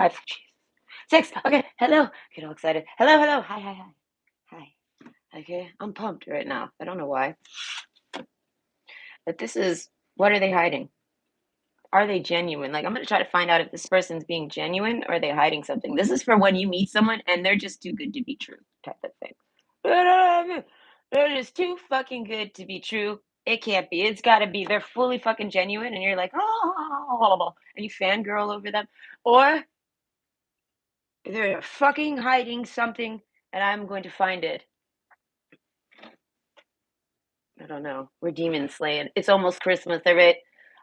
Jeez. 6. Okay. Hello. Get all excited. Hello. Hello. Hi. Hi. Hi. Hi. Okay. I'm pumped right now. I don't know why. But this is, what are they hiding? Are they genuine? Like, I'm going to try to find out if this person's being genuine or are they hiding something. This is for when you meet someone and they're just too good to be true type of thing. They're just too fucking good to be true. It can't be. It's got to be. They're fully fucking genuine and you're like, oh, and you fangirl over them. Or they're fucking hiding something and I'm going to find it. I don't know. We're demon slaying. It's almost Christmas, all right?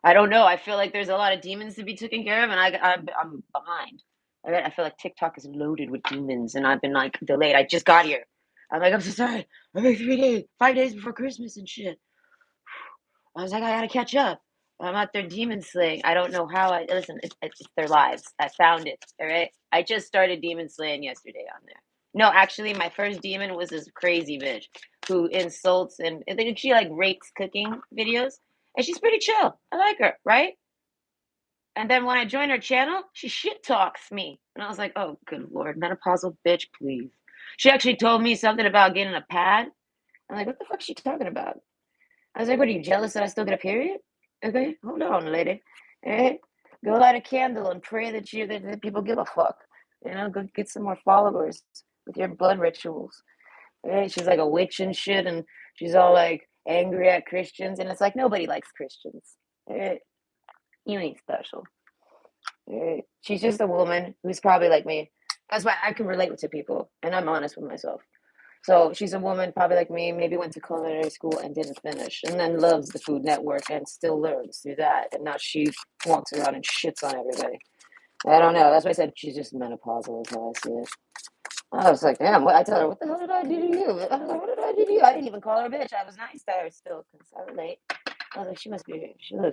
I don't know. I feel like there's a lot of demons to be taken care of, and I'm behind. All right? I feel like TikTok is loaded with demons, and I've been like delayed. I just got here. I'm like, I'm so sorry. I'm like 3 days, 5 days before Christmas and shit. I was like, I gotta catch up. I'm out there demon slaying. I don't know how. I listen. It's their lives. I found it. All right. I just started demon slaying yesterday on there. No, actually, my first demon was this crazy bitch who insults and then she like rakes cooking videos, and she's pretty chill. I like her, right? And then when I joined her channel, she shit talks me, and I was like, oh, good lord, menopausal bitch, please. She actually told me something about getting a pad. I'm like, what the fuck is she talking about? I was like, what are you jealous that I still get a period? Okay, hold on, lady. Hey, go light a candle and pray that people give a fuck. Go get some more followers with your blood rituals. Hey, she's like a witch and shit, and she's all like angry at Christians, and it's like nobody likes Christians. Hey, you ain't special. Hey, she's just a woman who's probably like me. That's why I can relate to people, and I'm honest with myself. So she's a woman, probably like me, maybe went to culinary school and didn't finish, and then loves the Food Network and still learns through that. And now she walks around and shits on everybody. I don't know. That's why I said she's just menopausal, is how I see it. I was like, damn, what? I tell her, what the hell did I do to you? What did I do to you? I didn't even call her a bitch. I was nice to her still, because I relate. I was like, she looks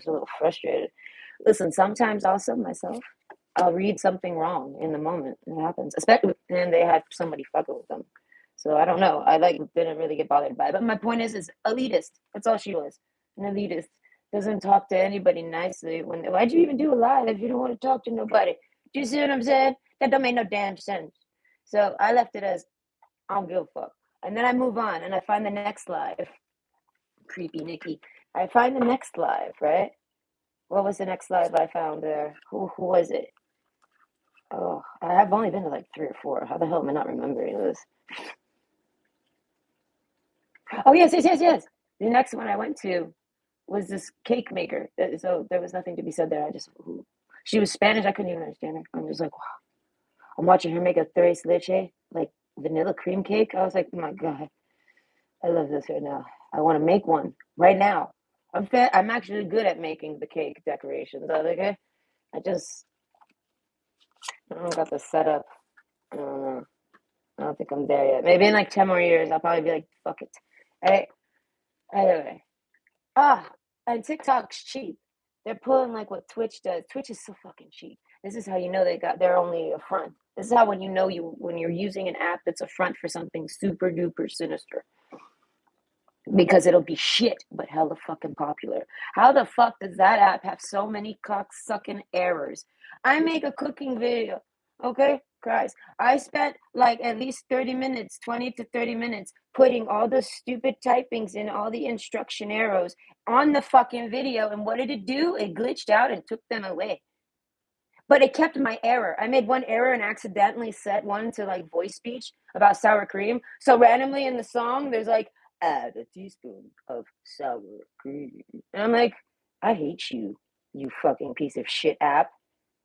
a little frustrated. Listen, sometimes also myself, I'll read something wrong in the moment. It happens, especially when they had somebody fucking with them. So I don't know. I like didn't really get bothered by it. But my point is elitist. That's all she was. An elitist. Doesn't talk to anybody nicely. Why'd you even do a live if you don't want to talk to nobody? Do you see what I'm saying? That don't make no damn sense. So I left it as I don't give a fuck. And then I move on and I find the next live. Creepy Nikki. I find the next live, right? What was the next live I found there? Who was it? Oh, I have only been to like 3 or 4. How the hell am I not remembering this? Oh, yes, yes, yes, yes. The next one I went to was this cake maker. So there was nothing to be said there. She was Spanish. I couldn't even understand her. I'm just like, wow. I'm watching her make a tres leche, like vanilla cream cake. I was like, oh my God, I love this right now. I want to make one right now. I'm actually good at making the cake decorations. I was like, okay. I don't got the setup. I don't know. I don't think I'm there yet. Maybe in like 10 more years, I'll probably be like, fuck it. Hey, anyway. Ah, and TikTok's cheap. They're pulling like what Twitch does. Twitch is so fucking cheap. This is how you know they're only a front. This is how when you know when you're using an app that's a front for something super duper sinister. Because it'll be shit, but hella fucking popular. How the fuck does that app have so many cock sucking errors? I make a cooking video, okay? Christ. I spent like at least 30 minutes, 20 to 30 minutes, putting all the stupid typings in all the instruction arrows on the fucking video. And what did it do? It glitched out and took them away. But it kept my error. I made one error and accidentally set one to like voice speech about sour cream. So randomly in the song, there's like, add a teaspoon of sour cream. And I'm like, I hate you, you fucking piece of shit app.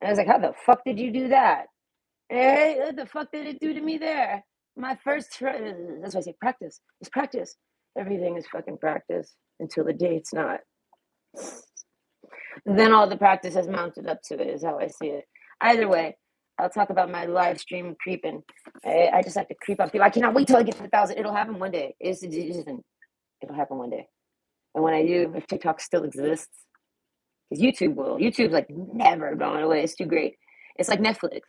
And I was like, how the fuck did you do that? Hey, what the fuck did it do to me there? My first try, that's why I say practice. It's practice. Everything is fucking practice until the day it's not. Then all the practice has mounted up to it, is how I see it. Either way, I'll talk about my live stream creeping. I just like to creep on people. I cannot wait till I get to 1,000. It'll happen one day. It'll happen one day. And when I do, if TikTok still exists, because YouTube will. YouTube's like never going away. It's too great. It's like Netflix.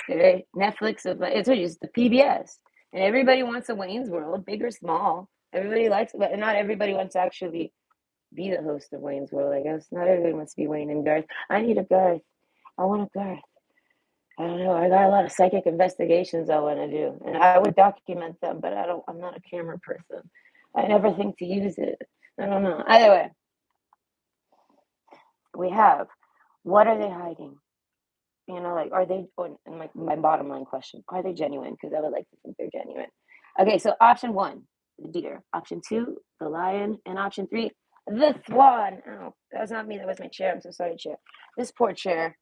Okay? Netflix, it's the PBS. And everybody wants a Wayne's World, big or small. Everybody likes it, but not everybody wants to actually be the host of Wayne's World, I guess. Not everybody wants to be Wayne and Garth. I need a Garth. I want a Garth. I don't know. I got a lot of psychic investigations I want to do, and I would document them, but I don't. I'm not a camera person. I never think to use it. I don't know. Either way, we have. What are they hiding? You know, like, are they? And my bottom line question: are they genuine? Because I would like to think they're genuine. Okay, so option one, the deer. Option two, the lion, and option three, the swan. Oh, that was not me. That was my chair. I'm so sorry, chair. This poor chair.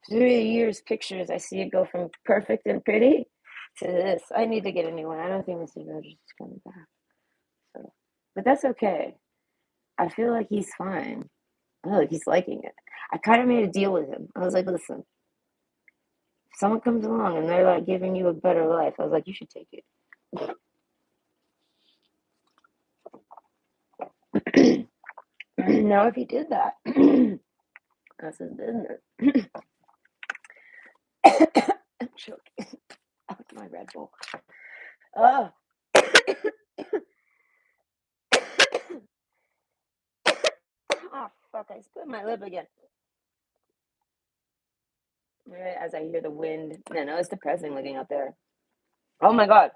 Through the years, pictures, I see it go from perfect and pretty to this. I need to get a new one. I don't think Mr. Rogers is coming back. So, but that's okay. I feel like he's fine. I feel like he's liking it. I kind of made a deal with him. I was like, listen, if someone comes along and they're like giving you a better life, I was like, you should take it. Now, if he did that, that's his business. I'm choking. Out my Red Bull. Oh. Oh, fuck, I split my lip again. Right, as I hear the wind. No, it's depressing looking out there. Oh my God.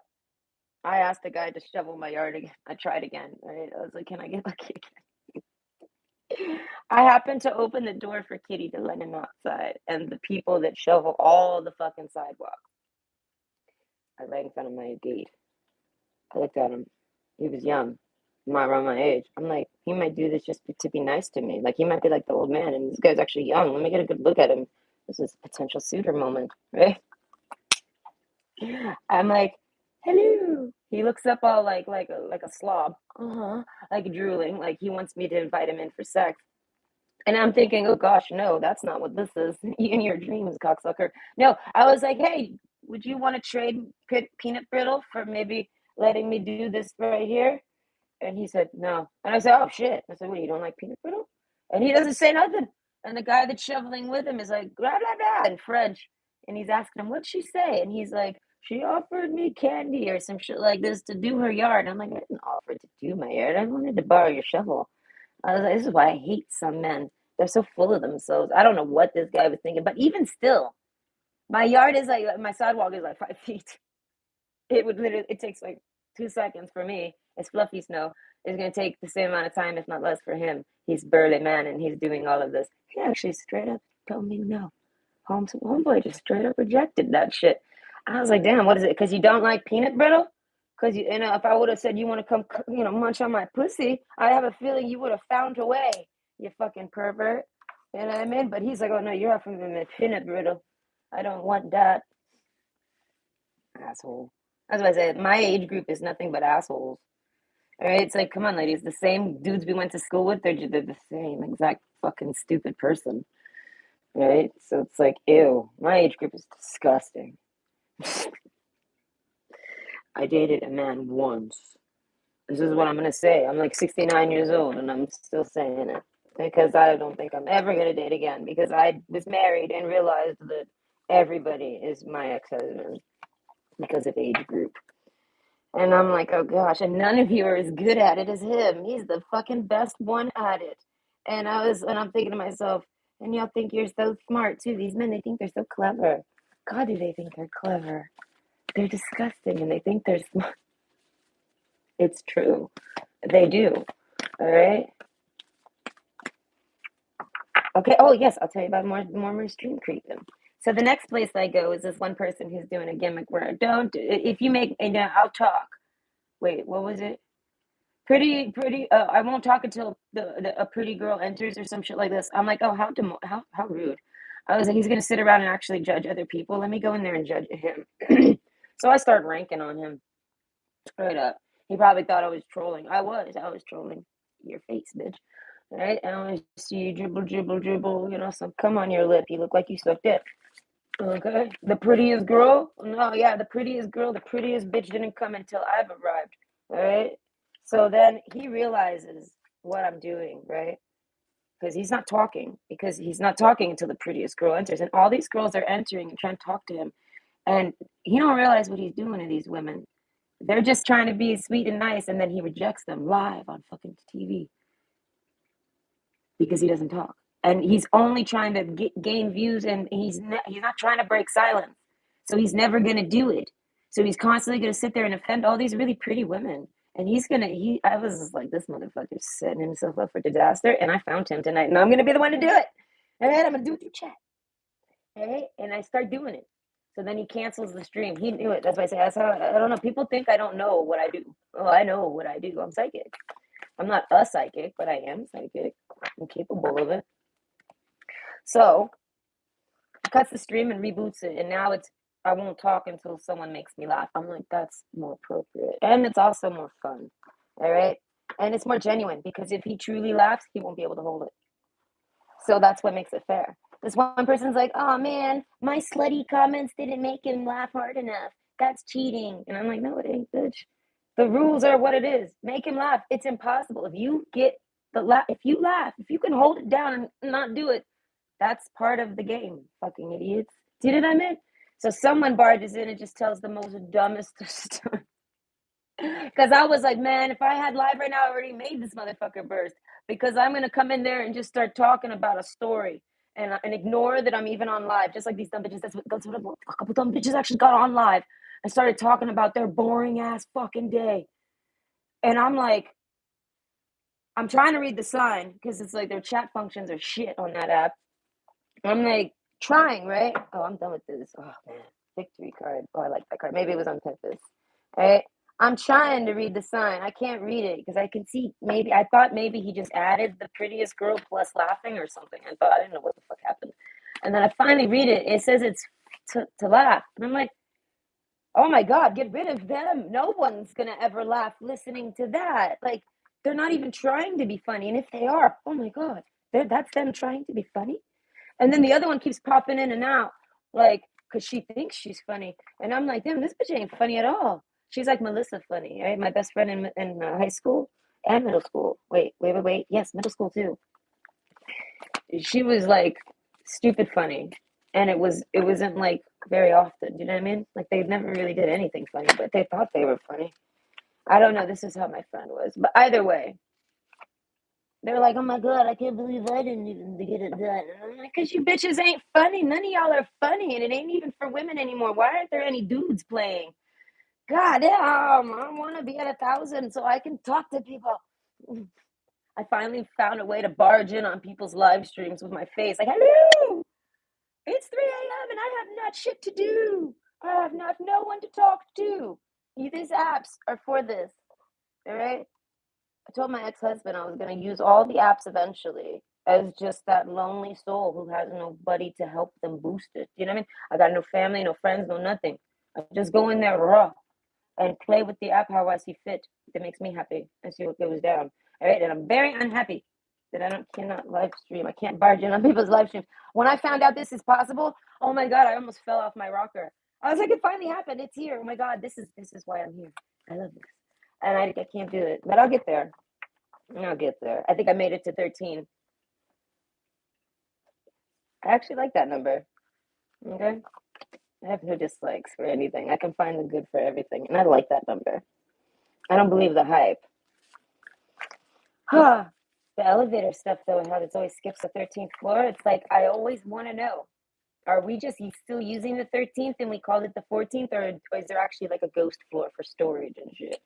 I asked the guy to shovel my yard again. I tried again. Right? I was like, can I get lucky again? I happened to open the door for Kitty to let him outside, and the people that shovel all the fucking sidewalk are right in front of my gate. I looked at him. He was young, not around my age. I'm like, he might do this just to be nice to me. Like, he might be like the old man, and this guy's actually young. Let me get a good look at him. This is a potential suitor moment, right? I'm like, hello. He looks up all like a slob, like drooling, like he wants me to invite him in for sex. And I'm thinking, oh gosh, no, that's not what this is. In your dreams, cocksucker. No, I was like, hey, would you want to trade peanut brittle for maybe letting me do this right here? And he said, no. And I said, oh shit. I said, what, you don't like peanut brittle? And he doesn't say nothing. And the guy that's shoveling with him is like, blah, blah, blah, in French. And he's asking him, what'd she say? And he's like, she offered me candy or some shit like this to do her yard. And I'm like, I didn't offer to do my yard. I wanted to borrow your shovel. I was like, this is why I hate some men. They're so full of themselves. I don't know what this guy was thinking, but even still, my yard is like, my sidewalk is like 5 feet. It would literally, it takes like 2 seconds for me. It's fluffy snow. It's going to take the same amount of time, if not less, for him. He's burly man and he's doing all of this. He actually straight up told me no. Homeboy just straight up rejected that shit. I was like, damn, what is it? Because you don't like peanut brittle? Because if I would have said you want to come, munch on my pussy, I have a feeling you would have found a way. You fucking pervert. You know what I mean? But he's like, oh no, you're offering me peanut brittle. I don't want that. Asshole. That's what I said. My age group is nothing but assholes. All right, it's like, come on, ladies. The same dudes we went to school with, they're the same exact fucking stupid person. Right? So it's like, ew. My age group is disgusting. I dated a man once. This is what I'm gonna say. I'm like 69 years old, and I'm still saying it because I don't think I'm ever gonna date again because I was married and realized that everybody is my ex-husband because of age group. And I'm like, oh gosh, and none of you are as good at it as him. He's the fucking best one at it. And I'm thinking to myself, and y'all think you're so smart too. These men, they think they're so clever. God, do they think they're clever? They're disgusting and they think they're smart. It's true. They do. All right. Okay. Oh, yes. I'll tell you about more stream creeping. So the next place I go is this one person who's doing a gimmick where if you make, and I'll talk. Wait, what was it? Pretty. I won't talk until a pretty girl enters or some shit like this. I'm like, oh, how rude. I was like, he's gonna sit around and actually judge other people. Let me go in there and judge him. So I start ranking on him straight up. He probably thought I was trolling. I was trolling. Your face, bitch. Right? And I see you dribble, dribble, dribble. Some cum on your lip. You look like you sucked it. Okay. The prettiest girl? No, yeah, the prettiest girl, the prettiest bitch didn't come until I've arrived. All right. So then he realizes what I'm doing, right? Because he's not talking until the prettiest girl enters. And all these girls are entering and trying to talk to him. And he don't realize what he's doing to these women. They're just trying to be sweet and nice, and then he rejects them live on fucking TV because he doesn't talk. and he's only trying to gain views, and he's not trying to break silence, so he's never going to do it. So he's constantly going to sit there and offend all these really pretty women, and I was just like, this motherfucker's setting himself up for disaster, and I found him tonight, and I'm going to be the one to do it. All right, I'm going to do it through chat. All right, and I start doing it. So then he cancels the stream. He knew it. That's why I say, that's how, I don't know. People think I don't know what I do. Oh, I know what I do. I'm psychic. I'm not a psychic, but I am psychic. I'm capable of it. So he cuts the stream and reboots it, and now it's I won't talk until someone makes me laugh. I'm like, that's more appropriate, and it's also more fun. All right, and it's more genuine because if he truly laughs, he won't be able to hold it. So that's what makes it fair. This one person's like, oh man, my slutty comments didn't make him laugh hard enough. That's cheating. And I'm like, no, it ain't, bitch. The rules are what it is. Make him laugh. It's impossible. If you get the laugh, if you can hold it down and not do it, that's part of the game. Fucking idiots. Do you know what I mean? So someone barges in and just tells the most dumbest story. Because I was like, man, if I had live right now, I already made this motherfucker burst. Because I'm going to come in there and just start talking about a story and ignore that I'm even on live. Just like these dumb bitches. That's what a couple dumb bitches actually got on live and started talking about their boring ass fucking day. And I'm like, I'm trying to read the sign because it's like their chat functions are shit on that app. I'm like, trying, right? Oh, I'm done with this. Oh, man. Victory card. Oh, I like that card. Maybe it was on purpose. Right? I'm trying to read the sign. I can't read it because I can see I thought maybe he just added the prettiest girl plus laughing or something. I didn't know what the fuck happened. And then I finally read it. It says it's to laugh. And I'm like, oh my God, get rid of them. No one's going to ever laugh listening to that. Like, they're not even trying to be funny. And if they are, oh my God, that's them trying to be funny. And then the other one keeps popping in and out, like, because she thinks she's funny. And I'm like, damn, this bitch ain't funny at all. She's like Melissa funny, right? My best friend in high school and middle school. Wait. Yes, middle school too. She was like stupid funny. And it wasn't like very often. You know what I mean? Like they never really did anything funny, but they thought they were funny. I don't know. This is how my friend was. But either way, they're like, oh my God, I can't believe I didn't even get it done. And I'm like, because you bitches ain't funny. None of y'all are funny. And it ain't even for women anymore. Why aren't there any dudes playing? God damn, I want to be at 1,000 so I can talk to people. I finally found a way to barge in on people's live streams with my face. Like, hello, it's 3 a.m. and I have not shit to do. I have not no one to talk to. These apps are for this. All right? I told my ex-husband I was going to use all the apps eventually as just that lonely soul who has nobody to help them boost it. You know what I mean? I got no family, no friends, no nothing. I just go in there raw and play with the app how I see fit. That makes me happy and see what goes down. All right, and I'm very unhappy that cannot live stream. I can't barge in on people's live streams. When I found out this is possible, oh my God, I almost fell off my rocker. I was like, it finally happened. It's here. Oh my God, this is why I'm here. I love this. And I can't do it, but I'll get there. I'll get there. I think I made it to 13. I actually like that number. Okay. I have no dislikes for anything. I can find the good for everything. And I like that number. I don't believe the hype. Huh. The elevator stuff, though, and how it always skips the 13th floor. It's like, I always want to know. Are we just still using the 13th and we called it the 14th? Or is there actually like a ghost floor for storage and shit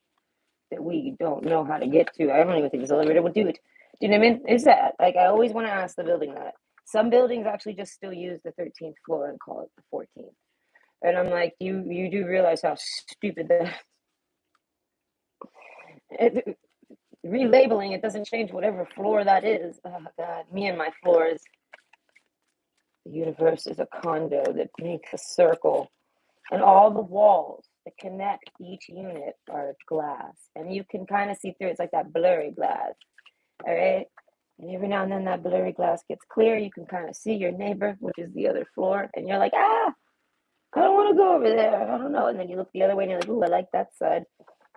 that we don't know how to get to? I don't even think this elevator would do it. Do you know what I mean? Is that like I always want to ask the building that. Some buildings actually just still use the 13th floor and call it the 14th. And I'm like, you do realize how stupid that relabeling it doesn't change whatever floor that is. Oh God, me and my floors. The universe is a condo that makes a circle, and all the walls that connect each unit are glass, and you can kind of see through. It's like that blurry glass. All right. And every now and then that blurry glass gets clear. You can kind of see your neighbor, which is the other floor. And you're like, I don't want to go over there. I don't know. And then you look the other way and you're like, ooh, I like that side.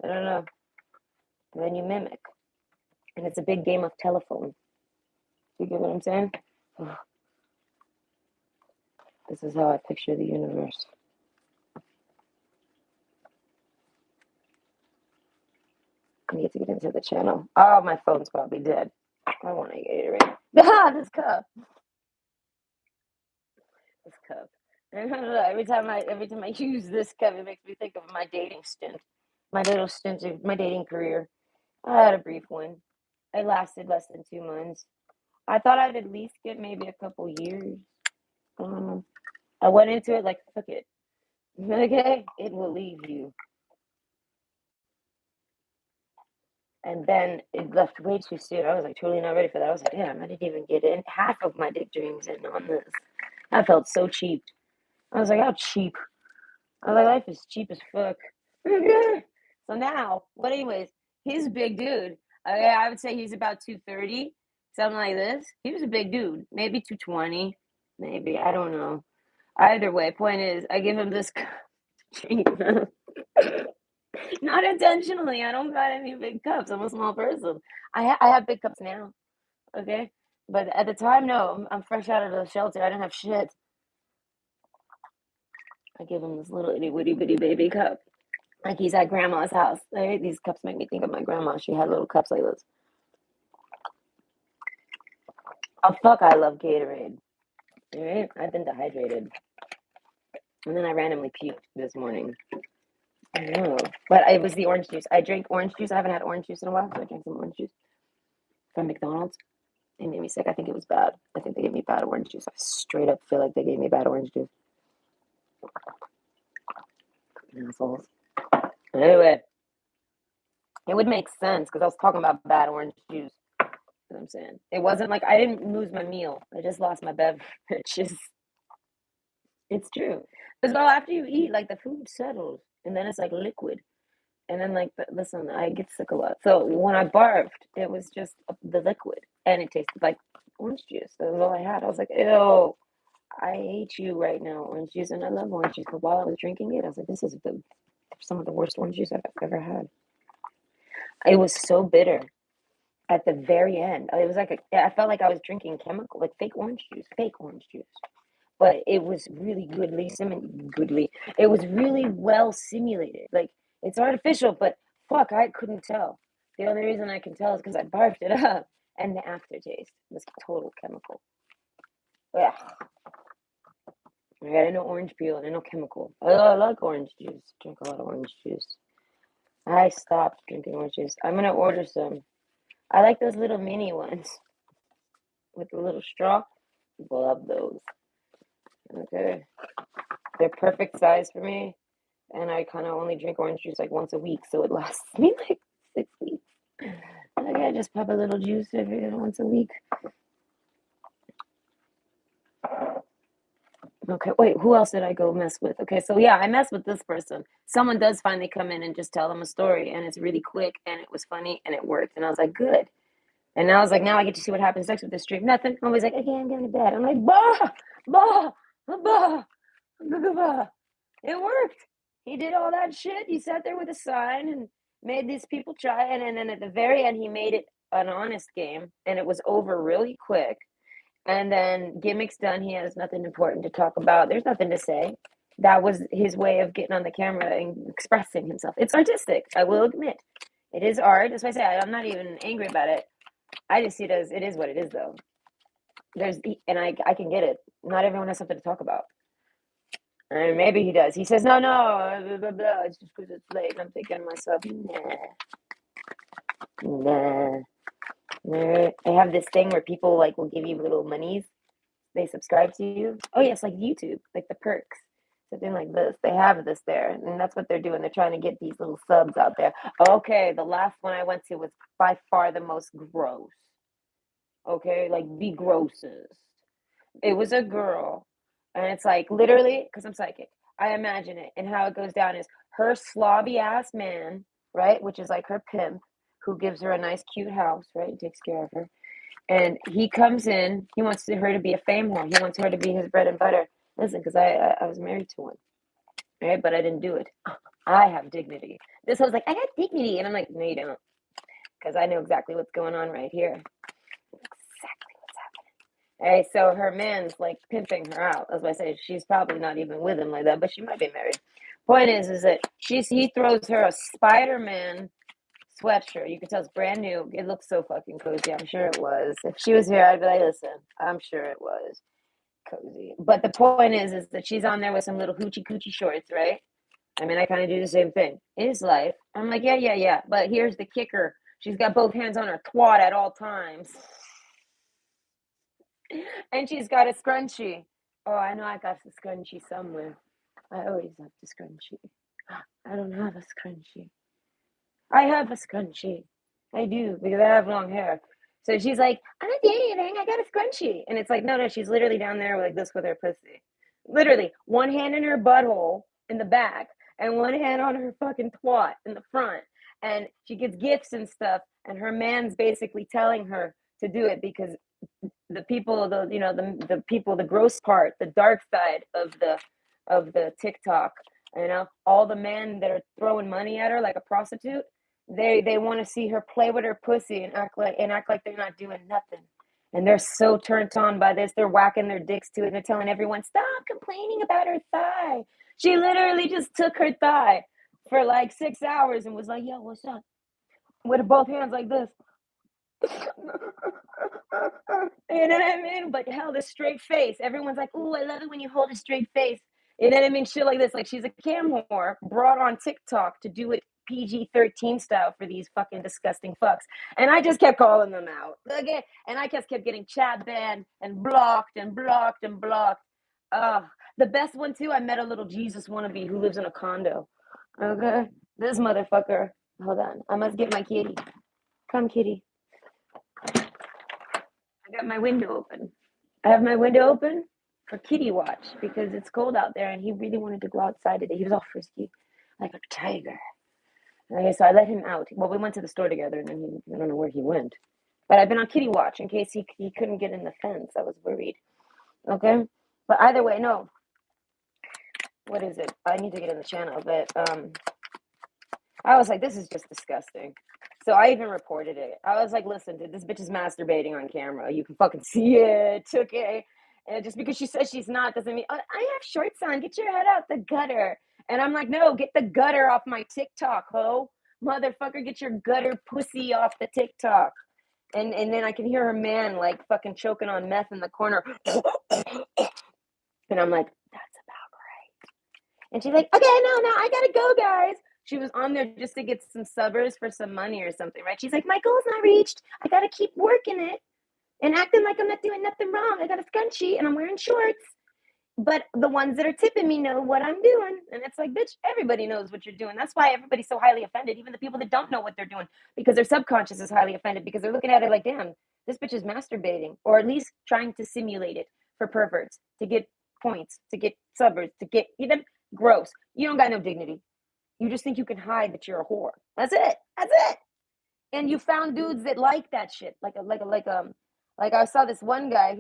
I don't know. And then you mimic. And it's a big game of telephone. You get what I'm saying? This is how I picture the universe. I need to get into the channel. Oh, my phone's probably dead. I want to get it right. This cup. This cup. Every time I use this cup, it makes me think of my dating stint, my little stint of my dating career. I had a brief one. It lasted less than 2 months. I thought I'd at least get maybe a couple years. Um, I went into it like, fuck it. Okay, it will leave you. And then it left way too soon. I was like totally not ready for that. I was like, damn, I didn't even get in half of my dick dreams in on this. I felt so cheap. I was like, how cheap. I was like, life is cheap as fuck. So now, but anyways, he's a big dude. I would say he's about 230, something like this. He was a big dude, maybe 220, maybe. I don't know. Either way, point is, I give him this drink. Not intentionally. I don't got any big cups. I'm a small person. I have big cups now, okay? But at the time, no. I'm fresh out of the shelter. I didn't have shit. I give him this little itty bitty bitty baby cup. Like he's at grandma's house. Right? These cups make me think of my grandma. She had little cups like this. Oh fuck! I love Gatorade. All right, I've been dehydrated, and then I randomly puked this morning. I know, but it was the orange juice. I drank orange juice. I haven't had orange juice in a while, so I drank some orange juice from McDonald's. It made me sick. I think it was bad. I think they gave me bad orange juice. I straight up feel like they gave me bad orange juice. Assholes. Anyway, it would make sense because I was talking about bad orange juice. You know what I'm saying? It wasn't like I didn't lose my meal. I just lost my beverages. It's true. Because well, after you eat, like the food settles, and then it's like liquid. And then like, listen, I get sick a lot. So when I barfed, it was just the liquid, and it tasted like orange juice. That was all I had. I was like, ew, I hate you right now, orange juice, and I love orange juice. But while I was drinking it, I was like, this is some of the worst orange juice I've ever had. It was so bitter at the very end. It was like I felt like I was drinking chemical, like fake orange juice. But it was really goodly. It was really well simulated. Like it's artificial, but fuck, I couldn't tell. The only reason I can tell is because I barfed it up, and the aftertaste was total chemical. Yeah, I had no orange peel and no chemical. I like orange juice. Drink a lot of orange juice. I stopped drinking orange juice. I'm gonna order some. I like those little mini ones with the little straw. Love those. Okay, they're perfect size for me. And I kind of only drink orange juice like once a week, so it lasts me like 6 weeks. Like I just pop a little juice every once a week. Okay, wait, who else did I go mess with? Okay, so yeah, I mess with this person. Someone does finally come in and just tell them a story, and it's really quick, and it was funny, and it worked, and I was like, good. And now I was like, now I get to see what happens next with this stream. Nothing. I'm always like, okay, I'm going to bed. I'm like, bah, bah, bah, bah, bah, bah. It worked. He did all that shit. He sat there with a sign and made these people try. And then at the very end, he made it an honest game, and it was over really quick. And then gimmicks done. He has nothing important to talk about. There's nothing to say. That was his way of getting on the camera and expressing himself. It's artistic. I will admit, it is art. That's why I say I'm not even angry about it. I just see it as it is what it is, though. I can get it. Not everyone has something to talk about. And maybe he does. He says, no, blah, blah, blah. It's just because it's late. And I'm thinking to myself, nah. They have this thing where people like will give you little monies. They subscribe to you. Oh, yes, like YouTube, like the perks. Something like this. They have this there. And that's what they're doing. They're trying to get these little subs out there. Okay, the last one I went to was by far the most gross. Okay, like the grossest. It was a girl, and it's like literally because I'm psychic. I imagine it, and how it goes down is her slobby ass man, right, which is like her pimp, who gives her a nice, cute house, right, takes care of her, and he comes in. He wants her to be a fame whore. He wants her to be his bread and butter. Listen, because I was married to one, right, but I didn't do it. I have dignity. This was like I got dignity, and I'm like, no, you don't, because I know exactly what's going on right here. Exactly. Hey, so her man's like pimping her out. As I say, she's probably not even with him like that, but she might be married. Point is that he throws her a Spider-Man sweatshirt. You could tell it's brand new. It looks so fucking cozy. I'm sure it was. If she was here, I'd be like, listen, I'm sure it was cozy. But the point is that she's on there with some little hoochie coochie shorts, right? I mean, I kind of do the same thing. It is life. I'm like, yeah, yeah, yeah. But here's the kicker. She's got both hands on her twat at all times. And she's got a scrunchie. Oh, I know I got the scrunchie somewhere. I always have the scrunchie. I don't have a scrunchie. I have a scrunchie. I do, because I have long hair. So she's like, I'm not doing anything. I got a scrunchie. And it's like, no, she's literally down there like this with her pussy. Literally, one hand in her butthole in the back and one hand on her fucking twat in the front. And she gets gifts and stuff. And her man's basically telling her to do it because the people, the people, the gross part, the dark side of the TikTok, all the men that are throwing money at her like a prostitute, they want to see her play with her pussy and act like they're not doing nothing. And they're so turned on by this. They're whacking their dicks to it. And they're telling everyone, stop complaining about her thigh. She literally just took her thigh for like 6 hours and was like, yo, what's up? With both hands like this. You know what I mean? But held a straight face. Everyone's like, ooh, I love it when you hold a straight face. You know what I mean? Shit like this. Like she's a cam whore brought on TikTok to do it PG-13 style for these fucking disgusting fucks. And I just kept calling them out. Again, and I just kept getting chat banned and blocked and blocked and blocked. The best one too, I met a little Jesus wannabe who lives in a condo. Okay. This motherfucker. Hold on. I must get my kitty. Come, kitty. I got my window open. I have my window open for kitty watch because it's cold out there and he really wanted to go outside today. He was all frisky, like a tiger. Okay, so I let him out. Well, we went to the store together and then I don't know where he went. But I've been on kitty watch in case he couldn't get in the fence. I was worried. Okay? But either way, no. What is it? I need to get in the channel. But I was like, this is just disgusting. So I even reported it. I was like, listen, dude, this bitch is masturbating on camera. You can fucking see it. Okay. And just because she says she's not doesn't mean, oh, I have shorts on. Get your head out the gutter. And I'm like, no, get the gutter off my TikTok, ho. Motherfucker, get your gutter pussy off the TikTok. And then I can hear her man like fucking choking on meth in the corner. And I'm like, that's about right. And she's like, okay, no, I gotta go, guys. She was on there just to get some subbers for some money or something, right? She's like, my goal's not reached. I gotta keep working it and acting like I'm not doing nothing wrong. I got a scrunchie and I'm wearing shorts. But the ones that are tipping me know what I'm doing. And it's like, bitch, everybody knows what you're doing. That's why everybody's so highly offended, even the people that don't know what they're doing, because their subconscious is highly offended because they're looking at it like, damn, this bitch is masturbating, or at least trying to simulate it for perverts, to get points, to get subbers, to get even gross. You don't got no dignity. You just think you can hide that you're a whore. That's it. That's it. And you found dudes that like that shit. Like I saw this one guy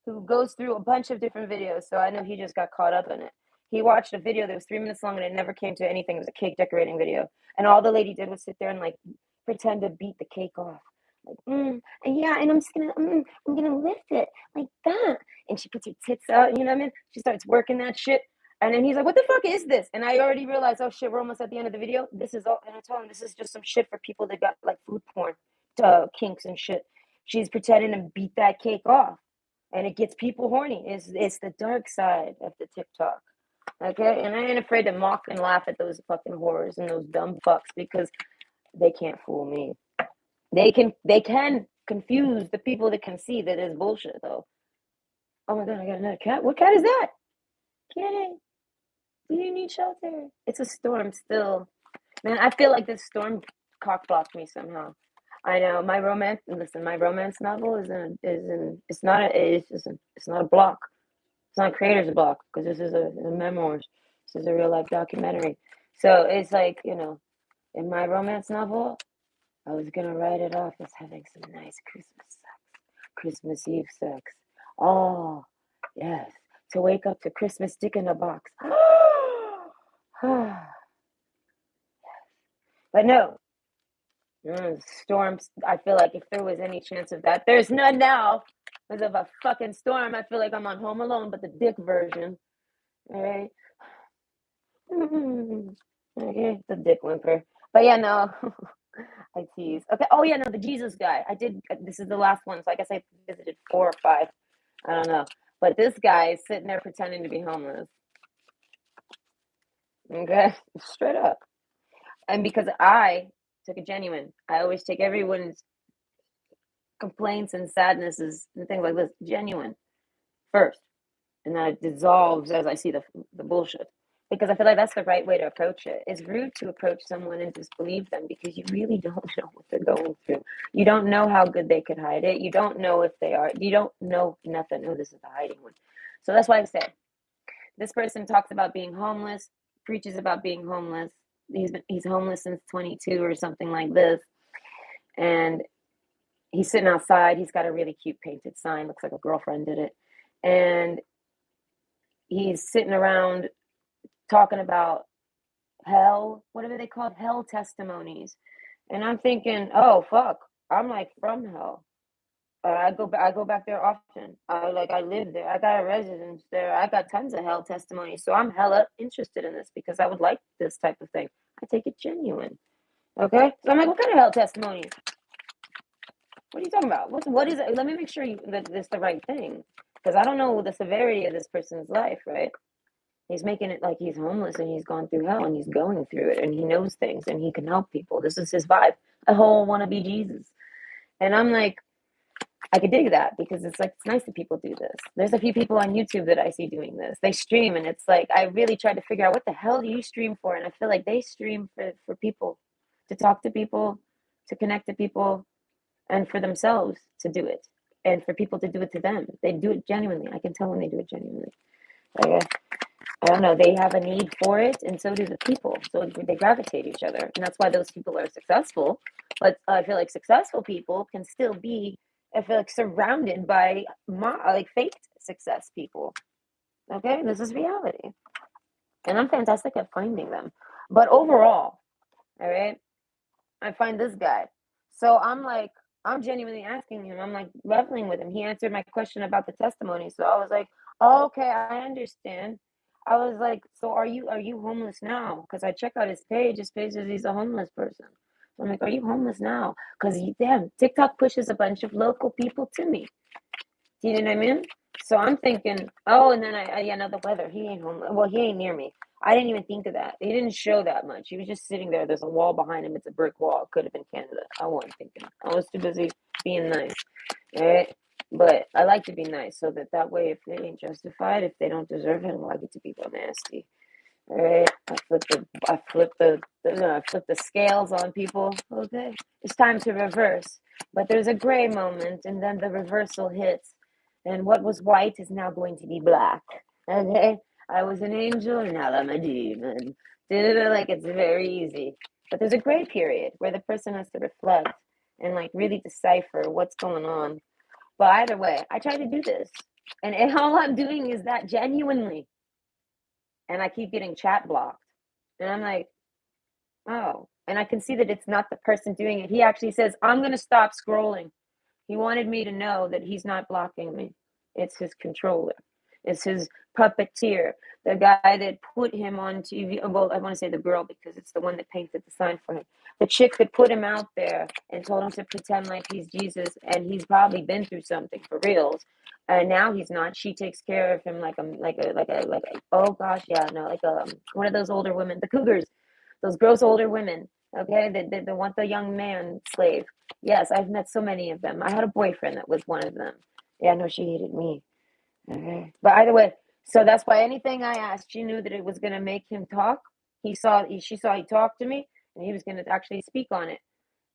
who goes through a bunch of different videos. So I know he just got caught up in it. He watched a video that was 3 minutes long and it never came to anything. It was a cake decorating video. And all the lady did was sit there and like pretend to beat the cake off. Like, and yeah, and I'm gonna lift it like that. And she puts her tits out, you know what I mean? She starts working that shit. And then he's like, what the fuck is this? And I already realized, oh shit, we're almost at the end of the video. This is all, and I told him this is just some shit for people that got like food porn, kinks and shit. She's pretending to beat that cake off. And it gets people horny. It's the dark side of the TikTok. Okay? And I ain't afraid to mock and laugh at those fucking whores and those dumb fucks because they can't fool me. They can confuse the people that can see that is bullshit though. Oh my god, I got another cat. What cat is that? Kitty. Do you need shelter? It's a storm still. Man, I feel like this storm cock blocked me somehow. I know my romance novel it's not a block. It's not a creator's block because this is a memoirs. This is a real life documentary. So it's like, in my romance novel, I was gonna write it off as having some nice Christmas sex. Christmas Eve sex. Oh, yes. To wake up to Christmas dick in a box. But no, storms. I feel like if there was any chance of that, there's none now. Because of a fucking storm, I feel like I'm on Home Alone, but the dick version. All right. Okay, the dick whimper. But yeah, no. I tease. Okay. Oh yeah, no, the Jesus guy. I did. This is the last one, so I guess I visited 4 or 5. I don't know, but this guy is sitting there pretending to be homeless. Okay, straight up. And because I took it genuine, I always take everyone's complaints and sadnesses and things like this genuine first, and then it dissolves as I see the bullshit. Because I feel like that's the right way to approach it. It's rude to approach someone and disbelieve them because you really don't know what they're going through. You don't know how good they could hide it. You don't know if they are. You don't know nothing. Oh, this is the hiding one. So that's why I say this person talks about being homeless, preaches about being homeless. He's homeless since 22 or something like this, and he's sitting outside. He's got a really cute painted sign. Looks like a girlfriend did it, and he's sitting around talking about hell, whatever they call it, hell testimonies. And I'm thinking, oh fuck, I'm like from hell. I go back there often. I live there. I got a residence there. I got tons of hell testimonies. So I'm hella interested in this because I would like this type of thing. I take it genuine. Okay? So I'm like, what kind of hell testimonies? What are you talking about? What is it? Let me make sure that this is the right thing. Because I don't know the severity of this person's life, right? He's making it like he's homeless and he's gone through hell and he's going through it and he knows things and he can help people. This is his vibe. A whole wanna be Jesus. And I'm like, I could dig that because it's like it's nice that people do this. There's a few people on YouTube that I see doing this. They stream and it's like I really tried to figure out what the hell do you stream for? And I feel like they stream for people, to talk to people, to connect to people, and for themselves to do it. And for people to do it to them. They do it genuinely. I can tell when they do it genuinely. Like, I don't know, they have a need for it, and so do the people. So they gravitate each other, and that's why those people are successful. But I feel like successful people can still be, I feel like, surrounded by like fake success people. Okay, this is reality, and I'm fantastic at finding them. But overall, all right, I find this guy. So I'm like, I'm genuinely asking him. I'm like leveling with him. He answered my question about the testimony. So I was like, oh, okay, I understand. I was like, so are you homeless now? Because I check out his page. His page says he's a homeless person. So I'm like, are you homeless now? Because damn, TikTok pushes a bunch of local people to me. Do you know what I mean? So I'm thinking, oh, and then yeah, no, the weather. He ain't home. Well, he ain't near me. I didn't even think of that. He didn't show that much. He was just sitting there. There's a wall behind him. It's a brick wall. It could have been Canada. I wasn't thinking. I was too busy being nice. All right. But I like to be nice so that way, if it ain't justified, if they don't deserve it, well, I get to be real nasty. All right. I flip the scales on people. Okay. It's time to reverse. But there's a gray moment, and then the reversal hits, and what was white is now going to be black. Okay, I was an angel and now I'm a demon. Like it's very easy. But there's a gray period where the person has to reflect and like really decipher what's going on. But either way, I try to do this. And all I'm doing is that genuinely. And I keep getting chat blocked. And I'm like, oh. And I can see that it's not the person doing it. He actually says, I'm going to stop scrolling. He wanted me to know that he's not blocking me. It's his controller. It's his puppeteer. The guy that put him on TV. Well, I want to say the girl because it's the one that painted the sign for him. The chick that put him out there and told him to pretend like he's Jesus, and he's probably been through something for reals. And now he's not. She takes care of him like a. Oh gosh, yeah, no, like one of those older women, the cougars, those gross older women. Okay, they want the young man slave. Yes, I've met so many of them. I had a boyfriend that was one of them. Yeah, no, she hated me. Okay. But either way, so that's why anything I asked, she knew that it was going to make him talk. She saw he talked to me, and he was going to actually speak on it.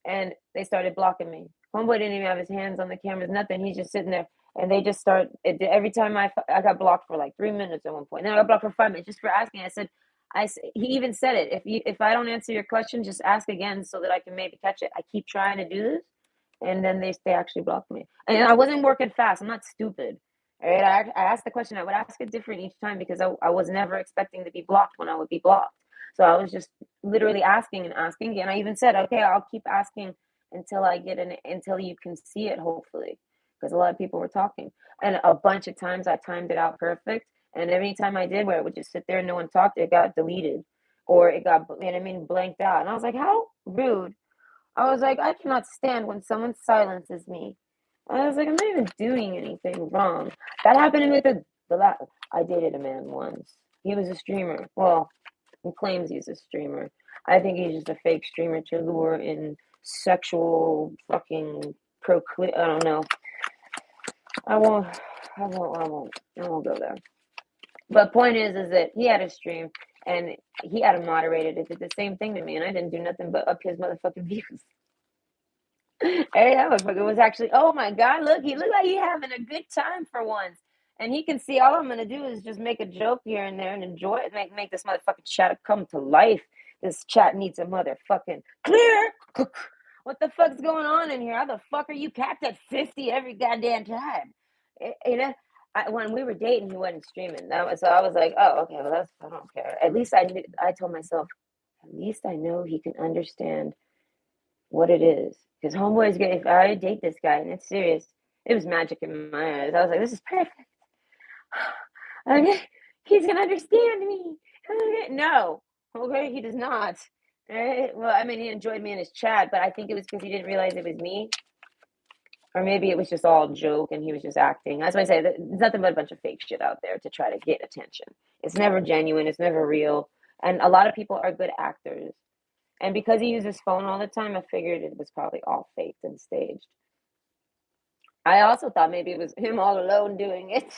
And they started blocking me. Homeboy didn't even have his hands on the cameras, nothing. He's just sitting there, and they just start. Every time I got blocked for like 3 minutes at one point. Then I got blocked for 5 minutes just for asking. I said, he even said it. If I don't answer your question, just ask again so that I can maybe catch it. I keep trying to do this, and then they actually blocked me. And I wasn't working fast. I'm not stupid. All right, I asked the question. I would ask it different each time because I was never expecting to be blocked when I would be blocked. So I was just literally asking and asking, and I even said, okay, I'll keep asking until I get in, until you can see it, hopefully, because a lot of people were talking, and a bunch of times I timed it out perfect, and every time I did, where it would just sit there and no one talked, it got deleted, or it got, you know what I mean, blanked out, and I was like, how rude. I was like, I cannot stand when someone silences me. I was like, I'm not even doing anything wrong. That happened to me with the last. I dated a man once. He was a streamer. Well, he claims he's a streamer. I think he's just a fake streamer to lure in sexual fucking procli. I don't know. I won't. I won't go there. But point is that he had a stream and he had a moderated. It did the same thing to me, and I didn't do nothing but up his motherfucking views. Hey, that motherfucker was actually, oh my God, look, he looked like he having a good time for once. And he can see all I'm gonna do is just make a joke here and there and enjoy it, make this motherfucking chat come to life. This chat needs a motherfucking clear. What the fuck's going on in here? How the fuck are you capped at 50 every goddamn time? You know, when we were dating, he wasn't streaming. So I was like, oh, okay, well, I don't care. At least I told myself, at least I know he can understand what it is. Because homeboys get, if I date this guy and it's serious, it was magic in my eyes. I was like, this is perfect. Okay, he's gonna understand me. No, okay, he does not. All right. Well, I mean, he enjoyed me in his chat, but I think it was because he didn't realize it was me, or maybe it was just all joke and he was just acting. That's why I say there's nothing but a bunch of fake shit out there to try to get attention. It's never genuine. It's never real. And a lot of people are good actors. And because he used his phone all the time, I figured it was probably all faked and staged. I also thought maybe it was him all alone doing it.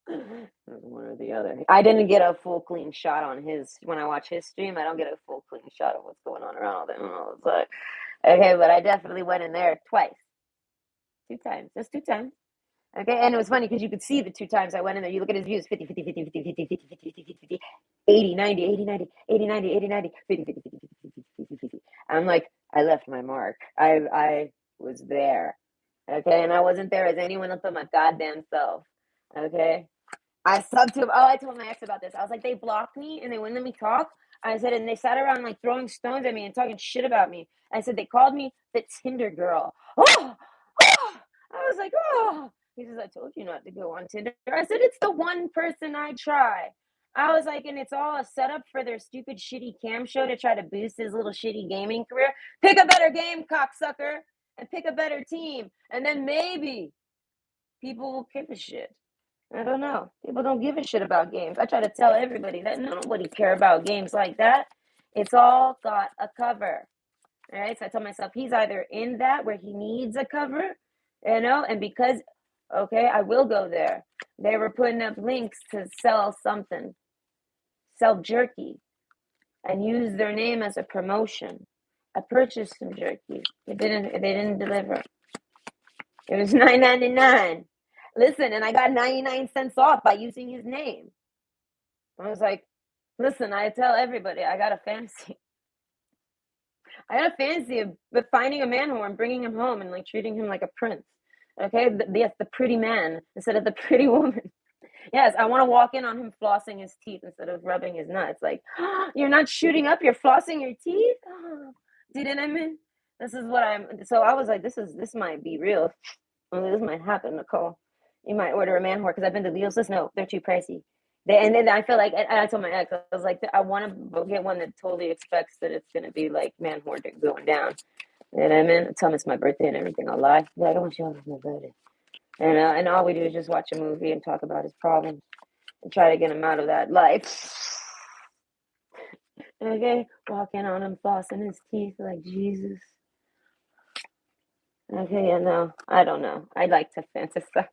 One or the other. I didn't get a full clean shot on his. When I watch his stream, I don't get a full clean shot of what's going on around him. But okay, but I definitely went in there twice, 2 times, just 2 times. Okay, and it was funny because you could see the 2 times I went in there. You look at his views 50, 50, 50, 50, 50, 50, 50, 50, 50, 80, 90, 80, 90, 80, 90, 80, 90, 50, 50, 50, 50, 50, 50, 50. I'm like, I left my mark. I was there. Okay, and I wasn't there as anyone but my goddamn self. Okay, I subbed to him. Oh, I told my ex about this. I was like, they blocked me and they wouldn't let me talk. I said, and they sat around like throwing stones at me and talking shit about me. I said, they called me the Tinder girl. Oh, oh. I was like, oh. He says, I told you not to go on Tinder. I said, it's the one person I try. I was like, and it's all a setup for their stupid, shitty cam show to try to boost his little shitty gaming career. Pick a better game, cocksucker, and pick a better team. And then maybe people will give a shit. I don't know. People don't give a shit about games. I try to tell everybody that nobody care about games like that. It's all got a cover. All right. So I tell myself he's either in that where he needs a cover, and because, okay, I will go there. They were putting up links to sell something, sell jerky, and use their name as a promotion. I purchased some jerky. They didn't deliver. It was $9.99. Listen, and I got 99 cents off by using his name. I was like, listen, I tell everybody I got a fantasy. I got a fantasy of finding a man whore and bringing him home and like treating him like a prince. Okay, yes, the pretty man instead of the pretty woman. Yes, I want to walk in on him flossing his teeth instead of rubbing his nuts. Like, oh, you're not shooting up, you're flossing your teeth. Oh, did it? I mean, this is what I'm. So I was like, this might be real. This might happen, Nicole. You might order a man whore because I've been to Leo's list. No, they're too pricey. And then I feel like, and I told my ex, I was like, I want to get one that totally expects that it's going to be like man whore going down. You know what I mean? Tell him it's my birthday and everything. I'll lie. But I don't want you all to my birthday. And all we do is just watch a movie and talk about his problems and try to get him out of that life. Okay? Walking on him, flossing his teeth like Jesus. Okay, yeah, no, I don't know. I like to fantasize.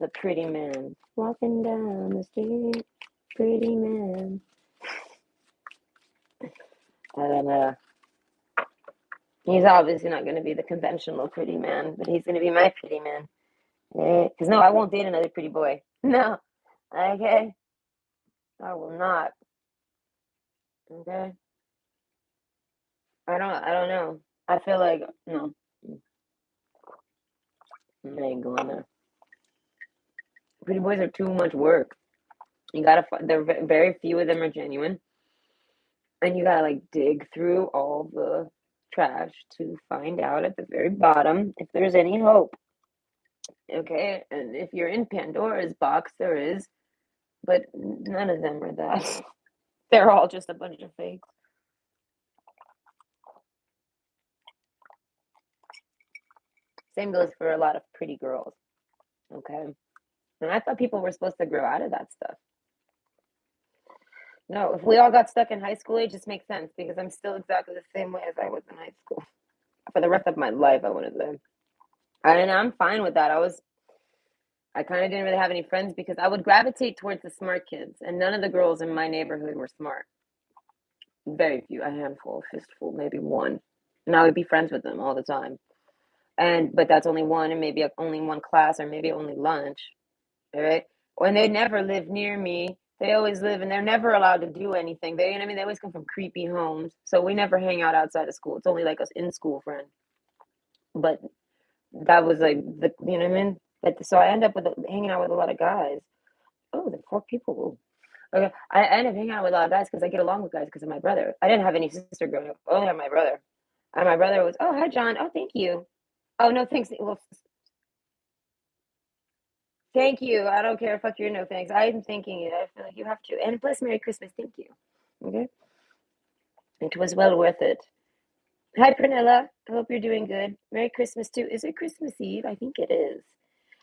The pretty man walking down the street, pretty man. I don't know. He's obviously not going to be the conventional pretty man, but he's going to be my pretty man. Because no, I won't date another pretty boy. No. Okay? I will not. Okay? I don't know. I feel like, no. I ain't going there. Pretty boys are too much work. You gotta, very few of them are genuine. And you gotta like dig through all the trash to find out at the very bottom if there's any hope. Okay, and if you're in Pandora's box, there is, but none of them are that. They're all just a bunch of fakes. Same goes for a lot of pretty girls. Okay. And I thought people were supposed to grow out of that stuff. No, if we all got stuck in high school, it just makes sense because I'm still exactly the same way as I was in high school. For the rest of my life, I want to say. And I'm fine with that. I kind of didn't really have any friends because I would gravitate towards the smart kids, and none of the girls in my neighborhood were smart. Very few, a handful, a fistful, maybe one. And I would be friends with them all the time. But that's only one, and maybe only one class, or maybe only lunch. All right. When they never live near me, they always live, and they're never allowed to do anything. They, you know what I mean? They always come from creepy homes, so we never hang out outside of school. It's only like us in school friend. But that was like the, you know what I mean? But so I end up with hanging out with a lot of guys. Oh, the four people. Okay, I end up hanging out with a lot of guys because I get along with guys because of my brother. I didn't have any sister growing up. I only had my brother, and my brother was, oh, hi, John. Oh, thank you. Oh, no, thanks. Well, thank you. I don't care. Fuck your no thanks. I'm thanking you. I feel like you have to. And plus, Merry Christmas. Thank you. Okay. It was well worth it. Hi, Pernilla. I hope you're doing good. Merry Christmas too. Is it Christmas Eve? I think it is.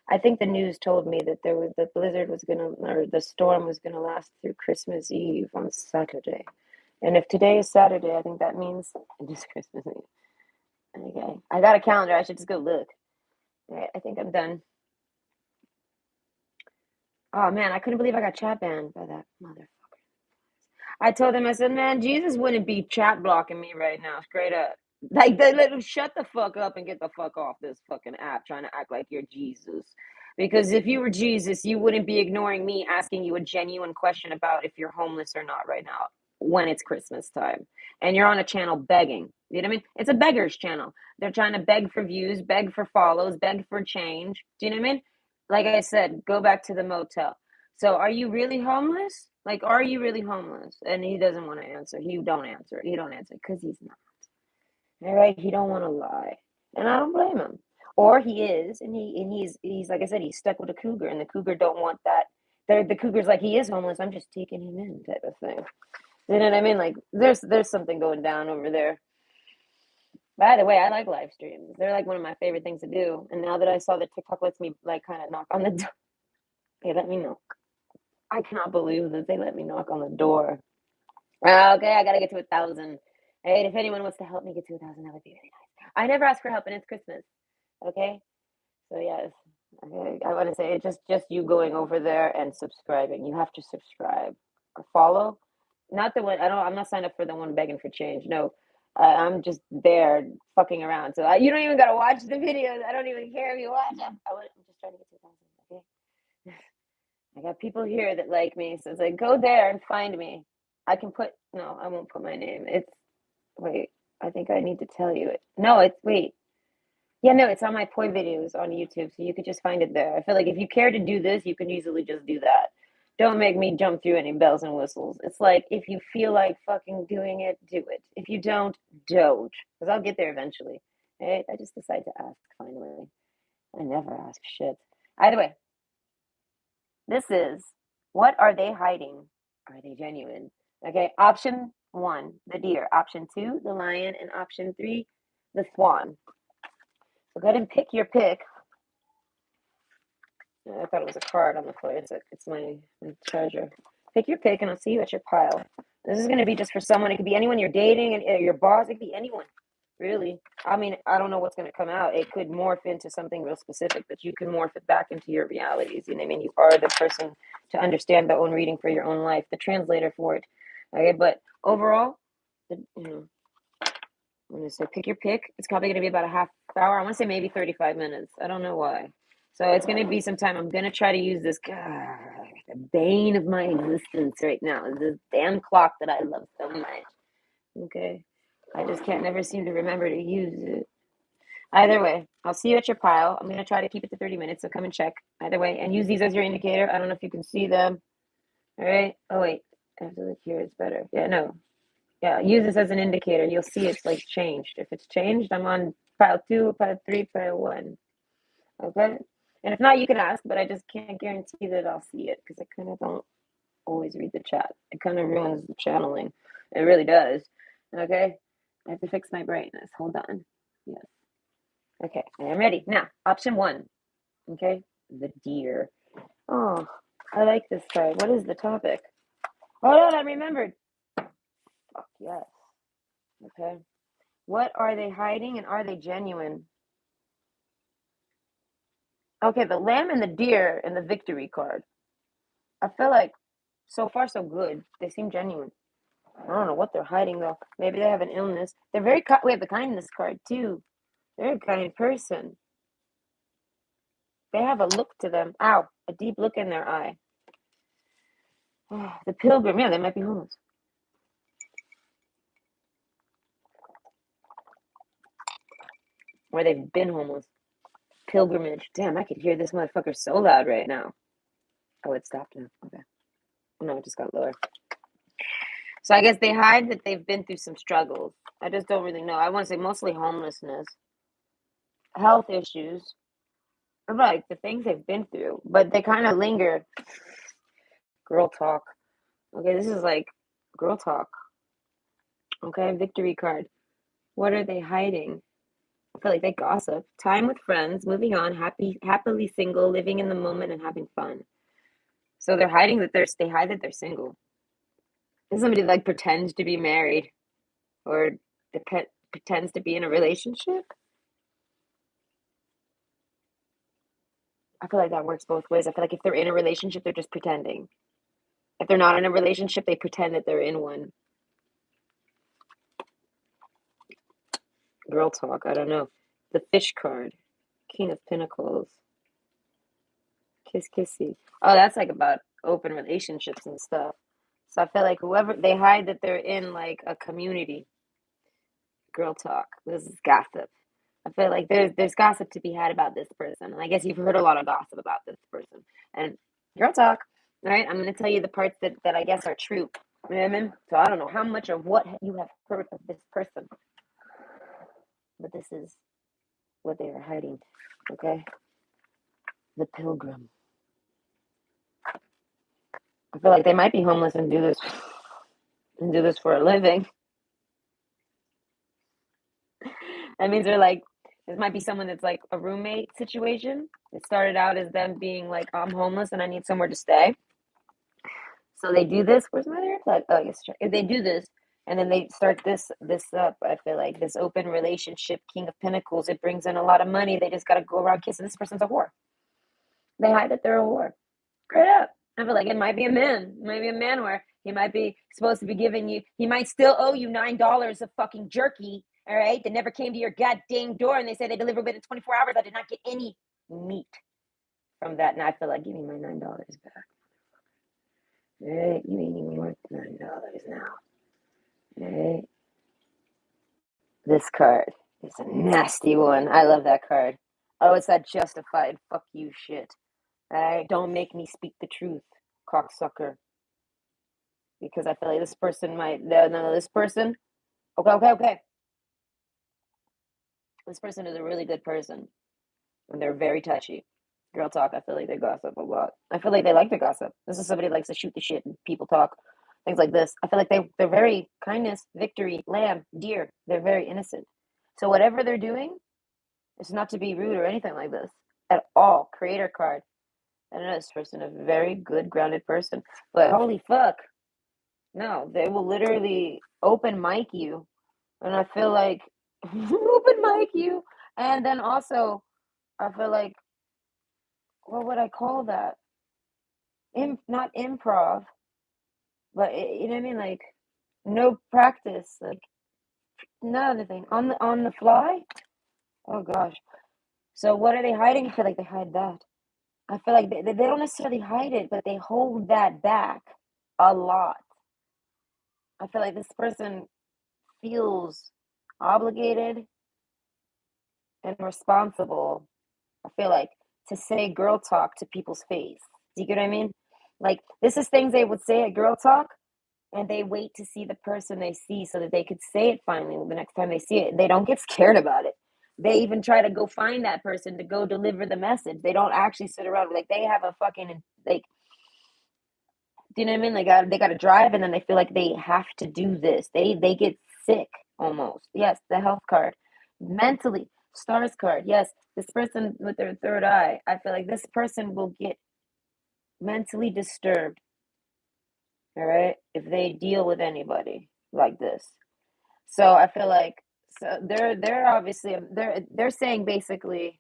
I think the news told me that the blizzard was gonna, or the storm was gonna last through Christmas Eve on Saturday. And if today is Saturday, I think that means it is Christmas Eve. Okay. I got a calendar. I should just go look. All right. I think I'm done. Oh man, I couldn't believe I got chat banned by that mother. I told him, I said, man, Jesus wouldn't be chat blocking me right now, straight up. Like, they let him shut the fuck up and get the fuck off this fucking app trying to act like you're Jesus. Because if you were Jesus, you wouldn't be ignoring me asking you a genuine question about if you're homeless or not right now when it's Christmas time. And you're on a channel begging. You know what I mean? It's a beggar's channel. They're trying to beg for views, beg for follows, beg for change. Do you know what I mean? Like I said, go back to the motel. So are you really homeless? Like, are you really homeless? And he doesn't want to answer. He don't answer. He don't answer because he's not. All right. He don't want to lie. And I don't blame him. Or he is, and he's like I said, he's stuck with a cougar, and the cougar don't want that. The cougar's like, he is homeless. I'm just taking him in, type of thing. You know what I mean? Like, there's something going down over there. By the way, I like live streams. They're like one of my favorite things to do. And now that I saw that TikTok lets me like kind of knock on the door, hey, let me know. I cannot believe that they let me knock on the door. Okay, I gotta get to 1,000. Right? If anyone wants to help me get to 1,000, that would be really nice. I never ask for help, and it's Christmas. Okay, so yes, okay, I want to say just you going over there and subscribing. You have to subscribe or follow. Not the one. I don't. I'm not signed up for the one begging for change. No, I'm just there fucking around. So you don't even gotta watch the videos. I don't even care if you watch them. I'm just trying to get to 1,000. Okay. I got people here that like me, so it's like go there and find me. I can put no, I won't put my name. It's wait, I think I need to tell you it. No, it's wait. Yeah, no, it's on my poi videos on YouTube, so you could just find it there. I feel like if you care to do this, you can easily just do that. Don't make me jump through any bells and whistles. It's like if you feel like fucking doing it, do it. If you don't. Because I'll get there eventually. Right? I just decide to ask finally. I never ask shit. Either way, this is what are they hiding? Are they genuine? Okay, option one, the deer. Option two, the lion. And option three, the swan. So go ahead and pick your pick. I thought it was a card on the floor. It's my treasure. Pick your pick and I'll see you at your pile. This is going to be just for someone. It could be anyone you're dating, and your boss. It could be anyone, really. I mean, I don't know what's going to come out. It could morph into something real specific, but you can morph it back into your realities. You know what I mean? You are the person to understand the own reading for your own life, the translator for it. Okay, but overall, I'm going to say pick your pick. It's probably going to be about a half hour. I want to say maybe 35 minutes. I don't know why. So it's going to be some time. I'm going to try to use this, God, the bane of my existence right now. This damn clock that I love so much. Okay. I just can't never seem to remember to use it. Either way, I'll see you at your pile. I'm going to try to keep it to 30 minutes, so come and check. Either way, and use these as your indicator. I don't know if you can see them. All right. Oh, wait. I have to look here. It's better. Yeah, no. Yeah, use this as an indicator. You'll see it's like changed. If it's changed, I'm on pile 2, pile 3, pile 1. Okay? And if not, you can ask, but I just can't guarantee that I'll see it because I kind of don't always read the chat. It kind of ruins the channeling. It really does. Okay? I have to fix my brightness. Hold on. Yes. Okay, I am ready. Now, option one. Okay, the deer. Oh, I like this card. What is the topic? Hold on, I remembered. Fuck yes. Okay. What are they hiding and are they genuine? Okay, the lamb and the deer and the victory card. I feel like so far so good. They seem genuine. I don't know what they're hiding though. Maybe they have an illness. They're very we have the kindness card too. They're a kind person. They have a look to them. Ow, a deep look in their eye. Oh, the pilgrim. Yeah, they might be homeless. Or they've been homeless. Pilgrimage. Damn, I could hear this motherfucker so loud right now. Oh, it stopped now. Okay. No, it just got lower. So I guess they hide that they've been through some struggles. I just don't really know. I want to say mostly homelessness, health issues, like the things they've been through, but they kind of linger. Girl talk. Okay, this is like girl talk. Okay, victory card. What are they hiding? I feel like they gossip. Time with friends, moving on, happily single, living in the moment and having fun. So they're hiding that they hide that they're single. Is somebody like pretends to be married or pretends to be in a relationship? I feel like that works both ways. I feel like if they're in a relationship, they're just pretending. If they're not in a relationship, they pretend that they're in one. Girl talk, I don't know. The fish card, King of Pentacles, kiss kissy. Oh, that's like about open relationships and stuff. So I feel like whoever they hide that they're in like a community. Girl talk. This is gossip. I feel like there's gossip to be had about this person, and I guess you've heard a lot of gossip about this person. And girl talk, right? I'm going to tell you the parts that I guess are true. You know what I mean? So I don't know how much of what you have heard of this person, but this is what they are hiding. Okay, the pilgrim. I feel like they might be homeless and do this for a living. That means they're like, this might be someone that's like a roommate situation. It started out as them being like, I'm homeless and I need somewhere to stay. So they do this. Where's my other flag? Oh, yes. If they do this, and then they start this up, I feel like this open relationship, King of Pentacles, it brings in a lot of money. They just got to go around kissing. This person's a whore. They hide that they're a whore. Straight up. I feel like it might be a man. It might be a man where he might be supposed to be giving you. He might still owe you $9 of fucking jerky. All right, that never came to your goddamn door, and they said they delivered within 24 hours. I did not get any meat from that, and I feel like give me my $9 back. Right? You ain't even worth $9 now. Right? This card is a nasty one. I love that card. Oh, it's that justified fuck you shit. Alright? Don't make me speak the truth, cocksucker. Because I feel like this person might no, this person. Okay. This person is a really good person. And they're very touchy. Girl talk, I feel like they gossip a lot. I feel like they like to gossip. This is somebody who likes to shoot the shit and people talk. Things like this. I feel like they're very kindness, victory, lamb, deer. They're very innocent. So whatever they're doing, it's not to be rude or anything like this at all. Creator card. I don't know this person, a very good, grounded person. But holy fuck. No, they will literally open mic you. And I feel like open mic you. And then also, I feel like, what would I call that? Not improv, but you know what I mean? Like, no practice. Like, none of thing. On the fly? Oh gosh. So what are they hiding? I feel like they hide that. I feel like they don't necessarily hide it, but they hold that back a lot. I feel like this person feels obligated and responsible. I feel like to say girl talk to people's face. Do you get what I mean? Like this is things they would say at girl talk, and they wait to see the person they see so that they could say it finally the next time they see it. They don't get scared about it. They even try to go find that person to go deliver the message. They don't actually sit around like they have a fucking like. Do you know what I mean? They got to drive, and then they feel like they have to do this. They get sick almost. Yes, the health card mentally. Stars card. Yes, this person with their third eye. I feel like this person will get mentally disturbed, all right, if they deal with anybody like this. So I feel like they're obviously they're saying basically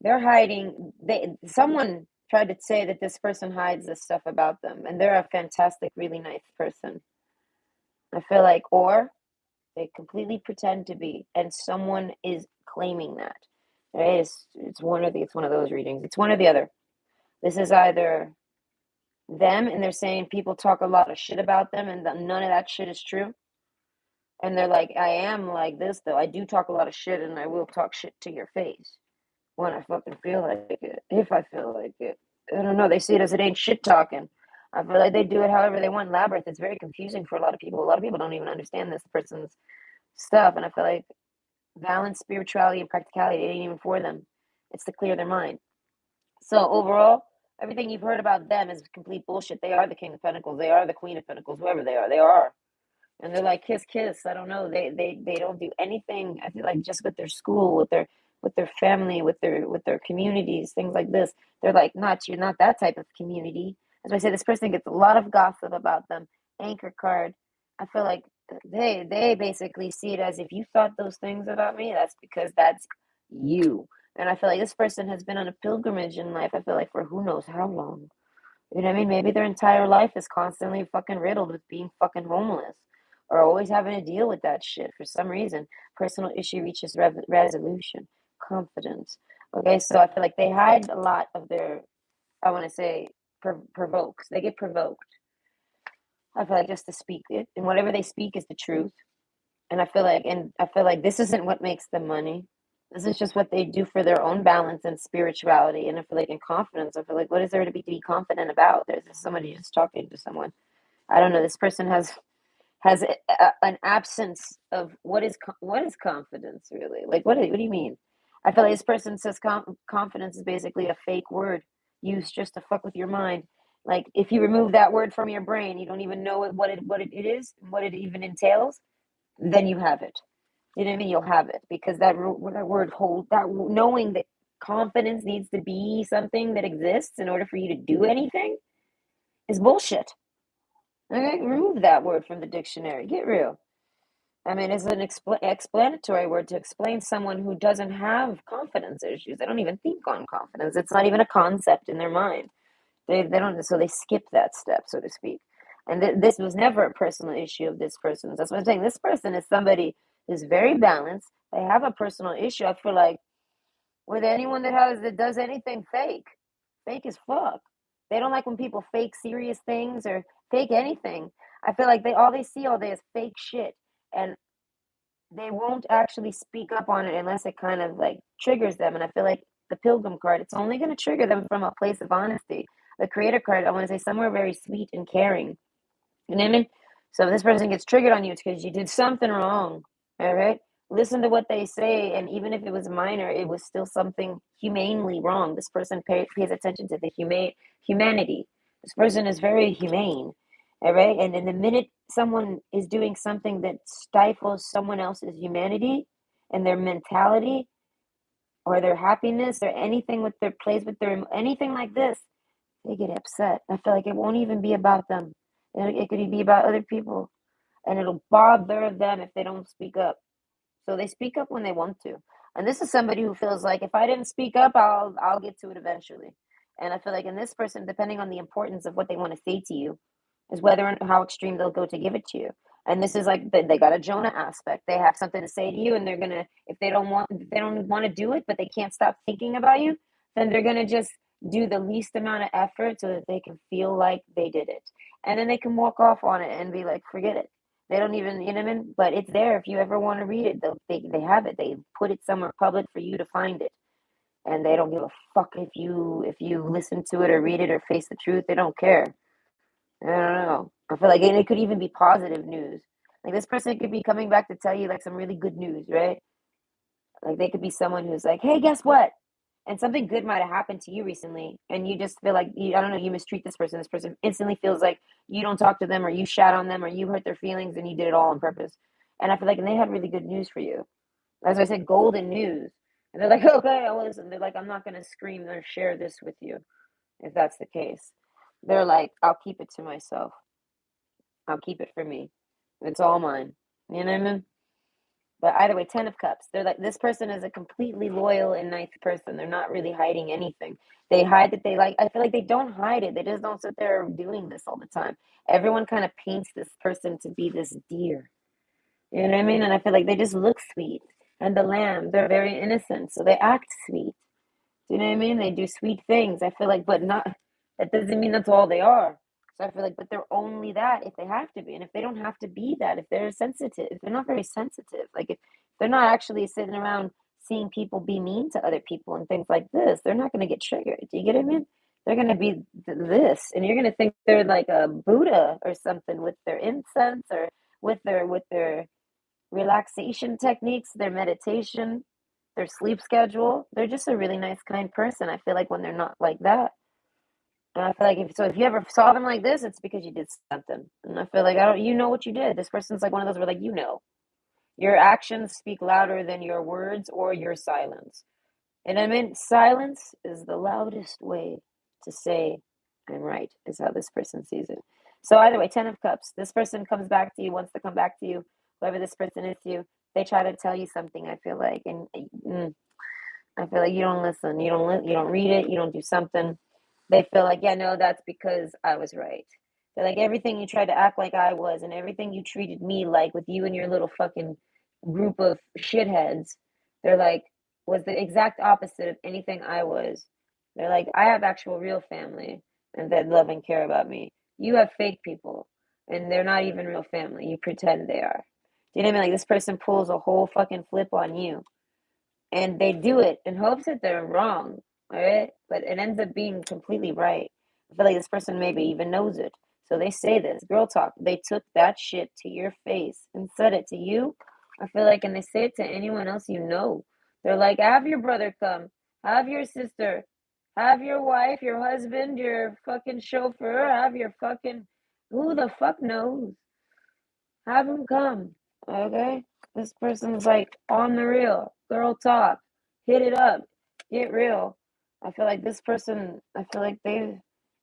they're hiding someone tried to say that this person hides this stuff about them and they're a fantastic, really nice person. I feel like or they completely pretend to be and someone is claiming that. Right? It's one of those readings. It's one or the other. This is either them and they're saying people talk a lot of shit about them and none of that shit is true. And they're like, I am like this though. I do talk a lot of shit and I will talk shit to your face when I fucking feel like it. If I feel like it. I don't know. They see it as it ain't shit talking. I feel like they do it however they want. Labyrinth. It's very confusing for a lot of people. A lot of people don't even understand this person's stuff. And I feel like balance, spirituality, and practicality, it ain't even for them. It's to clear their mind. So overall, everything you've heard about them is complete bullshit. They are the King of Pentacles. They are the Queen of Pentacles. Whoever they are, they are. And they're like kiss kiss. I don't know. They don't do anything. I feel like just with their school, with their family, with their communities, things like this. They're like not you're not that type of community. As I say, this person gets a lot of gossip about them. Anchor card. I feel like they basically see it as if you thought those things about me, that's because that's you. And I feel like this person has been on a pilgrimage in life. I feel like for who knows how long. You know what I mean? Maybe their entire life is constantly fucking riddled with being fucking homeless or always having to deal with that shit for some reason. Personal issue reaches resolution, confidence. Okay, so I feel like they hide a lot of their, I want to say, provokes. They get provoked. I feel like just to speak it, and whatever they speak is the truth. And I feel like this isn't what makes them money. This is just what they do for their own balance and spirituality. And I feel like in confidence, I feel like what is there to be confident about? There's somebody just talking to someone. I don't know. This person has an absence of what is confidence really? Like what do you mean? I feel like this person says confidence is basically a fake word used just to fuck with your mind. Like if you remove that word from your brain, you don't even know what it is, what it even entails. Then you have it. You know what I mean? You'll have it because that word hold that knowing that confidence needs to be something that exists in order for you to do anything is bullshit. Okay, remove that word from the dictionary. Get real. I mean, it's an explanatory word to explain someone who doesn't have confidence issues. They don't even think on confidence. It's not even a concept in their mind. They don't, so they skip that step, so to speak. And this was never a personal issue of this person's. That's what I'm saying. This person is somebody who's very balanced. They have a personal issue. I feel like with anyone that does anything fake, fake as fuck. They don't like when people fake serious things or fake anything. I feel like all they see all day is fake shit, and they won't actually speak up on it unless it kind of like triggers them. And I feel like the Pilgrim card, it's only going to trigger them from a place of honesty. The Creator card, I want to say somewhere very sweet and caring. You know what I mean? So if this person gets triggered on you, it's because you did something wrong. All right? Listen to what they say, and even if it was minor, it was still something humanely wrong. This person pays attention to the humanity. This person is very humane. All right? And in the minute someone is doing something that stifles someone else's humanity and their mentality or their happiness or anything with their plays with their anything like this, they get upset. I feel like it won't even be about them. It could be about other people, and it'll bother them if they don't speak up. So they speak up when they want to. And this is somebody who feels like if I didn't speak up, I'll get to it eventually. And I feel like in this person, depending on the importance of what they want to say to you, is whether and how extreme they'll go to give it to you. And this is like they got a Jonah aspect. They have something to say to you, and they're gonna if they don't want to do it, but they can't stop thinking about you, then they're gonna just do the least amount of effort so that they can feel like they did it, and then they can walk off on it and be like, forget it. They don't even, you know what I mean? But it's there if you ever want to read it. They have it. They put it somewhere public for you to find it, and they don't give a fuck if you listen to it or read it or face the truth. They don't care. I don't know. I feel like and it could even be positive news. Like this person could be coming back to tell you like some really good news, right? Like they could be someone who's like, "Hey, guess what?" And something good might have happened to you recently, and you just feel like I don't know, you mistreat this person. This person instantly feels like you don't talk to them, or you shat on them, or you hurt their feelings, and you did it all on purpose. And I feel like, and they have really good news for you. As I said, golden news. And they're like, okay, well, listen, they're like, I'm not going to scream or share this with you if that's the case. They're like, I'll keep it to myself. I'll keep it for me. It's all mine. You know what I mean? But either way, 10 of Cups. They're like, this person is a completely loyal and nice person. They're not really hiding anything. They hide that they like, I feel like they don't hide it. They just don't sit there doing this all the time. Everyone kind of paints this person to be this deer. You know what I mean? And I feel like they just look sweet. And the lamb, they're very innocent. So they act sweet. Do you know what I mean? They do sweet things. I feel like, but not, that doesn't mean that's all they are. So I feel like, but they're only that if they have to be. And if they don't have to be that, if they're sensitive, if they're not very sensitive, like if they're not actually sitting around seeing people be mean to other people and things like this, they're not going to get triggered. Do you get what I mean? They're going to be this, and you're going to think they're like a Buddha or something with their incense or with their relaxation techniques, their meditation, their sleep schedule. They're just a really nice, kind person. I feel like when they're not like that. And I feel like if you ever saw them like this, it's because you did something. And I feel like I don't you know what you did. This person's like one of those where like you know. Your actions speak louder than your words or your silence. And I mean silence is the loudest way to say I'm right, is how this person sees it. So either way, 10 of Cups. This person comes back to you, wants to come back to you, whoever this person is to you. They try to tell you something, I feel like, and I feel like you don't listen. You don't read it. You don't do something. They feel like, yeah, no, that's because I was right. They're like everything you tried to act like I was, and everything you treated me like with you and your little fucking group of shitheads. They're like was the exact opposite of anything I was. They're like I have actual real family and that love and care about me. You have fake people, and they're not even real family. You pretend they are. Do you know what I mean? Like this person pulls a whole fucking flip on you, and they do it in hopes that they're wrong, all right? But it ends up being completely right. I feel like this person maybe even knows it. So they say this, girl talk. They took that shit to your face and said it to you. I feel like, and they say it to anyone else you know. They're like, have your brother come, have your sister, have your wife, your husband, your fucking chauffeur, have your fucking, who the fuck knows? Have him come, okay? This person's like on the real, girl talk, hit it up, get real. I feel like this person, I feel like they're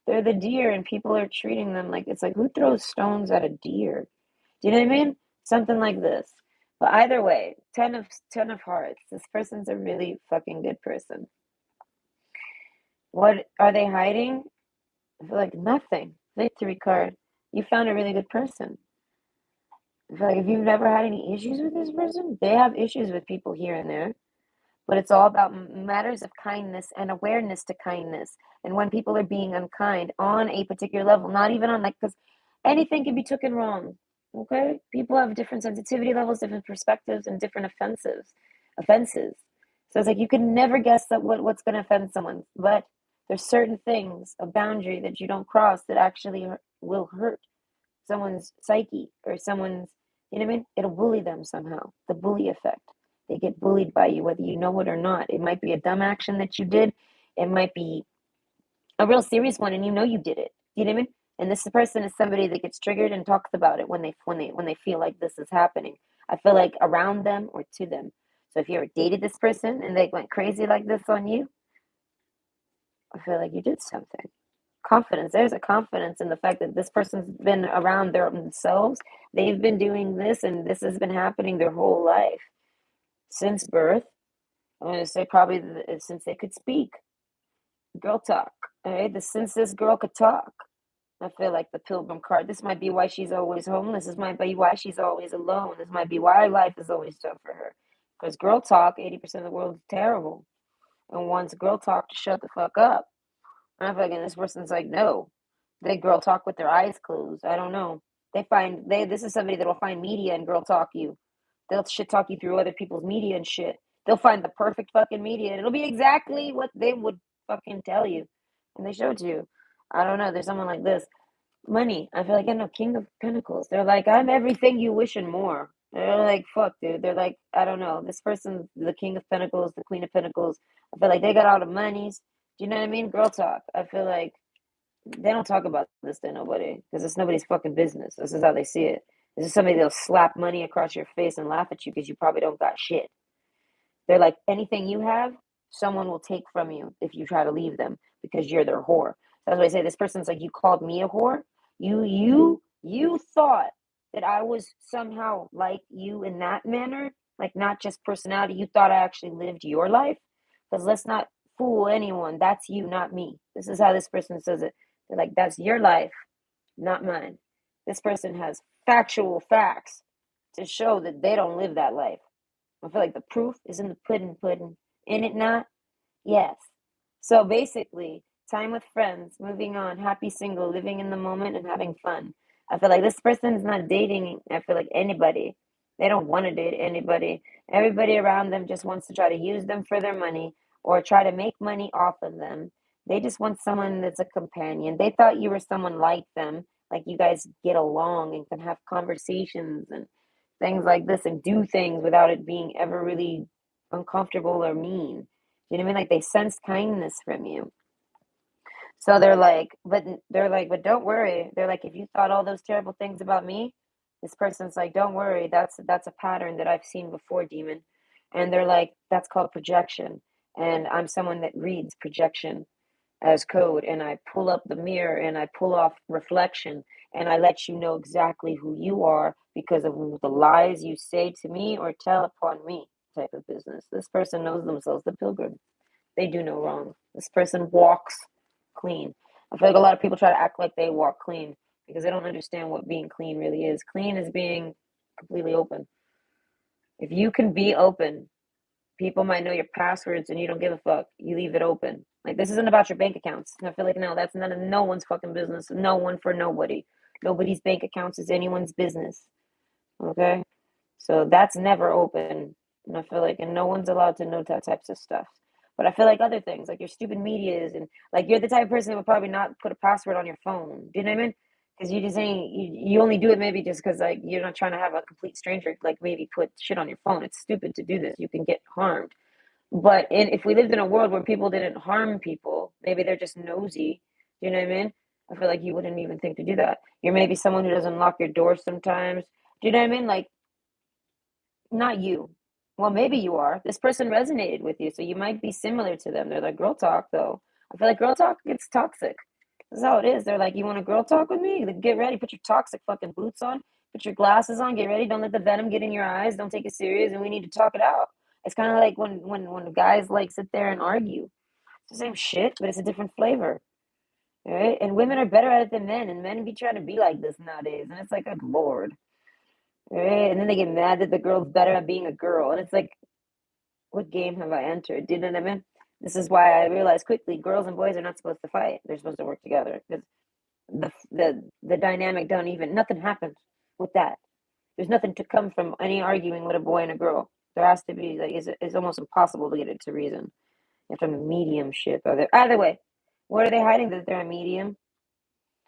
the deer and people are treating them like it's like who throws stones at a deer? Do you know what I mean? Something like this. But either way, 10 of hearts. This person's a really fucking good person. What are they hiding? I feel like nothing. Victory card. You found a really good person. I feel like if you've never had any issues with this person, they have issues with people here and there, but it's all about matters of kindness and awareness to kindness. And when people are being unkind on a particular level, not even on like, because anything can be taken wrong. Okay, people have different sensitivity levels, different perspectives, and different offenses. So it's like you can never guess that what's going to offend someone, but there's certain things, a boundary that you don't cross that actually will hurt someone's psyche or someone's, you know what I mean? It'll bully them somehow. The bully effect. They get bullied by you, whether you know it or not. It might be a dumb action that you did. It might be a real serious one, and you know you did it. You know what I mean? And this person is somebody that gets triggered and talks about it when they feel like this is happening. I feel like around them or to them. So if you ever dated this person and they went crazy like this on you, I feel like you did something. Confidence. There's a confidence in the fact that this person's been around their themselves. They've been doing this, and this has been happening their whole life since birth. I'm going to say probably since they could speak. Girl talk. All right, since this girl could talk. I feel like the pilgrim card. This might be why she's always homeless. This might be why she's always alone. This might be why life is always tough for her. Because girl talk, 80% of the world is terrible and wants girl talk to shut the fuck up. And I feel like this person's like, no. They girl talk with their eyes closed. I don't know. This is somebody that'll find media and girl talk you. They'll shit talk you through other people's media and shit. They'll find the perfect fucking media and it'll be exactly what they would fucking tell you. And they showed you. I don't know. There's someone like this. Money. I feel like I know King of Pentacles. They're like, I'm everything you wish and more. They're like, fuck, dude. They're like, I don't know. This person's the King of Pentacles, the Queen of Pentacles. I feel like they got all the monies. Do you know what I mean? Girl talk. I feel like they don't talk about this to nobody because it's nobody's fucking business. This is how they see it. This is somebody that'll slap money across your face and laugh at you because you probably don't got shit. They're like, anything you have, someone will take from you if you try to leave them because you're their whore. That's why I say this person's like, you called me a whore. You thought that I was somehow like you in that manner, like not just personality. You thought I actually lived your life. Because let's not fool anyone. That's you, not me. This is how this person says it. They're like, that's your life, not mine. This person has factual facts to show that they don't live that life. I feel like the proof is in the pudding. In it not? Yes. So basically, time with friends, moving on, happy single, living in the moment and having fun. I feel like this person is not dating, I feel like anybody. They don't want to date anybody. Everybody around them just wants to try to use them for their money or try to make money off of them. They just want someone that's a companion. They thought you were someone like them, like you guys get along and can have conversations and things like this and do things without it being ever really uncomfortable or mean. You know what I mean? Like they sense kindness from you. So they're like, but don't worry. They're like, if you thought all those terrible things about me, this person's like, don't worry. That's a pattern that I've seen before, demon. And they're like, that's called projection. And I'm someone that reads projection as code, and I pull up the mirror and I pull off reflection and I let you know exactly who you are because of the lies you say to me or tell upon me type of business. This person knows themselves, the pilgrim. They do no wrong. This person walks clean. I feel like a lot of people try to act like they walk clean because they don't understand what being clean really is. Clean is being completely open. If you can be open, people might know your passwords and you don't give a fuck. You leave it open. Like this isn't about your bank accounts. I feel like no, that's none of no one's fucking business. No one for nobody. Nobody's bank accounts is anyone's business. Okay? So that's never open. And I feel like and no one's allowed to know that types of stuff. But I feel like other things, like your stupid medias and like you're the type of person that would probably not put a password on your phone. Do you know what I mean? Because you just ain't you only do it maybe just because like you're not trying to have a complete stranger like maybe put shit on your phone. It's stupid to do this. You can get harmed. But if we lived in a world where people didn't harm people, maybe they're just nosy. Do you know what I mean? I feel like you wouldn't even think to do that. You're maybe someone who doesn't lock your door sometimes. Do you know what I mean? Like, not you. Well, maybe you are. This person resonated with you, so you might be similar to them. They're like, girl talk, though. I feel like girl talk gets toxic. That's how it is. They're like, you want to girl talk with me? Then get ready. Put your toxic fucking boots on. Put your glasses on. Get ready. Don't let the venom get in your eyes. Don't take it serious, and we need to talk it out. It's kind of like when guys like sit there and argue. It's the same shit, but it's a different flavor, right? And women are better at it than men, and men be trying to be like this nowadays, and it's like, good lord, right? And then they get mad that the girl's better at being a girl, and it's like, what game have I entered? Do you know what I mean? This is why I realized quickly, girls and boys are not supposed to fight. They're supposed to work together because the dynamic don't even nothing happens with that. There's nothing to come from any arguing with a boy and a girl. There has to be like it's almost impossible to get it to reason. You have to have a mediumship. Either way, what are they hiding that they're a medium?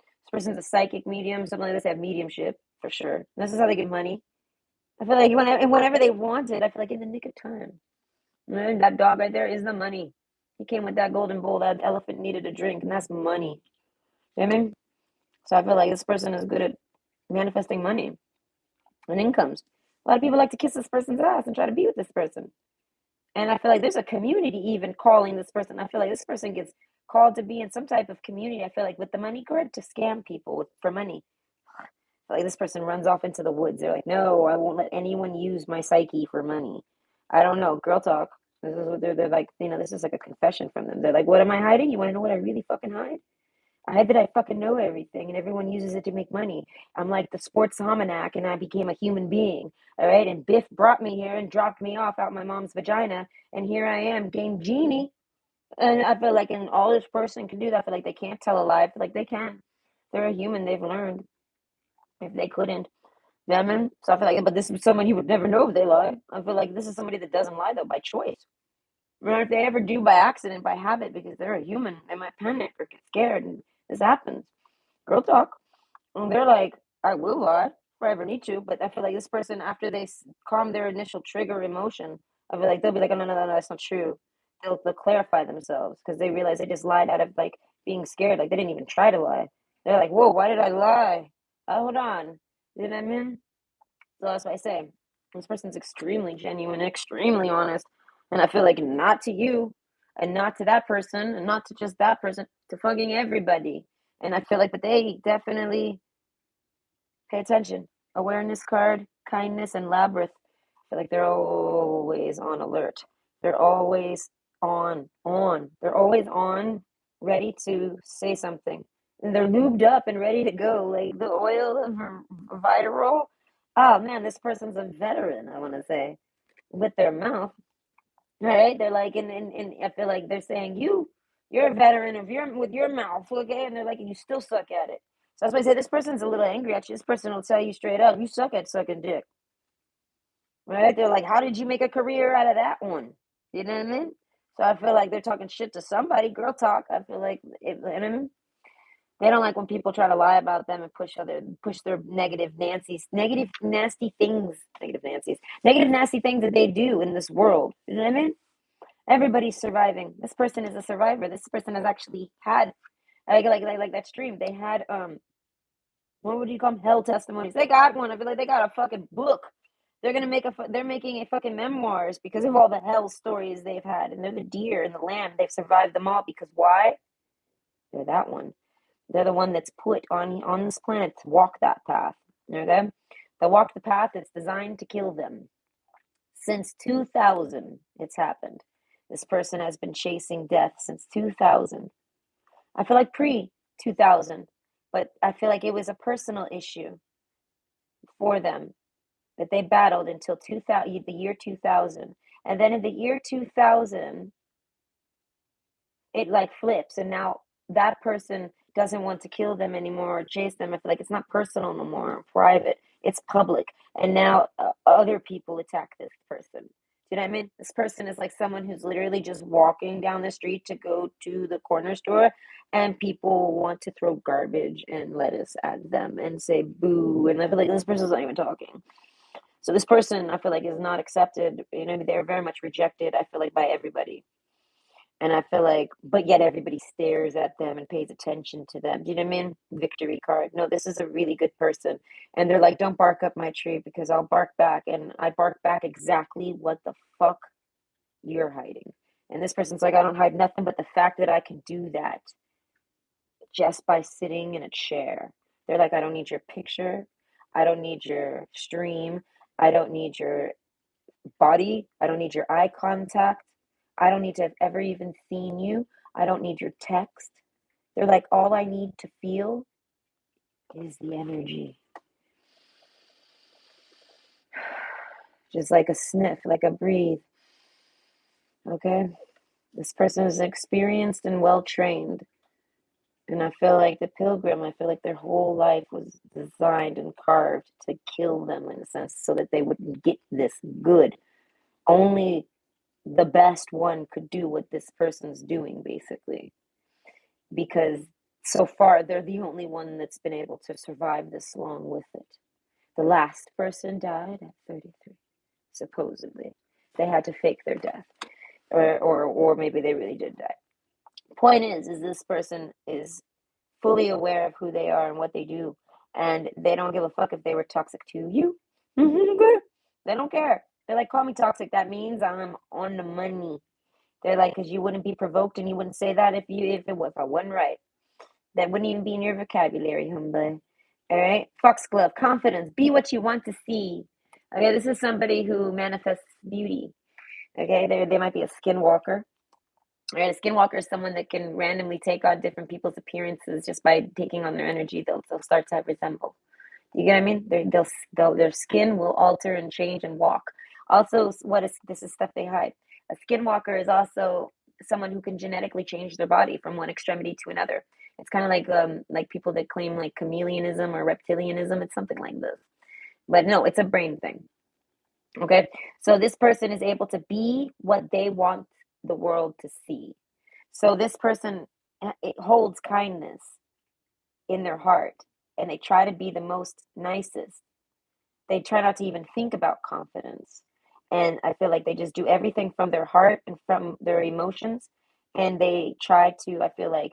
This person's a psychic medium, something like this. They have mediumship for sure. This is how they get money. I feel like whenever they want it, I feel like in the nick of time. And that dog right there is the money. He came with that golden bowl. That elephant needed a drink, and that's money. You know what I mean? So I feel like this person is good at manifesting money and incomes. A lot of people like to kiss this person's ass and try to be with this person. And I feel like there's a community even calling this person. I feel like this person gets called to be in some type of community. I feel like with the money card to scam people for money. I feel like this person runs off into the woods. They're like, no, I won't let anyone use my psyche for money. I don't know. Girl talk. This is what they're like, this is like a confession from them. They're like, what am I hiding? You want to know what I really fucking hide? I hide that I fucking know everything and everyone uses it to make money. I'm like the sports almanac and I became a human being. All right. And Biff brought me here and dropped me off out my mom's vagina. And here I am, Dame Genie. And I feel like, and all this person can do that. I feel like they can't tell a lie. I feel like they can. They're a human. They've learned. If they couldn't, you know what I mean? So I feel like, but this is someone you would never know if they lie. I feel like this is somebody that doesn't lie though by choice. Or if they ever do by accident, by habit, because they're a human, they might panic or get scared, and this happens. Girl talk. And they're like, I will lie if I ever need to, but I feel like this person, after they calm their initial trigger emotion, I feel like they'll be like, oh, no, that's not true. They'll clarify themselves because they realize they just lied out of like being scared. Like they didn't even try to lie. They're like, whoa, why did I lie? Hold on. You know what I mean? So that's why I say this person's extremely genuine, extremely honest. And I feel like not to you, and not to that person, and not to just that person, to fucking everybody. And I feel like, but they definitely pay attention. Awareness card, kindness, and labyrinth. I feel like they're always on alert. They're always on. They're always on, ready to say something. And they're lubed up and ready to go. Like the oil of Vitaroll. Oh man, this person's a veteran, I want to say, with their mouth. Right? They're like, and I feel like they're saying, you're a veteran of your with your mouth, okay? And they're like, and you still suck at it. So that's why I say this person's a little angry at you. This person will tell you straight up, you suck at sucking dick. Right? They're like, how did you make a career out of that one? You know what I mean? So I feel like they're talking shit to somebody. Girl talk. I feel like you know what I mean? They don't like when people try to lie about them and push their negative nasty things, negative nasty things that they do in this world. You know what I mean? Everybody's surviving. This person is a survivor. This person has actually had like that stream. They had what would you call them? Hell testimonies. They got one. I feel like they got a fucking book. They're making a fucking memoirs because of all the hell stories they've had. And they're the deer and the lamb. They've survived them all because why? They're that one. They're the one that's put on this planet to walk that path. Okay? They walk the path that's designed to kill them. Since 2000, it's happened. This person has been chasing death since 2000. I feel like pre 2000, but I feel like it was a personal issue for them that they battled until 2000, the year 2000. And then in the year 2000, it like flips, and now that person doesn't want to kill them anymore or chase them. I feel like it's not personal no more, or private. It's public, and now other people attack this person. Do you know what I mean? This person is like someone who's literally just walking down the street to go to the corner store, and people want to throw garbage and lettuce at them and say boo. And I feel like this person's not even talking. So this person, I feel like, is not accepted. You know, they're very much rejected. I feel like by everybody. And I feel like, but yet everybody stares at them and pays attention to them. Do you know what I mean? Victory card. No, this is a really good person. And they're like, don't bark up my tree because I'll bark back. And I bark back exactly what the fuck you're hiding. And this person's like, I don't hide nothing but the fact that I can do that just by sitting in a chair. They're like, I don't need your picture. I don't need your stream. I don't need your body. I don't need your eye contact. I don't need to have ever even seen you. I don't need your text. They're like, all I need to feel is the energy. Just like a sniff, like a breathe. Okay? This person is experienced and well trained. And I feel like the pilgrim, I feel like their whole life was designed and carved to kill them in a sense so that they wouldn't get this good. Only the best one could do what this person's doing, basically. Because so far they're the only one that's been able to survive this long with it. The last person died at 33, supposedly. They had to fake their death, or maybe they really did die. Point is this person is fully aware of who they are and what they do, and they don't give a fuck if they were toxic to you. They don't care. They're like, call me toxic. That means I'm on the money. They're like, because you wouldn't be provoked and you wouldn't say that if I wasn't right. That wouldn't even be in your vocabulary, homeboy. All right. Foxglove, confidence. Be what you want to see. Okay. This is somebody who manifests beauty. Okay. They might be a skinwalker. All right. A skinwalker is someone that can randomly take on different people's appearances just by taking on their energy. They'll start to resemble. You get what I mean? Their skin will alter and change and walk. Also, this is stuff they hide. A skinwalker is also someone who can genetically change their body from one extremity to another. It's kind of like people that claim like chameleonism or reptilianism. It's something like this, but no, it's a brain thing. Okay, so this person is able to be what they want the world to see. So this person it holds kindness in their heart, and they try to be the most nicest. They try not to even think about confidence. And I feel like they just do everything from their heart and from their emotions. And they try to, I feel like,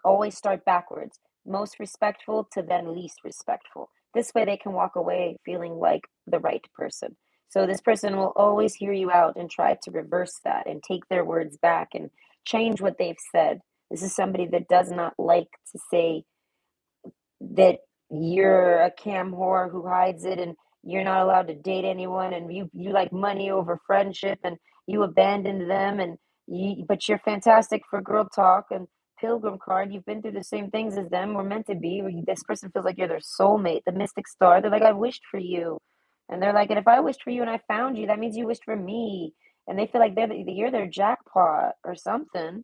always start backwards, most respectful to then least respectful. This way they can walk away feeling like the right person. So this person will always hear you out and try to reverse that and take their words back and change what they've said. This is somebody that does not like to say that you're a cam whore who hides it and you're not allowed to date anyone and you like money over friendship and you abandoned them and but you're fantastic for girl talk and pilgrim card. You've been through the same things as them. We're meant to be. This person feels like you're their soulmate, the mystic star. They're like, I wished for you. And they're like, and if I wished for you and I found you, that means you wished for me. And they feel like you're their jackpot or something.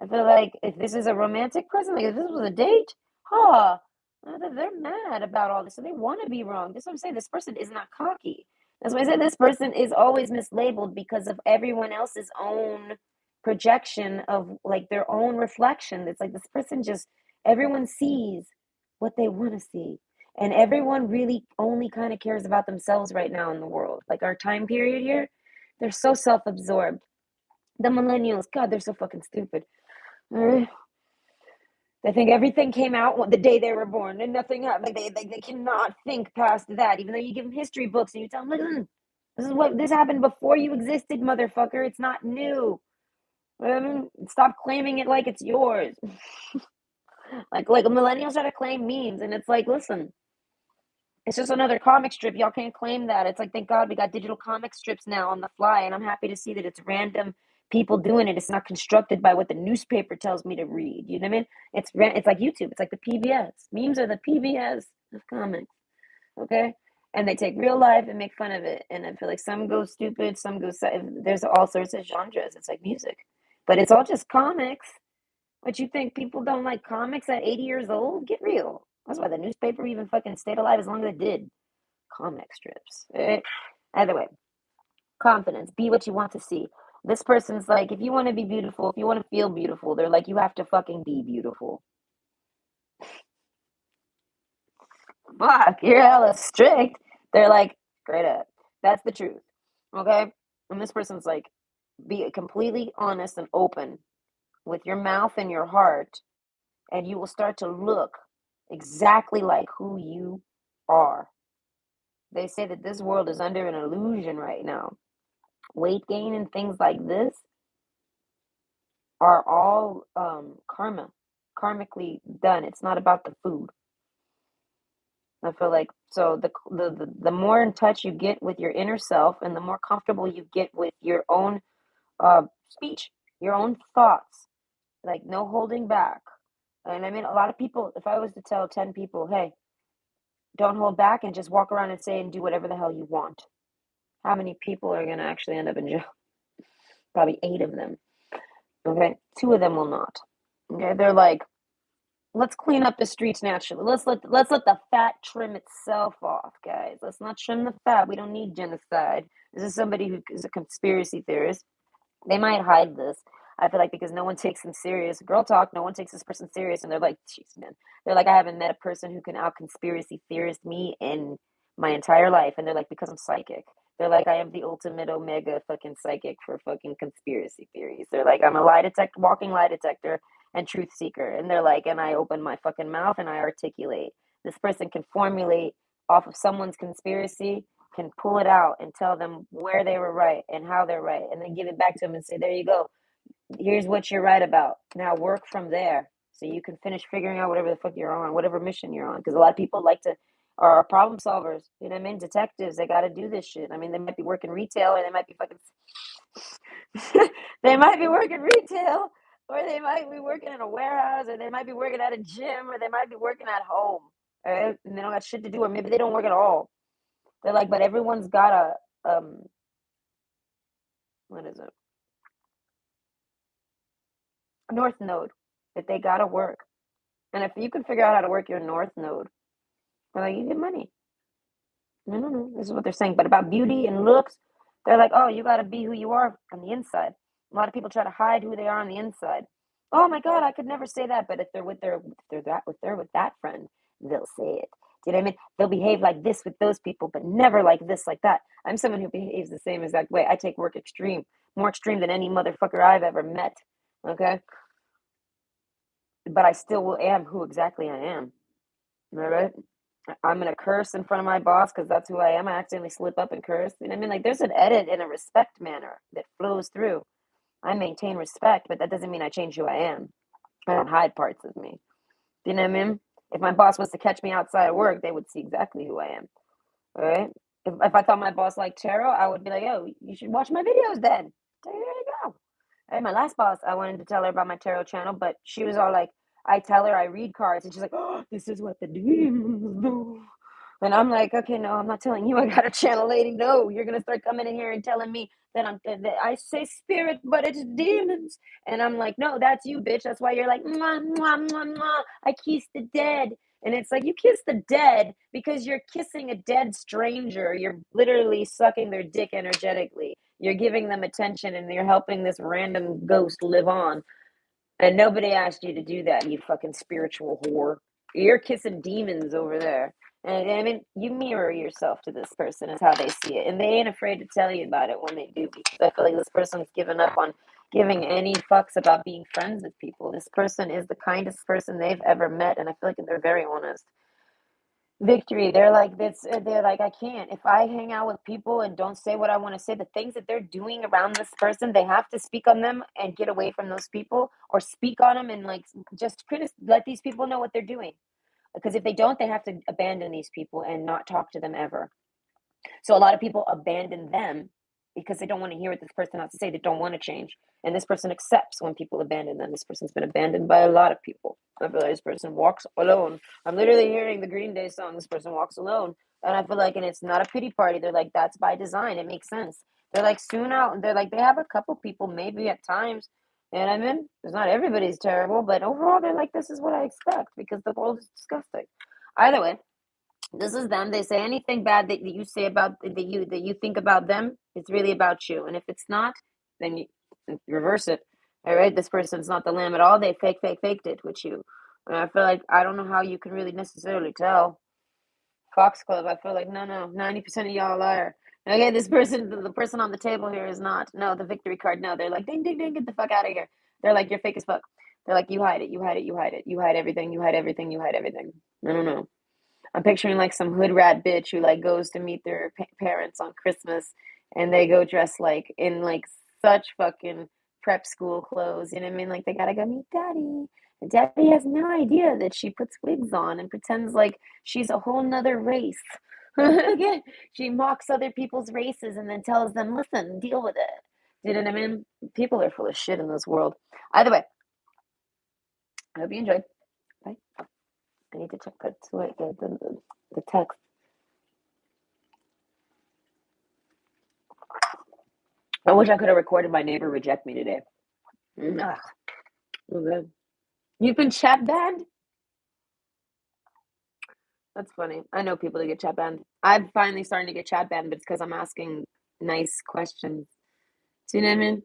I feel like if this is a romantic person, like if this was a date, huh? They're mad about all this, so they want to be wrong. That's what I'm saying. This person is not cocky. That's why I said this person is always mislabeled because of everyone else's own projection of like their own reflection. It's like this person just, everyone sees what they want to see. And everyone really only kind of cares about themselves right now in the world. Like our time period here, they're so self absorbed. The millennials, God, they're so fucking stupid. All right. They think everything came out the day they were born and nothing happened. They cannot think past that, even though you give them history books and you tell them, listen, this happened before you existed, motherfucker. It's not new. Stop claiming it like it's yours. like millennials try to claim memes, and it's like, listen, it's just another comic strip. Y'all can't claim that. It's like, thank God we got digital comic strips now on the fly, and I'm happy to see that it's random people doing it. It's not constructed by what the newspaper tells me to read. You know what I mean? It's like YouTube. It's like the PBS. Memes are the PBS of comics. Okay? And they take real life and make fun of it. And I feel like some go stupid, some go. There's all sorts of genres. It's like music, but it's all just comics. But you think people don't like comics at 80 years old? Get real. That's why the newspaper even fucking stayed alive as long as it did. Comic strips. Right? Either way, confidence. Be what you want to see. This person's like, if you want to be beautiful, if you want to feel beautiful, they're like, you have to fucking be beautiful. Fuck, you're hella strict. They're like, straight up. That's the truth. Okay? And this person's like, be completely honest and open with your mouth and your heart, and you will start to look exactly like who you are. They say that this world is under an illusion right now. Weight gain and things like this are all karmically done. It's not about the food. I feel like so the more in touch you get with your inner self, and the more comfortable you get with your own speech, your own thoughts, like no holding back. And I mean, a lot of people, if I was to tell 10 people, hey, don't hold back and just walk around and say and do whatever the hell you want, how many people are going to actually end up in jail? Probably 8 of them. Okay. 2 of them will not. Okay. They're like, let's clean up the streets naturally. Let's let the fat trim itself off, guys. Let's not trim the fat. We don't need genocide. This is somebody who is a conspiracy theorist. They might hide this. I feel like because no one takes them serious. Girl talk, no one takes this person serious, and they're like, jeez, man. They're like, I haven't met a person who can out conspiracy theorist me in my entire life, and they're like, because I'm psychic. They're like, I am the ultimate omega fucking psychic for fucking conspiracy theories. They're like, I'm a lie detector, walking lie detector, and truth seeker. And they're like, and I open my fucking mouth and I articulate. This person can formulate off of someone's conspiracy, can pull it out and tell them where they were right and how they're right, and then give it back to them and say, there you go. Here's what you're right about. Now work from there so you can finish figuring out whatever the fuck you're on, whatever mission you're on. Because a lot of people like to are problem solvers. You know what I mean? Detectives, they got to do this shit. I mean, they might be working retail, or they might be fucking they might be working retail, or they might be working in a warehouse, or they might be working at a gym, or they might be working at home. Right? And they don't got shit to do, or maybe they don't work at all. They're like, but everyone's got what is it? North node that they gotta work. And if you can figure out how to work your north node, they're like, you get money. No. This is what they're saying. But about beauty and looks, they're like, oh, you gotta be who you are on the inside. A lot of people try to hide who they are on the inside. Oh my God, I could never say that. But if they're with that friend, they'll say it. Do you know what I mean? They'll behave like this with those people, but never like this, like that. I'm someone who behaves the same exact way. I take work extreme, more extreme than any motherfucker I've ever met. Okay, but I still am who exactly I am. Am I right? I'm gonna curse in front of my boss because that's who I am. I accidentally slip up and curse. You know what I mean? Like there's an edit and a respect manner that flows through. I maintain respect, but that doesn't mean I change who I am. I don't hide parts of me. You know what I mean? If my boss was to catch me outside of work, they would see exactly who I am. All right? If I thought my boss liked tarot, I would be like, oh, you should watch my videos then. There you go. And my last boss, I wanted to tell her about my tarot channel, but she was all like, I tell her I read cards, and she's like, oh, this is what the demons do. And I'm like, okay, no, I'm not telling you I got a channel lady. No, you're gonna start coming in here and telling me that I say spirit, but it's demons. And I'm like, no, that's you, bitch. That's why you're like, mwah, mwah, mwah, mwah. I kiss the dead. And it's like, you kiss the dead because you're kissing a dead stranger. You're literally sucking their dick energetically. You're giving them attention and you're helping this random ghost live on. And nobody asked you to do that, you fucking spiritual whore. You're kissing demons over there. And I mean, you mirror yourself to this person, is how they see it. And they ain't afraid to tell you about it when they do, because I feel like this person's given up on giving any fucks about being friends with people. This person is the kindest person they've ever met, and I feel like they're very honest. Victory, they're like this, they're like, I can't. If I hang out with people and don't say what I want to say, the things that they're doing around this person, they have to speak on them and get away from those people, or speak on them and like just let these people know what they're doing. Because if they don't, they have to abandon these people and not talk to them ever. So a lot of people abandon them because they don't want to hear what this person has to say. They don't want to change. And this person accepts when people abandon them. This person's been abandoned by a lot of people. I feel like this person walks alone. I'm literally hearing the Green Day song, This Person Walks Alone. And I feel like, and it's not a pity party. They're like, that's by design. It makes sense. They're like soon out. They're like, they have a couple people maybe at times. And I mean, it's not everybody's terrible, but overall, they're like, this is what I expect because the world is disgusting. Either way, this is them. They say anything bad that you say about that you think about them, it's really about you. And if it's not, then you reverse it. All right, this person's not the lamb at all. They faked it with you. And I feel like I don't know how you can really necessarily tell. Fox Club, I feel like no, 90% of y'all are. Okay, this person, the person on the table here is not. No, the victory card. No, they're like ding ding ding, get the fuck out of here. They're like you're fake as fuck. They're like you hide it, you hide it, you hide it, you hide everything, you hide everything, you hide everything. I don't know. I'm picturing like some hood rat bitch who like goes to meet their parents on Christmas, and they go dressed like in like such fucking prep school clothes. You know what I mean? Like they gotta go meet daddy. And daddy has no idea that she puts wigs on and pretends like she's a whole nother race. Again, she mocks other people's races and then tells them, listen, deal with it. You know what I mean? People are full of shit in this world. Either way, I hope you enjoyed. Bye. I need to check the text. I wish I could have recorded my neighbor reject me today. Ugh, okay. You've been chat banned? That's funny. I know people that get chat banned. I'm finally starting to get chat banned, but it's because I'm asking nice questions. Do you know what I mean?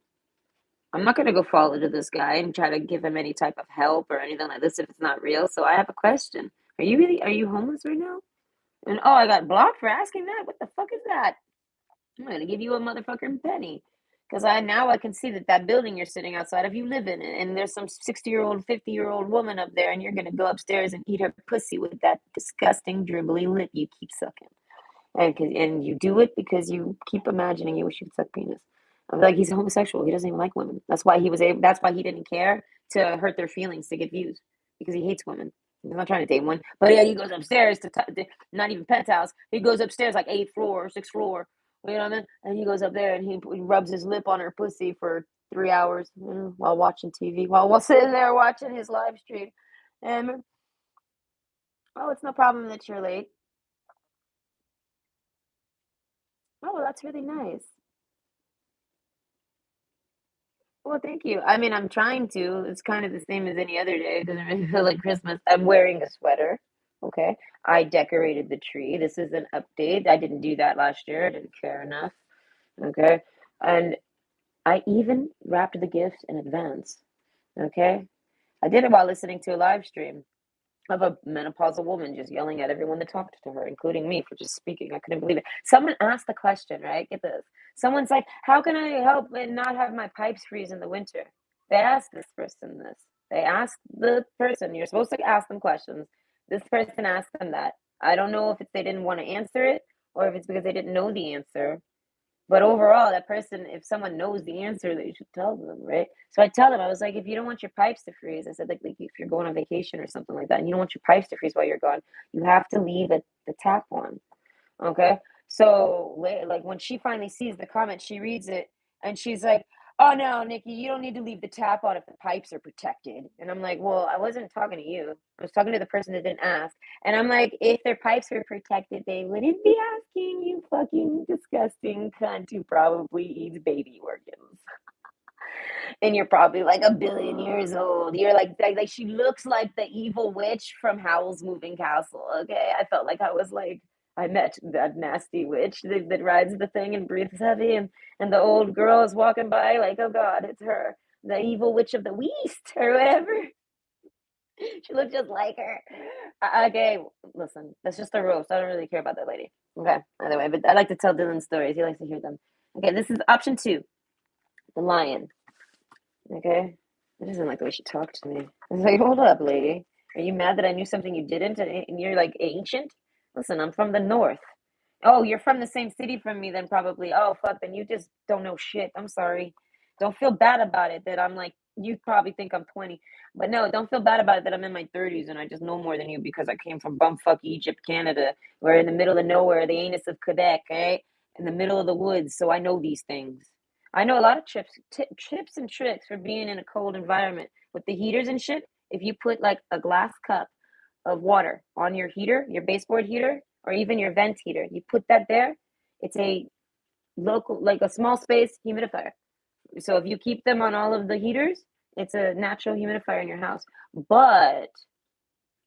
I'm not gonna go follow to this guy and try to give him any type of help or anything like this if it's not real. So I have a question. Are you homeless right now? And oh, I got blocked for asking that? What the fuck is that? I'm gonna give you a motherfucking penny. Because I can see that building you're sitting outside of, you live in it, and there's some 60-year-old, 50-year-old woman up there, and you're gonna go upstairs and eat her pussy with that disgusting dribbly lip you keep sucking, and you do it because you keep imagining you wish you could suck penis. I'm like, he's homosexual. He doesn't even like women. That's why he was able. That's why he didn't care to hurt their feelings to get views because he hates women. He's not trying to date one, but yeah, he goes upstairs not even penthouse. He goes upstairs like eighth floor, sixth floor. You know what I mean? And he goes up there and he rubs his lip on her pussy for 3 hours, while watching TV, while sitting there watching his live stream. And oh, it's no problem that you're late. Oh, well, that's really nice. Well, thank you. I mean, I'm trying to. It's kind of the same as any other day. It doesn't really feel like Christmas. I'm wearing a sweater. Okay. I decorated the tree. This is an update. I didn't do that last year. I didn't care enough. Okay. And I even wrapped the gift in advance. Okay. I did it while listening to a live stream of a menopausal woman just yelling at everyone that talked to her, including me for just speaking. I couldn't believe it. Someone asked the question, right? Get this. Someone's like, how can I help and not have my pipes freeze in the winter? They asked this person this. They asked the person, you're supposed to ask them questions. This person asked them that. I don't know if it's they didn't want to answer it or if it's because they didn't know the answer. But overall, that person, if someone knows the answer, they should tell them, right? So I tell them, I was like, if you don't want your pipes to freeze, I said, like if you're going on vacation or something like that, and you don't want your pipes to freeze while you're gone, you have to leave it, the tap on. Okay. So like when she finally sees the comment, she reads it and she's like, "Oh no, Nikki, you don't need to leave the tap on if the pipes are protected." And I'm like, "Well, I wasn't talking to you. I was talking to the person that didn't ask." And I'm like, "If their pipes were protected, they wouldn't be asking, you fucking disgusting cunt who probably eats baby organs." And you're probably like 1 billion years old. You're like she looks like the evil witch from Howl's Moving Castle. Okay, I felt like I was like I met that nasty witch that rides the thing and breathes heavy, and the old girl is walking by like, oh god, it's her, the evil witch of the West or whatever. She looked just like her. Okay, listen, that's just a roast. I don't really care about that lady. Okay, either way, but I like to tell Dylan stories. He likes to hear them. Okay, this is option two, the lion. Okay. That doesn't like the way she talked to me. I was like, hold up, lady. Are you mad that I knew something you didn't and you're like ancient? Listen, I'm from the north. Oh, you're from the same city from me then probably. Oh, fuck, then you just don't know shit. I'm sorry. Don't feel bad about it that I'm like, you probably think I'm 20. But no, don't feel bad about it that I'm in my 30s and I just know more than you because I came from bumfuck Egypt, Canada. We're in the middle of nowhere, the anus of Quebec, right? In the middle of the woods, so I know these things. I know a lot of tips and tricks for being in a cold environment. With the heaters and shit, if you put like a glass cup of water on your heater, your baseboard heater, or even your vent heater, you put that there, it's a local, like a small space humidifier. So if you keep them on all of the heaters, it's a natural humidifier in your house. But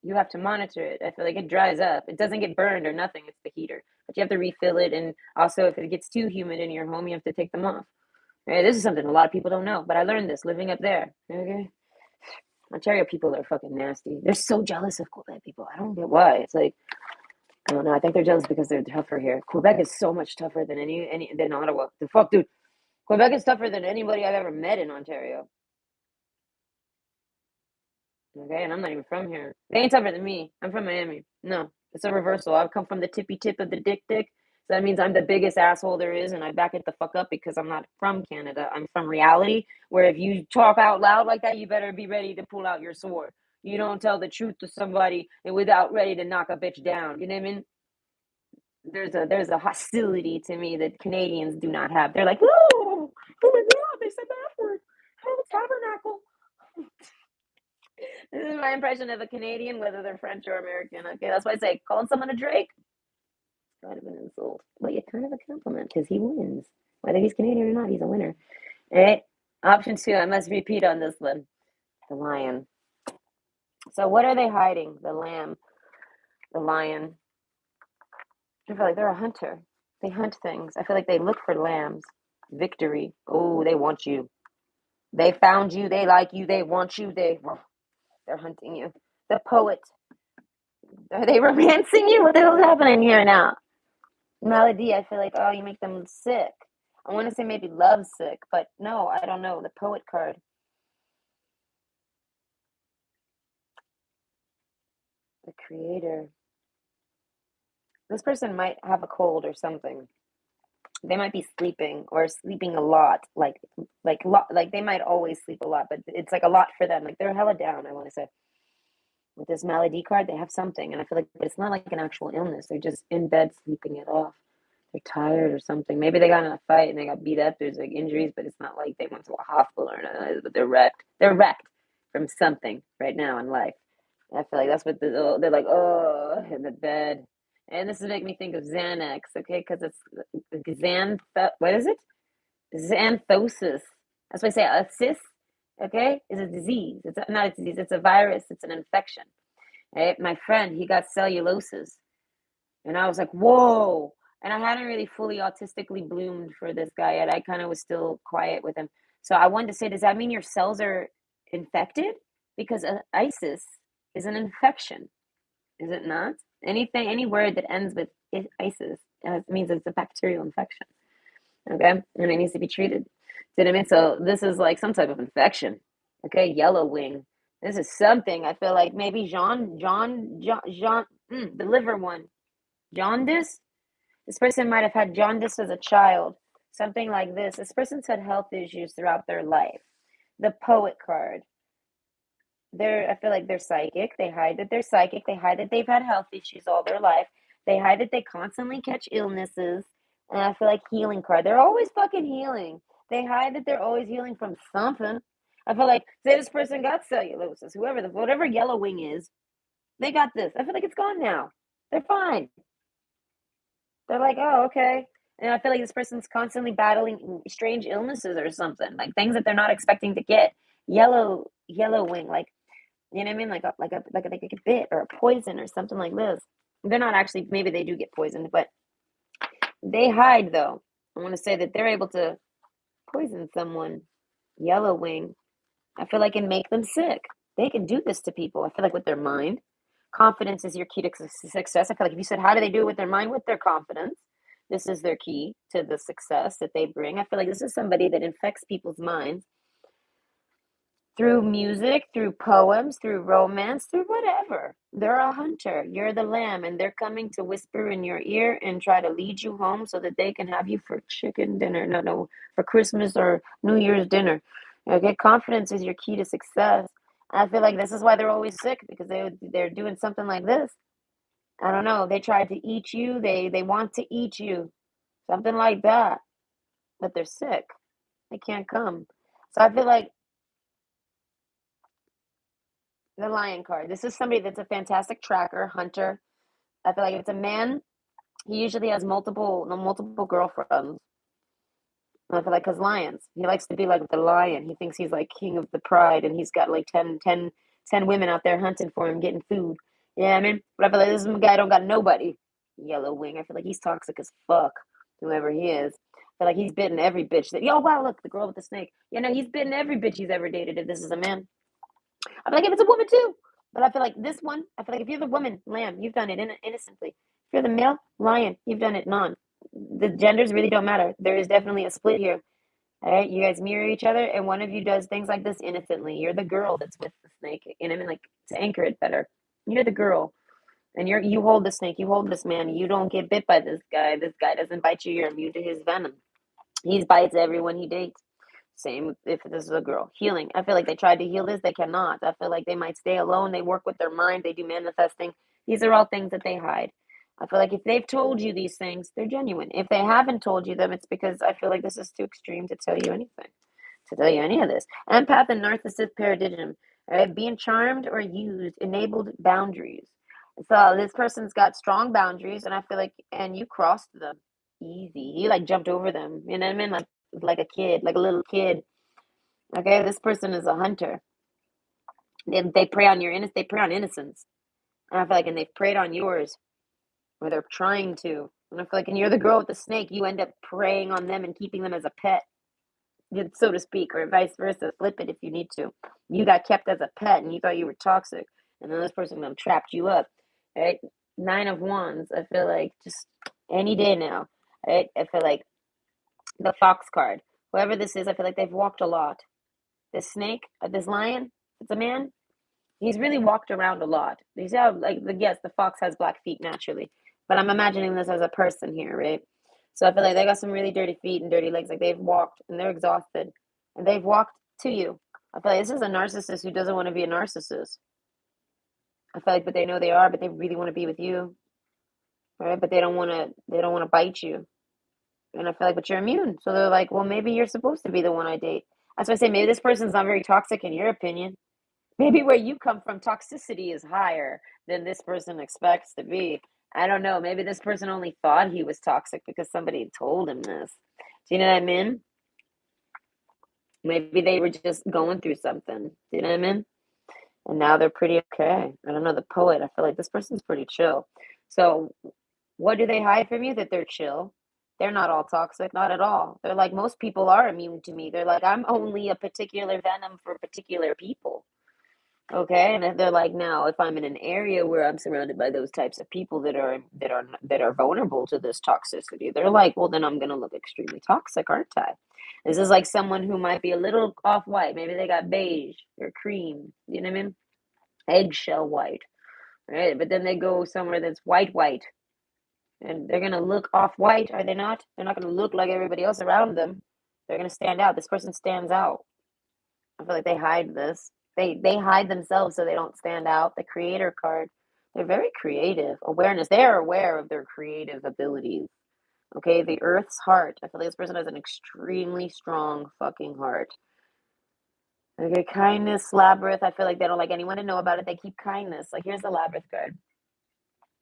you have to monitor it. I feel like it dries up. It doesn't get burned or nothing. It's the heater. But you have to refill it. And also, if it gets too humid in your home, you have to take them off. Right? This is something a lot of people don't know, but I learned this living up there. Okay. Ontario people are fucking nasty. They're so jealous of Quebec people. I don't get why. It's like I don't know. I think they're jealous because they're tougher here. Quebec is so much tougher than any than Ottawa. The fuck, dude. Quebec is tougher than anybody I've ever met in Ontario. Okay, and I'm not even from here. They ain't tougher than me. I'm from Miami. No, it's a reversal. I've come from the tippy tip of the dick. So that means I'm the biggest asshole there is, and I back it the fuck up because I'm not from Canada. I'm from reality, where if you talk out loud like that, you better be ready to pull out your sword. You don't tell the truth to somebody and without ready to knock a bitch down. You know what I mean? There's a hostility to me that Canadians do not have. They're like, oh my god, they said the F word. Oh, tabernacle. This is my impression of a Canadian, whether they're French or American. Okay, that's why I say calling someone a Drake, kind of an insult, but it's kind of a compliment because he wins. Whether he's Canadian or not, he's a winner. All right. Option two, I must repeat on this one. The lion. So what are they hiding? The lamb, the lion. I feel like they're a hunter. They hunt things. I feel like they look for lambs. Victory. Oh, they want you. They found you. They like you. They want you. They're hunting you. The poet. Are they romancing you? What the hell's happening here now? Melody, I feel like, oh, you make them sick. I want to say maybe love sick, but no, I don't know. The poet card. The creator. This person might have a cold or something. They might be sleeping or sleeping a lot. Like they might always sleep a lot, but it's like a lot for them. Like they're hella down, I want to say. With this malady card, they have something, and I feel like it's not like an actual illness. They're just in bed sleeping it off. They're tired or something. Maybe they got in a fight and they got beat up. There's like injuries, but it's not like they went to a hospital or anything. But they're wrecked. They're wrecked from something right now in life. And I feel like that's what they're like. Oh, in the bed. And this is making me think of Xanax, okay? Because it's what is it? Xanthosis. That's why I say a cyst, okay, is a disease. It's not a disease. It's a virus. It's an infection. Right? My friend, he got cellulosis, and I was like, whoa. And I hadn't really fully autistically bloomed for this guy yet. I kind of was still quiet with him. So I wanted to say, does that mean your cells are infected? Because ISIS is an infection, is it not? Anything, any word that ends with ISIS means it's a bacterial infection. Okay, and it needs to be treated. See what I mean? So this is like some type of infection. Okay, yellow wing. This is something I feel like maybe Jean. The liver one. Jaundice? This person might have had jaundice as a child. Something like this. This person's had health issues throughout their life. The poet card. I feel like they're psychic. They hide that they're psychic. They hide that they've had health issues all their life. They hide that they constantly catch illnesses. And I feel like healing card. They're always fucking healing. They hide that they're always healing from something. I feel like, say this person got cellulosis, whatever yellow wing is, they got this. I feel like it's gone now. They're fine. They're like, oh, okay. And I feel like this person's constantly battling strange illnesses or something, like things that they're not expecting to get. Yellow wing, like, you know what I mean? Like they get bit or a poison or something like this. They're not actually, maybe they do get poisoned, but they hide though. I want to say that they're able to poison someone. Yellow wing. I feel like it make them sick. They can do this to people. I feel like with their mind. Confidence is your key to success. I feel like if you said, how do they do it with their mind? With their confidence. This is their key to the success that they bring. I feel like this is somebody that infects people's minds through music, through poems, through romance, through whatever. They're a hunter. You're the lamb, and they're coming to whisper in your ear and try to lead you home so that they can have you for chicken dinner. No, for Christmas or New Year's dinner. Okay, confidence is your key to success. I feel like this is why they're always sick because they're doing something like this. I don't know. They tried to eat you. They want to eat you, something like that. But they're sick. They can't come. So I feel like the lion card. This is somebody that's a fantastic tracker, hunter. I feel like if it's a man, he usually has multiple girlfriends. And I feel like because lions, he likes to be like the lion. He thinks he's like king of the pride, and he's got like 10 women out there hunting for him, getting food. Yeah, I mean, but I feel like this guy don't got nobody. Yellow wing. I feel like he's toxic as fuck. Whoever he is, I feel like he's bitten every bitch that. Yo, wow, look, the girl with the snake. You know, he's bitten every bitch he's ever dated. If this is a man, I feel like if it's a woman too. But I feel like this one, I feel like if you're the woman, lamb, you've done it innocently. If you're the male, lion, you've done it non. The genders really don't matter. There is definitely a split here. All right, you guys mirror each other, and one of you does things like this innocently. You're the girl that's with the snake, and I mean, like to anchor it better. You're the girl, and you hold the snake. You hold this man. You don't get bit by this guy. This guy doesn't bite you. You're immune to his venom. He bites everyone he dates. Same if this is a girl. Healing. I feel like they tried to heal this. They cannot. I feel like they might stay alone. They work with their mind. They do manifesting. These are all things that they hide. I feel like if they've told you these things, they're genuine. If they haven't told you them, it's because I feel like this is too extreme to tell you anything, to tell you any of this. Empath and narcissist paradigm. All right, being charmed or used enabled boundaries. So this person's got strong boundaries, and I feel like, and you crossed them easy. You like jumped over them. You know what I mean? Like a kid, like a little kid. Okay, this person is a hunter. They prey on your innocence. They prey on innocence, and I feel like, and they've preyed on yours, or they're trying to. And I feel like, and you're the girl with the snake. You end up preying on them and keeping them as a pet, so to speak, or vice versa. Flip it if you need to. You got kept as a pet, and you thought you were toxic, and then this person trapped you up. Right? Nine of Wands. I feel like just any day now. Right? I feel like the Fox card. Whoever this is, I feel like they've walked a lot. This snake, this lion, it's a man. He's really walked around a lot. You see how, like, yes, the fox has black feet naturally, but I'm imagining this as a person here, right? So I feel like they got some really dirty feet and dirty legs. Like they've walked and they're exhausted, and they've walked to you. I feel like this is a narcissist who doesn't want to be a narcissist. I feel like, but they know they are, but they really want to be with you, right? But they don't want to. They don't want to bite you. And I feel like, but you're immune. So they're like, well, maybe you're supposed to be the one I date. That's why I say maybe this person's not very toxic in your opinion. Maybe where you come from, toxicity is higher than this person expects to be. I don't know. Maybe this person only thought he was toxic because somebody told him this. Do you know what I mean? Maybe they were just going through something. Do you know what I mean? And now they're pretty okay. I don't know. The poet, I feel like this person's pretty chill. So, what do they hide from you? That they're chill. They're not all toxic, not at all. They're like, most people are immune to me. They're like, I'm only a particular venom for particular people. Okay, and if they're like, now if I'm in an area where I'm surrounded by those types of people that are vulnerable to this toxicity, they're like, well, then I'm gonna look extremely toxic, aren't I? This is like someone who might be a little off white. Maybe they got beige or cream. You know what I mean? Eggshell white. right? But then they go somewhere that's white, and they're gonna look off white, are they not? They're not gonna look like everybody else around them. They're gonna stand out. This person stands out. I feel like they hide this. They hide themselves so they don't stand out. The creator card. They're very creative. Awareness. They are aware of their creative abilities. Okay, the Earth's heart. I feel like this person has an extremely strong fucking heart. Okay, kindness, labyrinth. I feel like they don't like anyone to know about it. They keep kindness. Like here's the labyrinth card.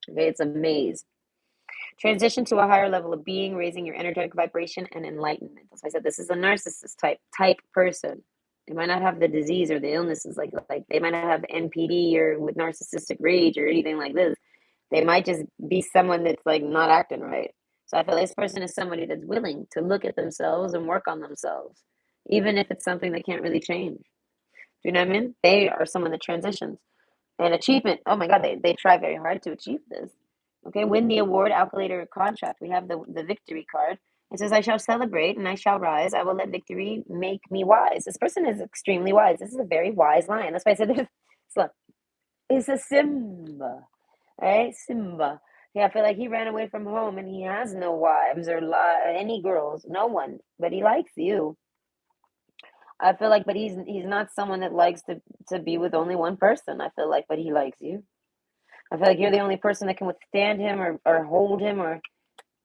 Okay, it's a maze. Transition to a higher level of being, raising your energetic vibration and enlightenment. That's why I said this is a narcissist type person. They might not have the disease or the illnesses like they might not have NPD or with narcissistic rage or anything like this. They might just be someone that's like not acting right. So I feel like this person is somebody that's willing to look at themselves and work on themselves, even if it's something they can't really change. Do you know what I mean? They are someone that transitions. And achievement, oh my God, they try very hard to achieve this. Okay, win the award, calculator contract. We have the victory card. It says, I shall celebrate and I shall rise. I will let victory make me wise. This person is extremely wise. This is a very wise lion. That's why I said this. Look, it's a Simba. Right? Simba. Yeah, I feel like he ran away from home and he has no wives or any girls. No one. But he likes you. I feel like, but he's not someone that likes to be with only one person. I feel like, but he likes you. I feel like you're the only person that can withstand him or hold him or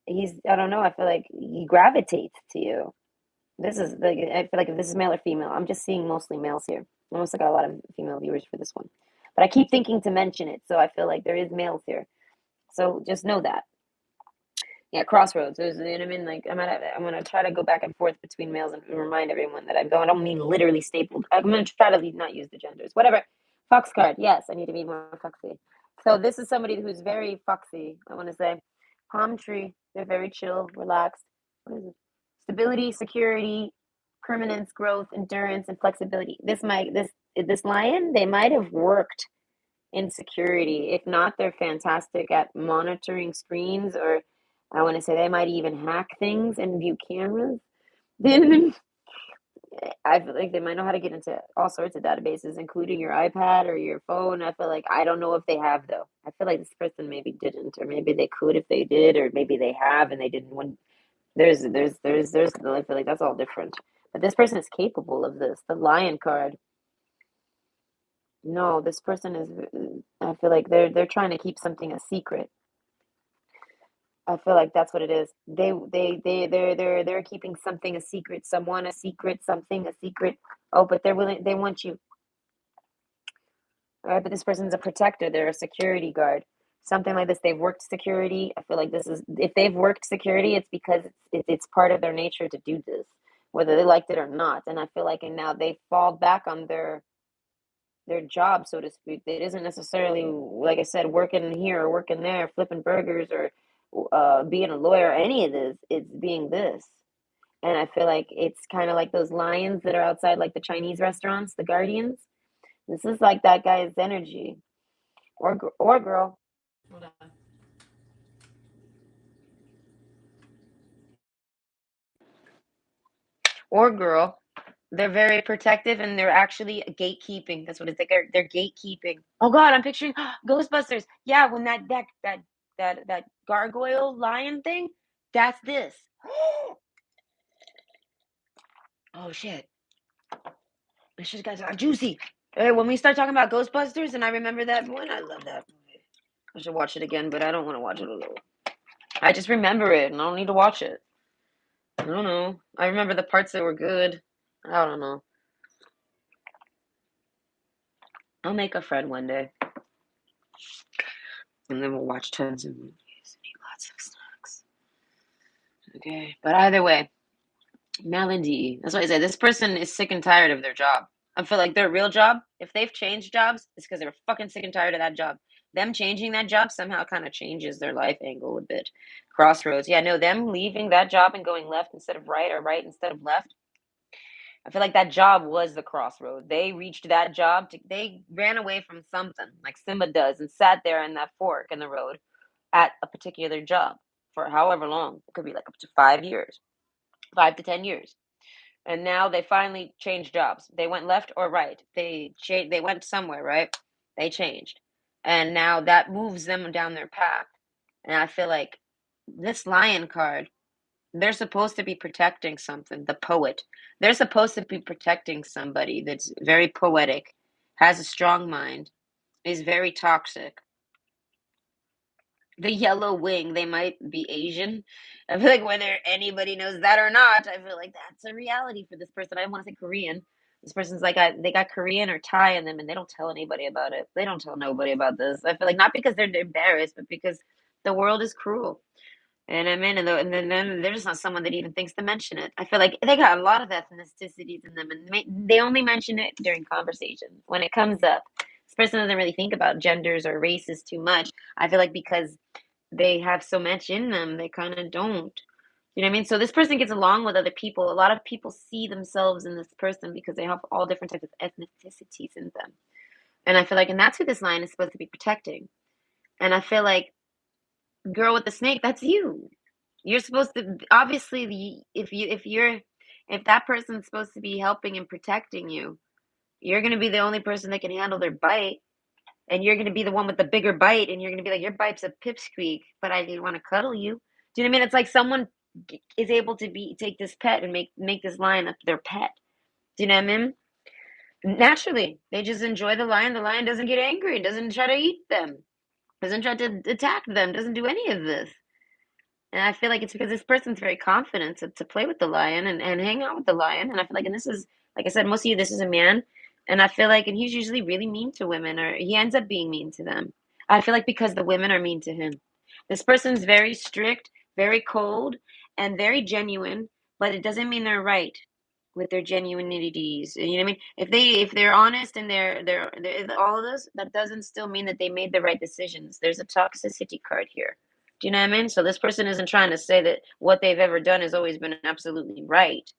he's I don't know. I feel like he gravitates to you. This is like I feel like if this is male or female, I'm just seeing mostly males here. I also got a lot of female viewers for this one. But I keep thinking to mention it, so I feel like there is males here. So just know that. Yeah, crossroads. There's, you know what I mean? Like I'm gonna try to go back and forth between males and remind everyone that I'm going. I don't mean literally stapled. I'm gonna try to not use the genders. Whatever. Fox card. Yes, I need to be more foxy. So this is somebody who's very foxy. I want to say, palm tree. They're very chill, relaxed. What is it? Stability, security, permanence, growth, endurance, and flexibility. This lion. They might have worked in security. If not, they're fantastic at monitoring screens, or I want to say they might even hack things and view cameras. Then I feel like they might know how to get into all sorts of databases, including your iPad or your phone. I feel like I don't know if they have though. I feel like this person maybe didn't, or maybe they could if they did, or maybe they have and they didn't. When I feel like that's all different. But this person is capable of this. The Lion card. No, this person is. I feel like they're trying to keep something a secret. I feel like that's what it is. They're keeping something a secret, someone a secret, something a secret. Oh, but they're willing. They want you. All right, but this person's a protector. They're a security guard. Something like this. They've worked security. I feel like this is if they've worked security, it's because it's part of their nature to do this, whether they liked it or not. And I feel like and now they fall back on their job, so to speak. It isn't necessarily, like I said, working here or working there, flipping burgers or being a lawyer, or any of this. It's being this. And I feel like it's kind of like those lions that are outside, like the Chinese restaurants, the guardians. This is like that guy's energy, or girl, hold on, or girl. They're very protective and they're actually gatekeeping. That's what it's like. They're gatekeeping. Oh God, I'm picturing Ghostbusters. Yeah, when that gargoyle lion thing, that's this. Oh shit. This shit guys are juicy. Hey, when we start talking about Ghostbusters and I remember that one, I love that movie. I should watch it again, but I don't want to watch it alone. I just remember it and I don't need to watch it. I don't know. I remember the parts that were good. I don't know. I'll make a friend one day. And then we'll watch tons of movies and eat lots of snacks. Okay. But either way, Melody. That's why I said this person is sick and tired of their job. I feel like their real job, if they've changed jobs, it's because they were fucking sick and tired of that job. Them changing that job somehow kind of changes their life angle a bit. Crossroads. Yeah, no, them leaving that job and going left instead of right or right instead of left. I feel like that job was the crossroad. They reached that job they ran away from something like Simba does and sat there in that fork in the road at a particular job for however long. It could be like up to 5 years, 5 to 10 years. And now they finally changed jobs. They went left or right. They went somewhere, right? They changed. and now that moves them down their path. And I feel like this lion card, they're supposed to be protecting something, the poet. They're supposed to be protecting somebody that's very poetic, has a strong mind, is very toxic. The yellow wing, they might be Asian. I feel like whether anybody knows that or not, I feel like that's a reality for this person. I don't want to say Korean. This person's like they got Korean or Thai in them, and they don't tell anybody about it. They don't tell nobody about this. I feel like not because they're embarrassed, but because the world is cruel. And I'm in, and then they're just not someone that even thinks to mention it. I feel like they got a lot of ethnicities in them, and they only mention it during conversations when it comes up. This person doesn't really think about genders or races too much. I feel like because they have so much in them, they kind of don't. You know what I mean? So this person gets along with other people. A lot of people see themselves in this person because they have all different types of ethnicities in them. And I feel like, and that's who this line is supposed to be protecting. And I feel like girl with the snake, that's you. You're supposed to obviously if that person's supposed to be helping and protecting you, you're gonna be the only person that can handle their bite, and you're gonna be the one with the bigger bite, and you're gonna be like, your bite's a pipsqueak, but I didn't want to cuddle you. Do you know what I mean? It's like someone is able to be take this pet and make this lion their pet. Do you know what I mean? Naturally, they just enjoy the lion. The lion doesn't get angry, doesn't try to eat them, doesn't try to attack them, doesn't do any of this. And I feel like it's because this person's very confident to play with the lion and hang out with the lion. And I feel like, and this is, like I said, most of you, this is a man. And I feel like, and he's usually really mean to women, or he ends up being mean to them. I feel like because the women are mean to him. This person's very strict, very cold, and very genuine, but it doesn't mean they're right with their genuinities. You know what I mean? If they're honest and they're all of this, that doesn't still mean that they made the right decisions. There's a toxicity card here. Do you know what I mean? So this person isn't trying to say that what they've ever done has always been absolutely right.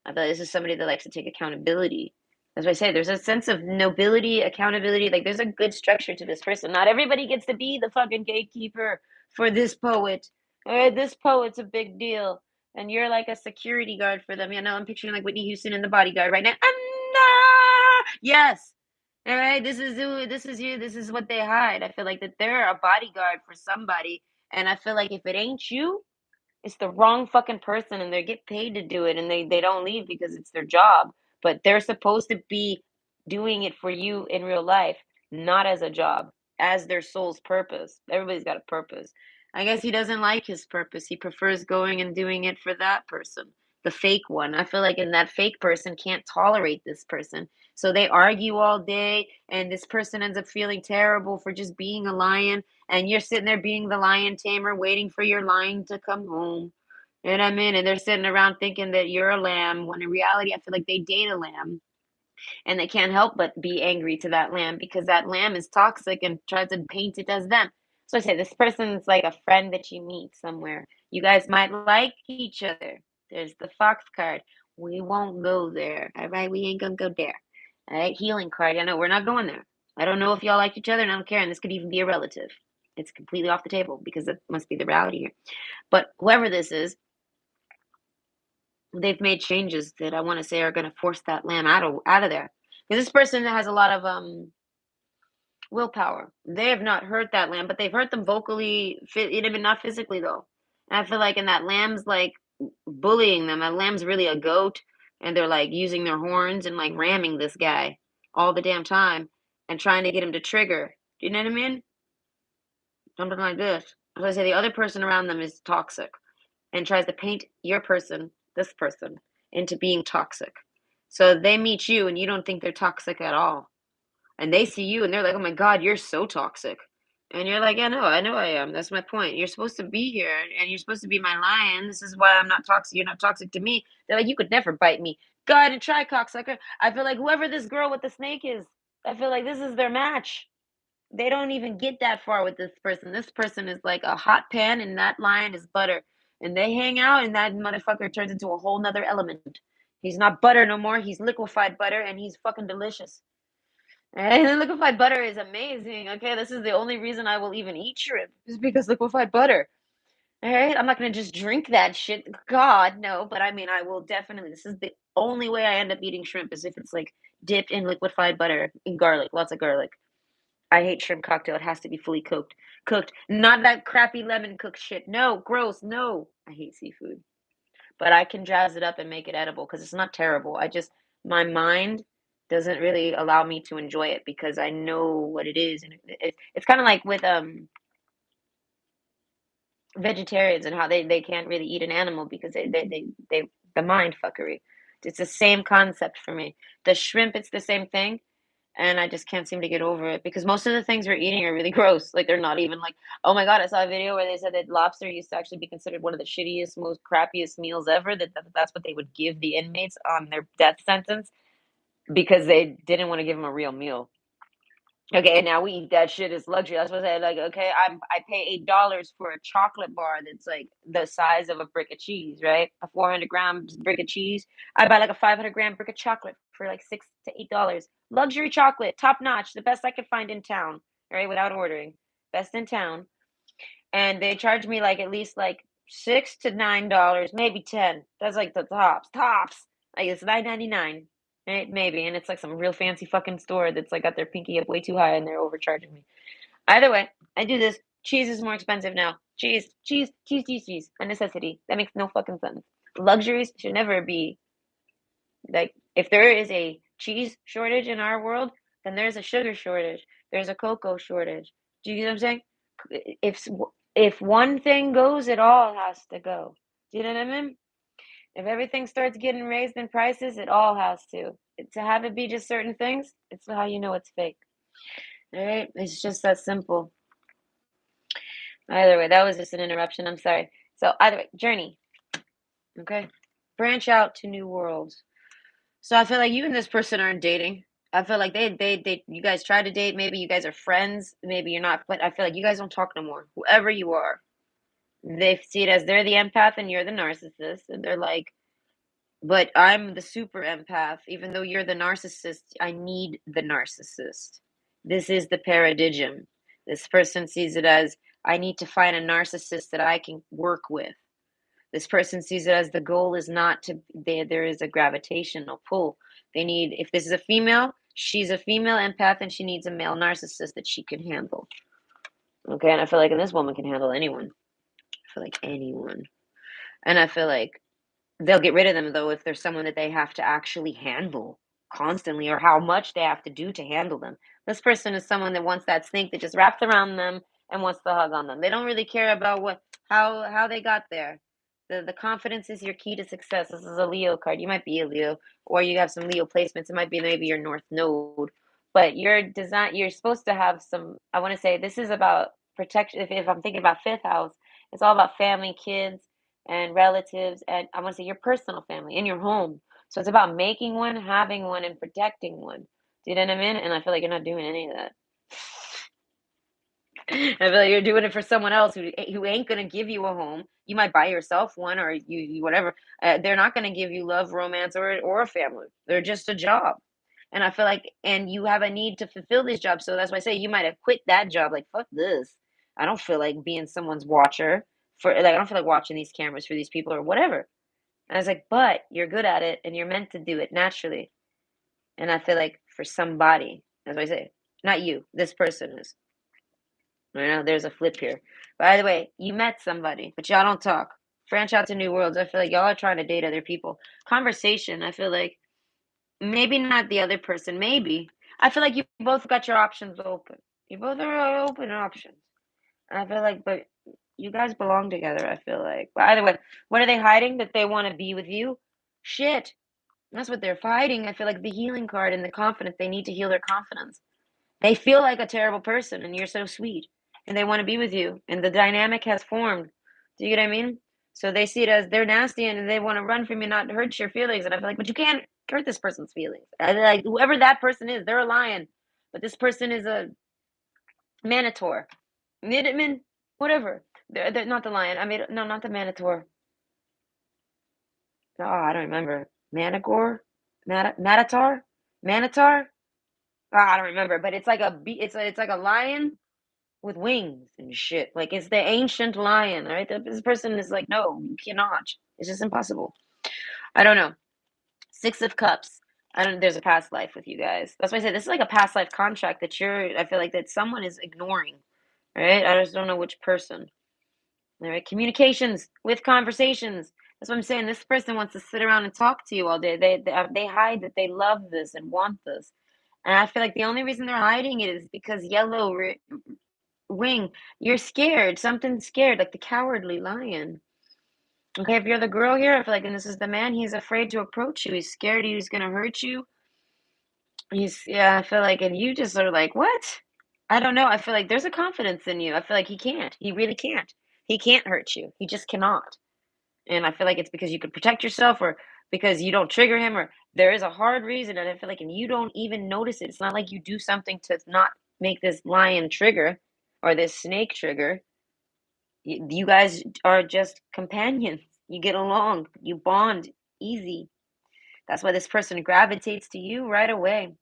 I feel like this is somebody that likes to take accountability. As I say, there's a sense of nobility, accountability. Like there's a good structure to this person. Not everybody gets to be the fucking gatekeeper for this poet. This poet's a big deal, and you're like a security guard for them. You know, I'm picturing like Whitney Houston in The Bodyguard right now. Yes. All right, this is who, this is you, this is what they hide. I feel like that they're a bodyguard for somebody, and I feel like if it ain't you, it's the wrong fucking person, and they get paid to do it, and they don't leave because it's their job, but they're supposed to be doing it for you in real life, not as a job, as their soul's purpose. Everybody's got a purpose. I guess he doesn't like his purpose. He prefers going and doing it for that person, the fake one. I feel like, and that fake person can't tolerate this person. So they argue all day, and this person ends up feeling terrible for just being a lion, and you're sitting there being the lion tamer, waiting for your lion to come home. And I'm in, and they're sitting around thinking that you're a lamb, when in reality, I feel like they date a lamb, and they can't help but be angry to that lamb because that lamb is toxic and tries to paint it as them. So I say this person's like a friend that you meet somewhere. You guys might like each other. There's the fox card. We won't go there. All right, we ain't gonna go there. All right, healing card. I know we're not going there. I don't know if y'all like each other, and I don't care. And this could even be a relative. It's completely off the table because it must be the reality here. But whoever this is, they've made changes that I want to say are going to force that lamb out of there. Because this person has a lot of willpower. They have not hurt that lamb, but they've hurt them vocally, even not physically though. And I feel like, and that lamb's like bullying them. That lamb's really a goat, and they're like using their horns and like ramming this guy all the damn time and trying to get him to trigger. Do you know what I mean? Something like this. As I say, the other person around them is toxic and tries to paint your person, this person, into being toxic. So they meet you and you don't think they're toxic at all. And they see you and they're like, oh my God, you're so toxic. And you're like, yeah, no, I know I am. That's my point. You're supposed to be here and you're supposed to be my lion. This is why I'm not toxic. You're not toxic to me. They're like, you could never bite me. Go ahead and try, cocksucker. I feel like whoever this girl with the snake is, I feel like this is their match. They don't even get that far with this person. This person is like a hot pan and that lion is butter. And they hang out and that motherfucker turns into a whole nother element. He's not butter no more. He's liquefied butter and he's fucking delicious. And liquefied butter is amazing. Okay, this is the only reason I will even eat shrimp is because liquefied butter. All right, I'm not gonna just drink that shit. God, no. But I mean, I will definitely. This is the only way I end up eating shrimp is if it's like dipped in liquefied butter and garlic, lots of garlic. I hate shrimp cocktail. It has to be fully cooked. Cooked. Not that crappy lemon cooked shit. No, gross. No. I hate seafood. But I can jazz it up and make it edible because it's not terrible. I just my mind doesn't really allow me to enjoy it because I know what it is, and it's kind of like with vegetarians and how they can't really eat an animal because they the mind fuckery. It's the same concept for me. The shrimp, it's the same thing, and I just can't seem to get over it because most of the things we're eating are really gross. Like they're not even like, oh my God, I saw a video where they said that lobster used to actually be considered one of the shittiest, most crappiest meals ever. That's what they would give the inmates on their death sentence because they didn't want to give them a real meal. Okay, and now we eat that shit as luxury. That's what I said. Like, okay, I pay $8 for a chocolate bar that's like the size of a brick of cheese, right? A 400 grams brick of cheese. I buy like a 500 gram brick of chocolate for like $6 to $8. Luxury chocolate, top notch, the best I could find in town, right? Without ordering, best in town. And they charge me like at least like $6 to $9, maybe 10. That's like the tops. Like it's 9.99. Right? Maybe. And it's like some real fancy fucking store that's like got their pinky up way too high and they're overcharging me. Either way, I do this. Cheese is more expensive now. Cheese. A necessity. That makes no fucking sense. Luxuries should never be like if there is a cheese shortage in our world, then there's a sugar shortage. There's a cocoa shortage. Do you get what I'm saying? If if one thing goes, it all has to go. Do you know what I mean? If everything starts getting raised in prices, it all has to. To have it be just certain things, it's how you know it's fake. All right? It's just that simple. Either way, that was just an interruption. I'm sorry. So, either way, journey. Okay? Branch out to new worlds. So, I feel like you and this person aren't dating. I feel like you guys try to date. Maybe you guys are friends. Maybe you're not. But I feel like you guys don't talk no more. Whoever you are, they see it as they're the empath and you're the narcissist. And they're like, but I'm the super empath. Even though you're the narcissist, I need the narcissist. This is the paradigm. This person sees it as I need to find a narcissist that I can work with. This person sees it as the goal is not to there is a gravitational pull. They need if this is a female, she's a female empath and she needs a male narcissist that she can handle. Okay, and I feel like this woman can handle anyone. I feel like anyone. And I feel like they'll get rid of them though if there's someone that they have to actually handle constantly or how much they have to do to handle them. This person is someone that wants that snake that just wraps around them and wants to hug on them. They don't really care about what how they got there. The confidence is your key to success. This is a Leo card. You might be a Leo or you have some Leo placements. It might be maybe your North Node. But you're supposed to have some I want to say this is about protection if I'm thinking about fifth house, it's all about family, kids, and relatives, and I want to say your personal family in your home. So it's about making one, having one, and protecting one. Do you know what I mean? And I feel like you're not doing any of that. I feel like you're doing it for someone else who ain't gonna give you a home. You might buy yourself one, or you whatever. They're not gonna give you love, romance, or a family. They're just a job. And I feel like, and you have a need to fulfill this job. So that's why I say you might have quit that job. Like fuck this. I don't feel like being someone's watcher for like I don't feel like watching these cameras for these people or whatever. And I was like, but you're good at it and you're meant to do it naturally. And I feel like for somebody, as I say, not you, this person is. I know there's a flip here. By the way, you met somebody, but y'all don't talk. Branch out to new worlds. I feel like y'all are trying to date other people. Conversation, I feel like maybe not the other person, maybe. I feel like you both got your options open. You both are open options. And I feel like, but you guys belong together, I feel like. But either way, what are they hiding? That they want to be with you? Shit. That's what they're fighting. I feel like the healing card and the confidence. They need to heal their confidence. They feel like a terrible person and you're so sweet. And they want to be with you. And the dynamic has formed. Do you get what I mean? So they see it as they're nasty and they want to run from you, not hurt your feelings. And I feel like, but you can't hurt this person's feelings. And like whoever that person is, they're a lion. But this person is a Manitor. Midman? Whatever. They're not the lion. I mean, no, not the Manitor. Oh, I don't remember. Manigore? Matatar? Manitar? Oh, I don't remember. But it's like it's like a lion with wings and shit. Like it's the ancient lion, right? This person is like, no, you cannot. It's just impossible. I don't know. Six of Cups. I don't. There's a past life with you guys. That's why I said this is like a past life contract that you're. I feel like that someone is ignoring. Right? I just don't know which person. All right, communications with conversations. That's what I'm saying. This person wants to sit around and talk to you all day. They hide that they love this and want this, and I feel like the only reason they're hiding it is because wing, you're scared. Something's scared, like the cowardly lion. Okay, if you're the girl here, I feel like, and this is the man, he's afraid to approach you. He's scared he's gonna hurt you. Yeah, I feel like, and you just are like, what? I don't know. I feel like there's a confidence in you. I feel like he can't. He really can't. He can't hurt you. He just cannot. And I feel like it's because you can protect yourself or because you don't trigger him or there is a hard reason. And I feel like, and you don't even notice it. It's not like you do something to not make this lion trigger or this snake trigger. You guys are just companions. You get along, you bond easy. That's why this person gravitates to you right away.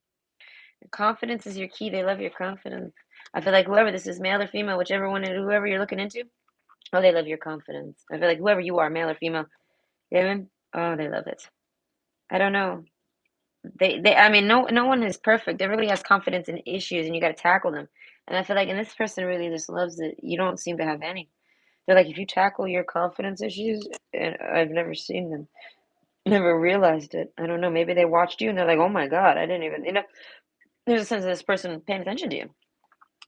Confidence is your key. They love your confidence. I feel like whoever this is, male or female, whichever one, whoever you're looking into, oh, they love your confidence. I feel like whoever you are, male or female, yeah, oh, they love it. I don't know. I mean, no one is perfect. Everybody has confidence in issues, and you got to tackle them. And I feel like, and this person really just loves it. You don't seem to have any. They're like, if you tackle your confidence issues, and I've never seen them, never realized it. I don't know. Maybe they watched you, and they're like, oh my God, I didn't even, there's a sense of this person paying attention to you.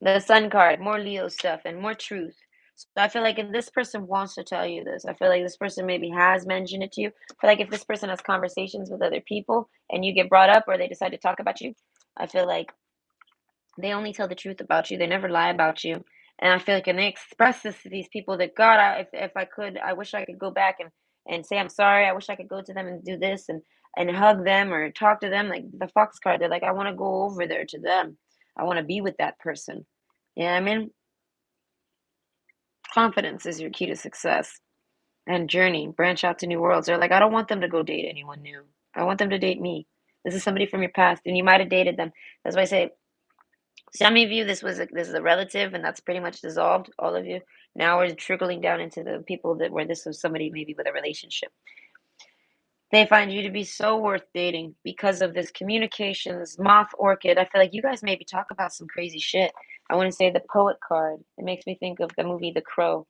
The Sun card, more Leo stuff and more truth. So I feel like if this person wants to tell you this, I feel like this person maybe has mentioned it to you. I feel like if this person has conversations with other people and you get brought up or they decide to talk about you, I feel like they only tell the truth about you. They never lie about you. And I feel like, and they express this to these people that God, if I could, I wish I could go back and say I'm sorry. I wish I could go to them and do this and hug them or talk to them. Like the Fox card, they're like, I want to go over there to them. I want to be with that person. Yeah, I mean, confidence is your key to success and journey. Branch out to new worlds. They're like, I don't want them to go date anyone new. I want them to date me. This is somebody from your past, and you might have dated them. That's why I say some of you, this is a relative, and that's pretty much dissolved. All of you. Now we're trickling down into the people that where this was somebody maybe with a relationship. They find you to be so worth dating because of this communications, moth orchid. I feel like you guys maybe talk about some crazy shit. I want to say the poet card. It makes me think of the movie The Crow.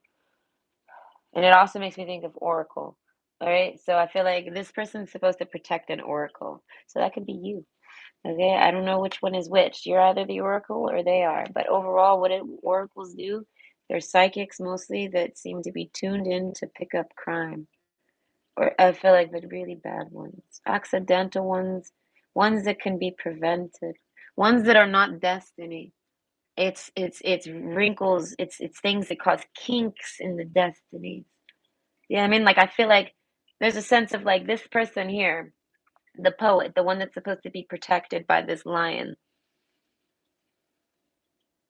And it also makes me think of Oracle. All right. So I feel like this person's supposed to protect an Oracle. So that could be you. Okay. I don't know which one is which. You're either the Oracle or they are. But overall, Oracles do, they're psychics mostly that seem to be tuned in to pick up crime. Or I feel like the really bad ones, accidental ones, ones that can be prevented, ones that are not destiny. It's wrinkles, it's things that cause kinks in the destiny. Yeah, I mean, like, I feel like there's a sense of like this person here, the poet, the one that's supposed to be protected by this lion.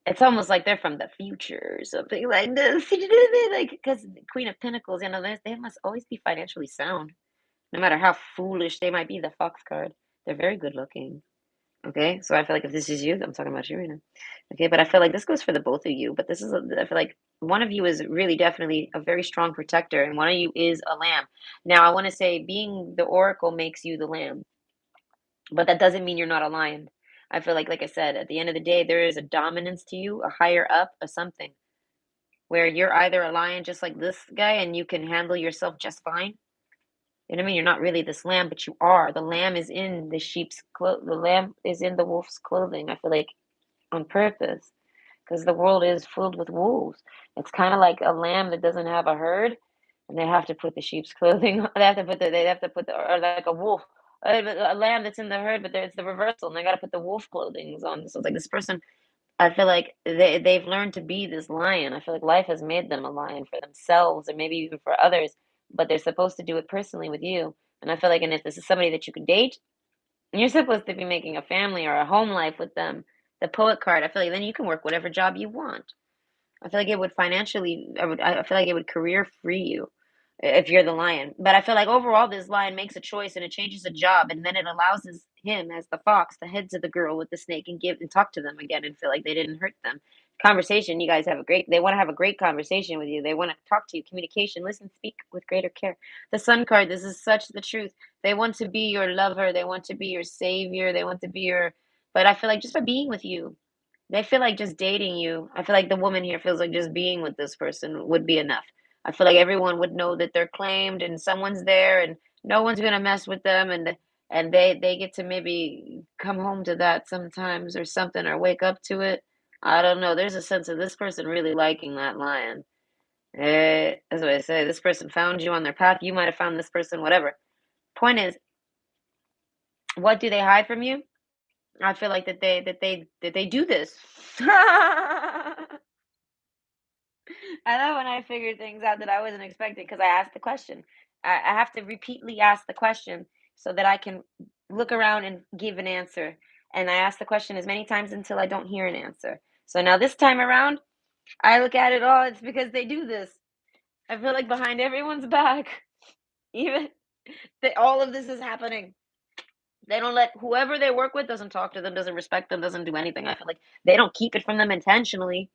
It's almost like they're from the future or something like this. Like, because Queen of Pentacles, they must always be financially sound, no matter how foolish they might be. The Fox card, they're very good looking. Okay, so I feel like if this is you, I'm talking about you right now. Okay, but I feel like this goes for the both of you. But I feel like one of you is really definitely a very strong protector, and one of you is a lamb. Now, I want to say being the oracle makes you the lamb, but that doesn't mean you're not a lion. I feel like I said, at the end of the day, there is a dominance to you, a higher up, a something, where you're either a lion just like this guy and you can handle yourself just fine. You know what I mean? You're not really this lamb, but you are. The lamb is in the sheep's clo the lamb is in the wolf's clothing. I feel like on purpose, because the world is filled with wolves. It's kind of like a lamb that doesn't have a herd, and they have to put the sheep's clothing on. They have to put the, or like a wolf, a lamb that's in the herd, but it's the reversal, and they got to put the wolf clothing on. So it's like this person, I feel like they've learned to be this lion. I feel like life has made them a lion for themselves, or maybe even for others, but they're supposed to do it personally with you. And I feel like, and if this is somebody that you can date, and you're supposed to be making a family or a home life with them, the poet card, I feel like then you can work whatever job you want. I feel like it would financially, I feel like it would career free you if you're the lion. But I feel like overall, this lion makes a choice and it changes a job, and then it allows him as the fox to head to the girl with the snake and give and talk to them again and feel like they didn't hurt them. conversation. You guys have a great, they want to have a great conversation with you. They want to talk to you, communication, listen, speak with greater care. The sun card, this is such the truth. They want to be your lover. They want to be your savior. They want to be your, but I feel like just by being with you, they feel like just dating you. I feel like the woman here feels like just being with this person would be enough. I feel like everyone would know that they're claimed and someone's there and no one's gonna mess with them, and they get to maybe come home to that sometimes or something or wake up to it. I don't know. There's a sense of this person really liking that lion. That's what I say. This person found you on their path. You might have found this person, whatever. Point is, what do they hide from you? I feel like that they do this. I love when I figure things out that I wasn't expecting because I asked the question. I have to repeatedly ask the question so that I can look around and give an answer. And I ask the question as many times until I don't hear an answer. So now this time around, I look at it all. It's because they do this. I feel like behind everyone's back, even that all of this is happening. They don't let whoever they work with doesn't talk to them, doesn't respect them, doesn't do anything. I feel like they don't keep it from them intentionally.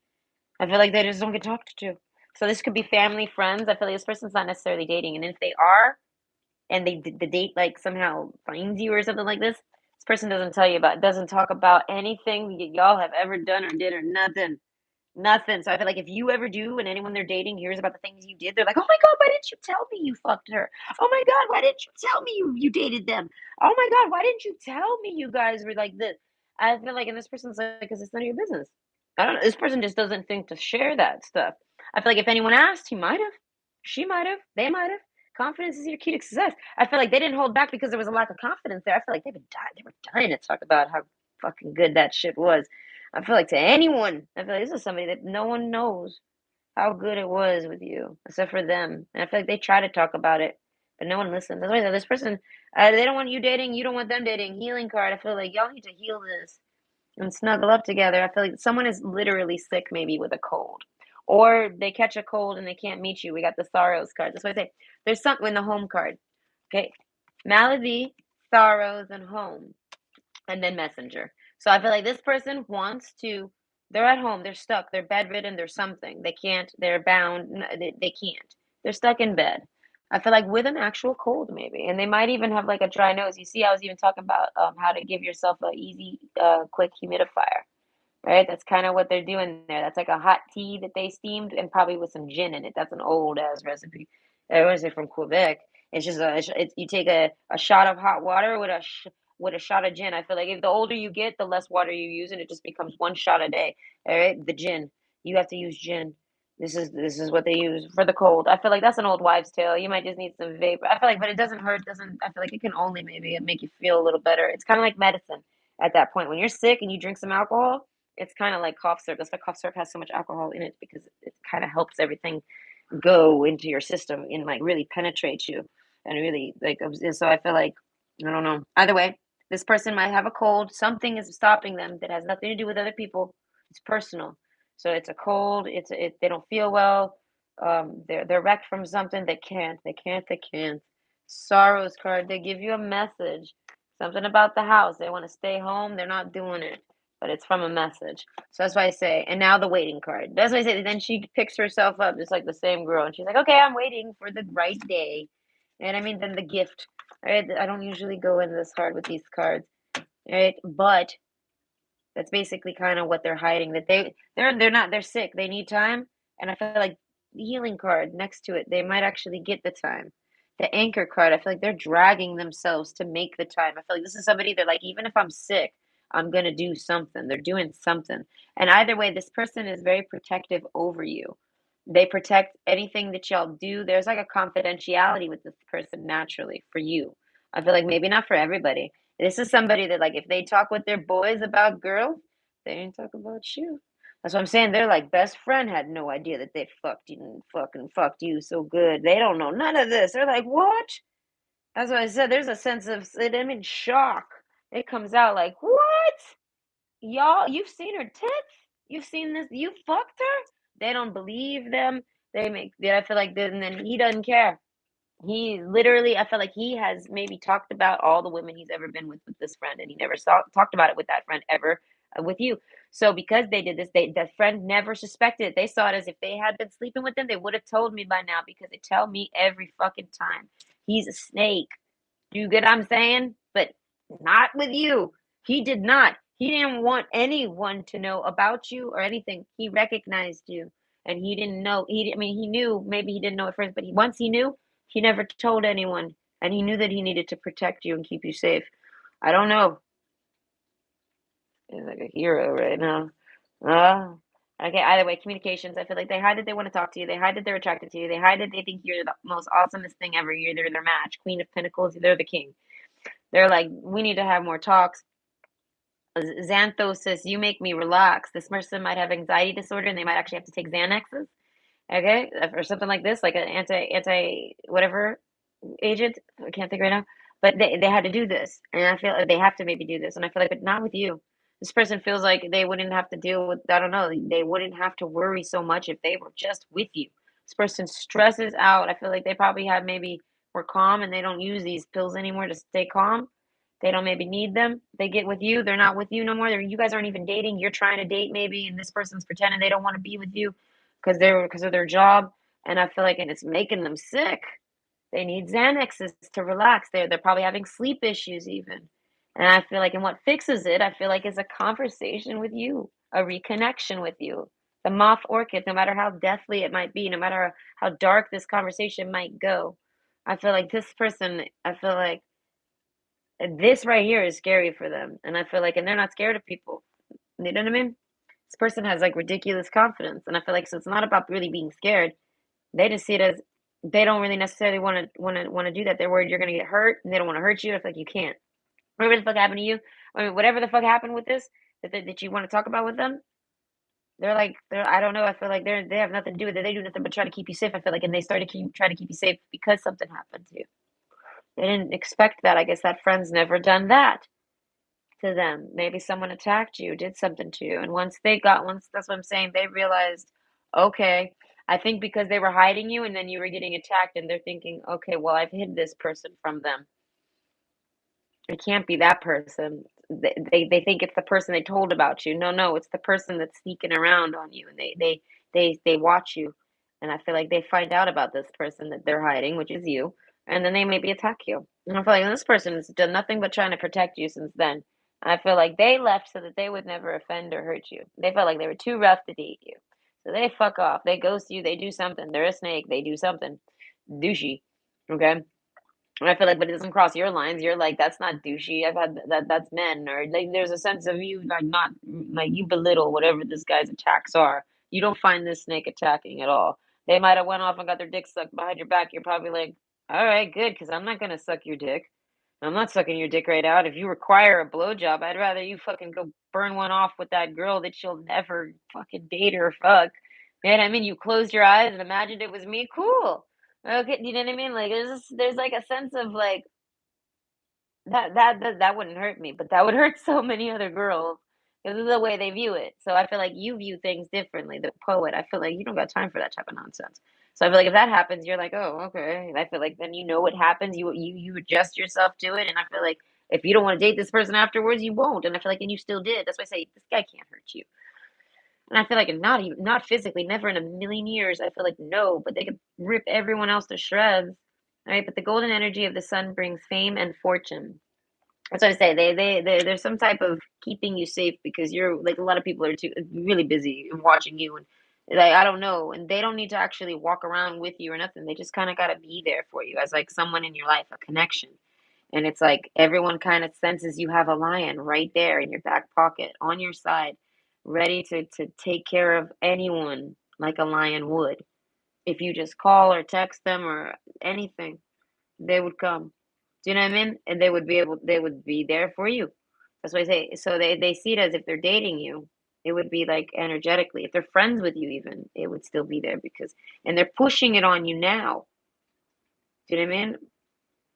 I feel like they just don't get talked to. So this could be family, friends. I feel like this person's not necessarily dating, and if they are, and the date like somehow finds you or something like this person doesn't tell you about, doesn't talk about anything y'all have ever done or did or nothing, nothing. So I feel like if you ever do, and anyone they're dating hears about the things you did, they're like, "Oh my god, why didn't you tell me you fucked her? Oh my god, why didn't you tell me you dated them? Oh my god, why didn't you tell me you guys were like this?" I feel like, and this person's like, "Because it's none of your business." I don't know. This person just doesn't think to share that stuff. I feel like if anyone asked, he might have, she might have, they might have. Confidence is your key to success. I feel like they didn't hold back because there was a lack of confidence there. I feel like they were dying to talk about how fucking good that shit was. I feel like to anyone, I feel like this is somebody that no one knows how good it was with you, except for them. And I feel like they try to talk about it, but no one listens. That's why I said this person, they don't want you dating, you don't want them dating. Healing card. I feel like y'all need to heal this and snuggle up together. I feel like someone is literally sick, maybe with a cold, or they catch a cold and they can't meet you. We got the sorrows card. That's why I say there's something in the home card. Okay, malady, sorrows, and home, and then messenger. So I feel like this person wants to. They're at home. They're stuck. They're bedridden. They're something. They can't. They're bound. They can't. They're stuck in bed. I feel like with an actual cold, maybe, and they might even have like a dry nose. You see, I was even talking about how to give yourself a easy, quick humidifier, right? That's kind of what they're doing there. That's like a hot tea that they steamed and probably with some gin in it. That's an old ass recipe. I was from Quebec. It's just you take a shot of hot water with with a shot of gin. I feel like if the older you get, the less water you use, and it just becomes one shot a day. All right, the gin. You have to use gin. This is what they use for the cold. I feel like that's an old wives' tale. You might just need some vapor. I feel like, but it doesn't hurt. Doesn't I feel like it can only maybe make you feel a little better. It's kind of like medicine at that point. When you're sick and you drink some alcohol, it's kind of like cough syrup. That's why cough syrup has so much alcohol in it because it kind of helps everything go into your system and like really penetrate you and really like so I feel like I don't know. Either way, this person might have a cold. Something is stopping them that has nothing to do with other people. It's personal. So it's a cold. They don't feel well. They're wrecked from something. They can't. Sorrows card. They give you a message. Something about the house. They want to stay home. They're not doing it, but it's from a message. So that's why I say, and now the waiting card. That's why I say, then she picks herself up, just like the same girl, and she's like, okay, I'm waiting for the right day. And I mean, then the gift, right? I don't usually go in this hard with these cards, right? But that's basically kind of what they're hiding. That they're sick. They need time, and I feel like the healing card next to it, they might actually get the time. The anchor card, I feel like they're dragging themselves to make the time. I feel like this is somebody they're like, even if I'm sick, I'm gonna do something. They're doing something, and either way, this person is very protective over you. They protect anything that y'all do. There's like a confidentiality with this person naturally for you. I feel like maybe not for everybody. This is somebody that like if they talk with their boys about girls, they ain't talk about you. That's what I'm saying. They're like best friend had no idea that they fucked you and fucking fucked you so good. They don't know none of this. They're like, what? That's what I said. There's a sense of them in shock. It comes out like, what? Y'all, you've seen her tits? You've seen this? You fucked her? They don't believe them. I feel like, and then he doesn't care. He literally, I feel like he has maybe talked about all the women he's ever been with this friend, and he never talked about it with that friend ever with you. So because they did this, the friend never suspected it. They saw it as if they had been sleeping with them, they would have told me by now because they tell me every fucking time. He's a snake. You get what I'm saying? But not with you. He did not. He didn't want anyone to know about you or anything. He recognized you, and he didn't know. I mean, he knew. Maybe he didn't know at first, but once he knew, he never told anyone, and he knew that he needed to protect you and keep you safe. I don't know. He's like a hero right now. Oh, okay. Either way, communications. I feel like they hide that they want to talk to you. They hide that they're attracted to you. They hide that they think you're the most awesomest thing ever. You're their match. Queen of Pentacles. They're the king. They're like, we need to have more talks. Xanthos says, you make me relax. This person might have anxiety disorder and they might actually have to take Xanaxes, okay, or something like this, like an anti whatever agent. I can't think right now, but they had to do this, and I feel like they have to maybe do this, and I feel like, but not with you. This person feels like they wouldn't have to deal with. I don't know. They wouldn't have to worry so much if they were just with you. This person stresses out. I feel like they probably have maybe were calm and they don't use these pills anymore to stay calm. They don't maybe need them. They get with you. They're not with you no more. You guys aren't even dating. You're trying to date maybe, and this person's pretending they don't want to be with you because of their job. And I feel like and it's making them sick. They need Xanaxes to relax. They're probably having sleep issues even. And I feel like and what fixes it, I feel like is a conversation with you, a reconnection with you. The moth orchid, no matter how deathly it might be, no matter how dark this conversation might go. I feel like this person, I feel like this right here is scary for them. And I feel like and they're not scared of people. You know what I mean? This person has like ridiculous confidence. And I feel like so it's not about really being scared. They just see it as they don't really necessarily want to do that. They're worried you're gonna get hurt, and they don't want to hurt you. It's like you can't. Whatever the fuck happened to you, I mean, whatever the fuck happened with this that you want to talk about with them, they're like they're. I don't know. I feel like they have nothing to do with it. They do nothing but try to keep you safe. I feel like, and they started try to keep you safe because something happened to you. They didn't expect that. I guess that friend's never done that to them. Maybe someone attacked you, did something to you, and once that's what I'm saying. They realized, okay, I think because they were hiding you, and then you were getting attacked, and they're thinking, okay, well, I've hid this person from them. It can't be that person. They think it's the person they told about you. No, no, it's the person that's sneaking around on you, and they watch you, and I feel like they find out about this person that they're hiding, which is you, and then they maybe attack you. And I feel like this person has done nothing but trying to protect you since then. I feel like they left so that they would never offend or hurt you. They felt like they were too rough to date you, so they fuck off. They ghost you. They do something. They're a snake. They do something douchey. Okay. And I feel like, but it doesn't cross your lines. You're like, that's not douchey. I've had that. That's men, or like, there's a sense of you like not like you belittle whatever this guy's attacks are. You don't find this snake attacking at all. They might have went off and got their dick sucked behind your back. You're probably like, all right, good, because I'm not gonna suck your dick. I'm not sucking your dick right out. If you require a blowjob, I'd rather you fucking go burn one off with that girl that you'll never fucking date or fuck. And I mean, you closed your eyes and imagined it was me. Cool. Okay, you know what I mean? Like there's like a sense of like that wouldn't hurt me, but that would hurt so many other girls because of the way they view it. So I feel like you view things differently. The poet, I feel like you don't got time for that type of nonsense. So I feel like if that happens, you're like, oh, okay. And I feel like then you know what happens. You adjust yourself to it, and I feel like if you don't want to date this person afterwards, you won't. And I feel like and you still did. That's why I say this guy can't hurt you. And I feel like not even not physically, never in a million years. I feel like no, but they could rip everyone else to shreds. All right, but the golden energy of the sun brings fame and fortune. That's what I say. There's some type of keeping you safe because you're like a lot of people are too really busy watching you and like I don't know, and they don't need to actually walk around with you or nothing. They just kind of got to be there for you as like someone in your life, a connection. And it's like everyone kind of senses you have a lion right there in your back pocket on your side, ready to take care of anyone like a lion would. If you just call or text them or anything, they would come. Do you know what I mean? And they would be there for you. That's what I say. So they see it as if they're dating you. It would be like energetically. If they're friends with you, even, it would still be there because, and they're pushing it on you now. Do you know what I mean?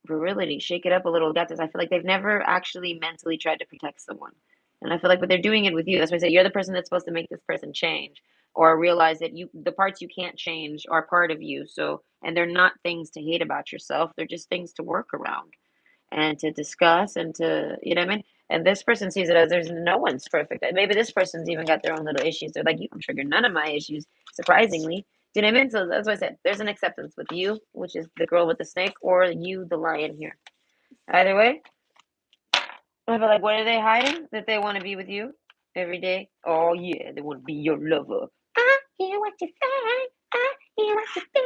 Virility, shake it up a little. Got this. I feel like they've never actually mentally tried to protect someone. And I feel like, but they're doing it with you. That's why I say you're the person that's supposed to make this person change or realize that the parts you can't change are part of you. So, and they're not things to hate about yourself. They're just things to work around and to discuss and to, you know what I mean? And this person sees it as there's no one's perfect. And maybe this person's even got their own little issues. They're like, you don't trigger none of my issues, surprisingly. Do you know what I mean? So that's what I said. There's an acceptance with you, which is the girl with the snake, or you, the lion here. Either way, I feel like, what are they hiding? That they want to be with you every day? Oh, yeah, they want to be your lover. I hear what you say. I hear what you do.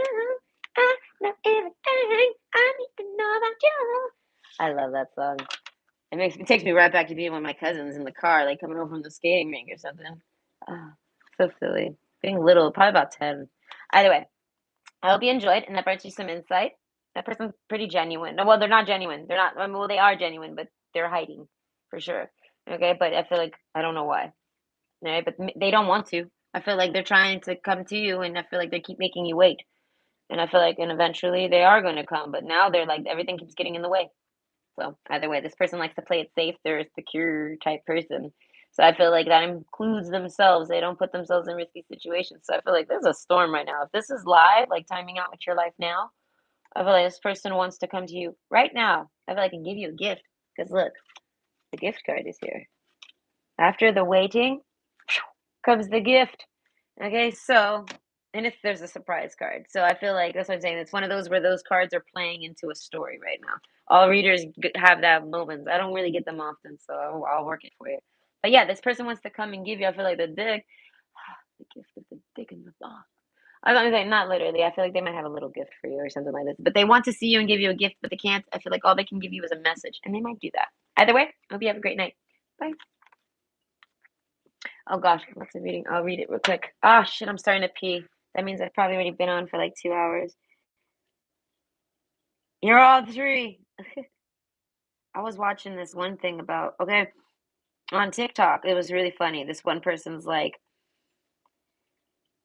I know everything I need to know about you. I love that song. It takes me right back to being with my cousins in the car, like coming home from the skating rink or something. Oh, so silly. Being little, probably about 10. Either way, I hope you enjoyed and that brought you some insight. That person's pretty genuine. No, well, they're not genuine. They're not, I mean, well, they are genuine, but they're hiding for sure. Okay, but I feel like I don't know why. Right, but they don't want to. I feel like they're trying to come to you, and I feel like they keep making you wait. And I feel like, and eventually they are going to come, but now they're like everything keeps getting in the way. So either way, this person likes to play it safe. They're a secure type person. So I feel like that includes themselves. They don't put themselves in risky situations. So I feel like there's a storm right now. If this is live, like timing out with your life now, I feel like this person wants to come to you right now. I feel like I can give you a gift. Because look, the gift card is here. After the waiting comes the gift. Okay, so and if there's a surprise card. So I feel like that's what I'm saying. It's one of those where those cards are playing into a story right now. All readers have that moments. I don't really get them often, so I'll work it for you. But yeah, this person wants to come and give you. I feel like the dick, the gift of the dick in the box. I was saying not literally. I feel like they might have a little gift for you or something like this. But they want to see you and give you a gift, but they can't. I feel like all they can give you is a message, and they might do that. Either way, I hope you have a great night. Bye. Oh gosh, lots of reading. I'll read it real quick. Ah, shit, I'm starting to pee. That means I've probably already been on for like 2 hours. You're all three. I was watching this one thing about, okay, on TikTok. It was really funny. This one person's like,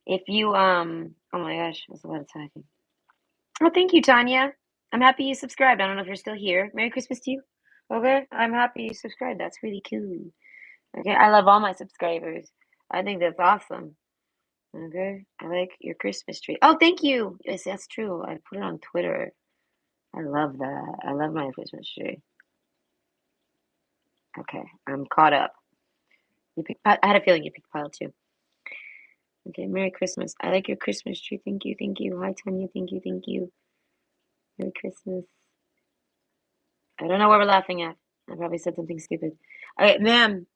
if you, oh my gosh, there's a lot of talking. Oh, thank you, Tanya. I'm happy you subscribed. I don't know if you're still here. Merry Christmas to you. Okay, I'm happy you subscribed. That's really cool. Okay, I love all my subscribers. I think that's awesome. Okay, I like your Christmas tree. Oh, thank you. Yes, that's true. I put it on Twitter. I love that. I love my Christmas tree. Okay, I'm caught up. I had a feeling you picked pile too. Okay, Merry Christmas. I like your Christmas tree. Thank you, thank you. Hi, Tanya. Thank you, thank you. Merry Christmas. I don't know what we're laughing at. I probably said something stupid. Okay, ma'am.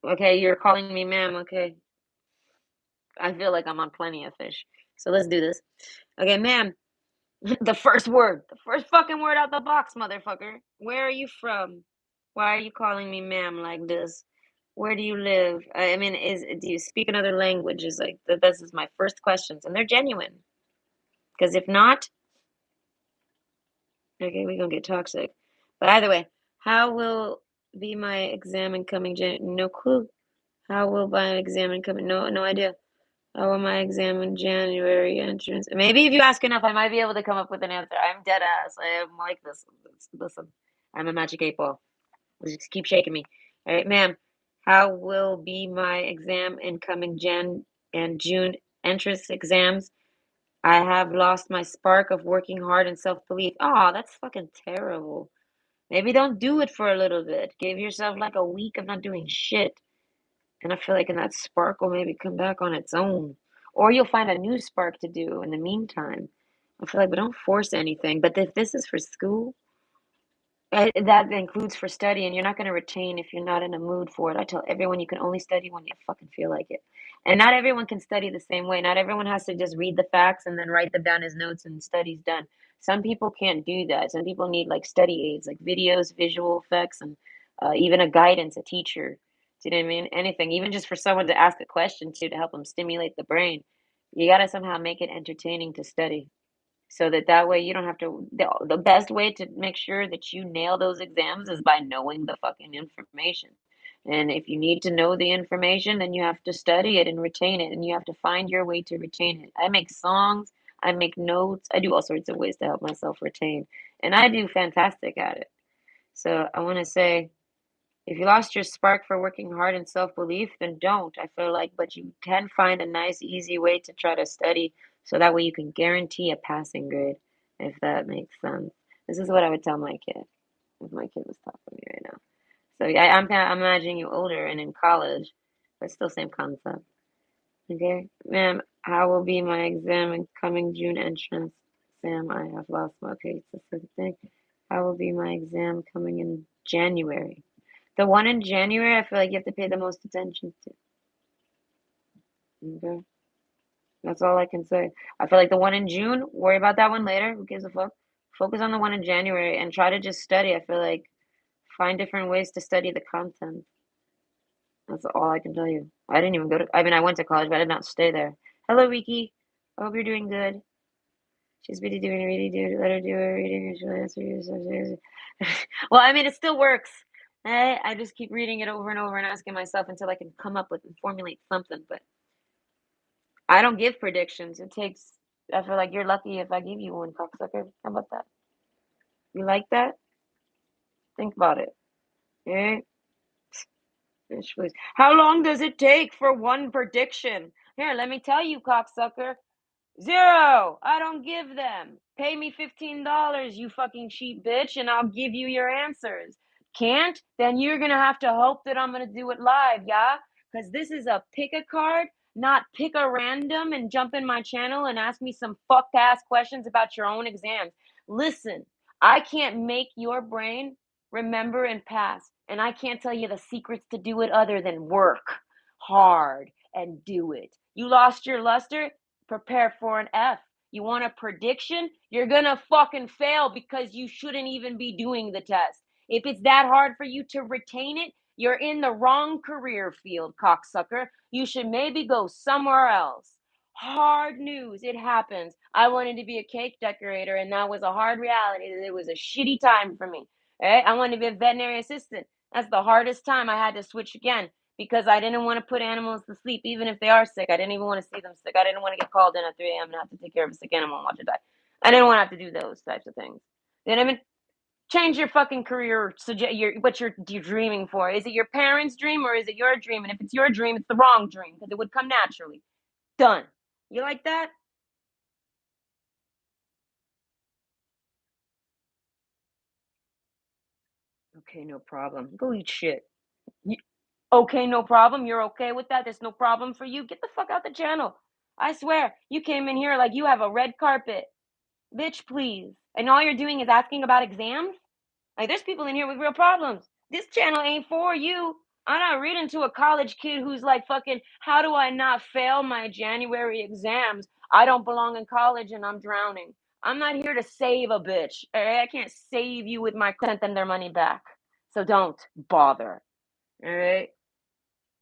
Okay, you're calling me ma'am. Okay, I feel like I'm on Plenty of Fish. So let's do this. Okay, ma'am. The first word. The first fucking word out the box, motherfucker. Where are you from? Why are you calling me ma'am like this? Where do you live? I mean, do you speak another language? Is like this is my first questions, and they're genuine. Because if not, okay, we're gonna get toxic. But either way, how will be my exam in coming No clue. How will my exam in coming? No idea. How will my exam in January entrance? Maybe if you ask enough, I might be able to come up with an answer. I'm dead ass. I am like this. Listen, I'm a magic 8 ball. Just keep shaking me. All right, ma'am. How will be my exam in coming Jan and June entrance exams? I have lost my spark of working hard and self-belief. Oh, that's fucking terrible. Maybe don't do it for a little bit. Give yourself like a week of not doing shit. And I feel like in that spark will maybe come back on its own. Or you'll find a new spark to do in the meantime. I feel like we don't force anything. But if this is for school, that includes for study, and you're not going to retain if you're not in a mood for it. I tell everyone you can only study when you fucking feel like it. And not everyone can study the same way. Not everyone has to just read the facts and then write them down as notes and study's done. Some people can't do that. Some people need like study aids, like videos, visual effects, and even a guidance, a teacher. Do you know what I mean? Anything, even just for someone to ask a question to help them stimulate the brain. You got to somehow make it entertaining to study so that way you don't have to the best way to make sure that you nail those exams is by knowing the fucking information. And if you need to know the information, then you have to study it and retain it, and you have to find your way to retain it. I make songs, I make notes, I do all sorts of ways to help myself retain, and I do fantastic at it. So I want to say, if you lost your spark for working hard and self-belief, then don't. I feel like, but you can find a nice, easy way to try to study so that way you can guarantee a passing grade, if that makes sense. This is what I would tell my kid if my kid was talking to me right now. So yeah, I'm imagining you older and in college, but still same concept. Okay, ma'am, how will be my exam in coming June entrance? Sam, I have lost my, okay, it's the same thing. How will be my exam coming in January? The one in January, I feel like you have to pay the most attention to. Okay, that's all I can say. I feel like the one in June, worry about that one later. Who gives a fuck? Focus on the one in January and try to just study. I feel like find different ways to study the content. That's all I can tell you. I didn't even go to, I mean, I went to college, but I did not stay there. Hello, Wiki. I hope you're doing good. She's busy doing a reading, do let her do a reading, and she'll answer you. Well, I mean, it still works. I just keep reading it over and over and asking myself until I can come up with and formulate something. But I don't give predictions. It takes, I feel like you're lucky if I give you one, cocksucker. How about that? You like that? Think about it. Yeah. How long does it take for one prediction? Here, let me tell you, cocksucker. Zero. I don't give them. Pay me $15, you fucking cheap bitch, and I'll give you your answers. Can't? Then you're gonna have to hope that I'm gonna do it live, yeah? Because this is a pick a card, not pick a random and jump in my channel and ask me some fuck ass questions about your own exams. Listen, I can't make your brain remember and pass, and I can't tell you the secrets to do it other than work hard and do it. You lost your luster? Prepare for an F. You want a prediction? You're gonna fucking fail because you shouldn't even be doing the test. If it's that hard for you to retain it, you're in the wrong career field, cocksucker. You should maybe go somewhere else. Hard news. It happens. I wanted to be a cake decorator, and that was a hard reality. It was a shitty time for me. Right? I wanted to be a veterinary assistant. That's the hardest time I had to switch again because I didn't want to put animals to sleep, even if they are sick. I didn't even want to see them sick. I didn't want to get called in at 3 a.m. and have to take care of a sick animal and watch it die. I didn't want to have to do those types of things. You know what I mean? Change your fucking career. Suggest what you're dreaming for. Is it your parents' dream or is it your dream? And if it's your dream, it's the wrong dream because it would come naturally. Done. You like that? Okay, no problem. Go eat shit. You, okay, no problem. You're okay with that? There's no problem for you? Get the fuck out the channel. I swear, you came in here like you have a red carpet. Bitch, please. And all you're doing is asking about exams? Like, there's people in here with real problems. This channel ain't for you. I'm not reading to a college kid who's like, fucking, how do I not fail my January exams? I don't belong in college and I'm drowning. I'm not here to save a bitch. All right? I can't save you with my content and their money back. So don't bother. All right?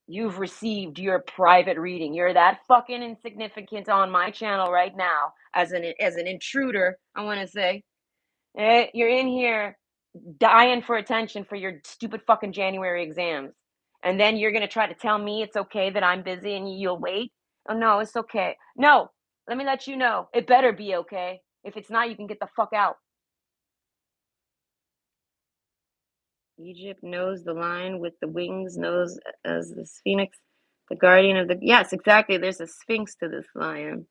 You've received your private reading. You're that fucking insignificant on my channel right now as an intruder, I want to say. You're in here dying for attention for your stupid fucking January exams. And then you're going to try to tell me it's okay that I'm busy and you'll wait? Oh, no, it's okay. No, let me let you know. It better be okay. If it's not, you can get the fuck out. Egypt knows the lion with the wings, knows as the phoenix, the guardian of the. Yes, exactly. There's a sphinx to this lion.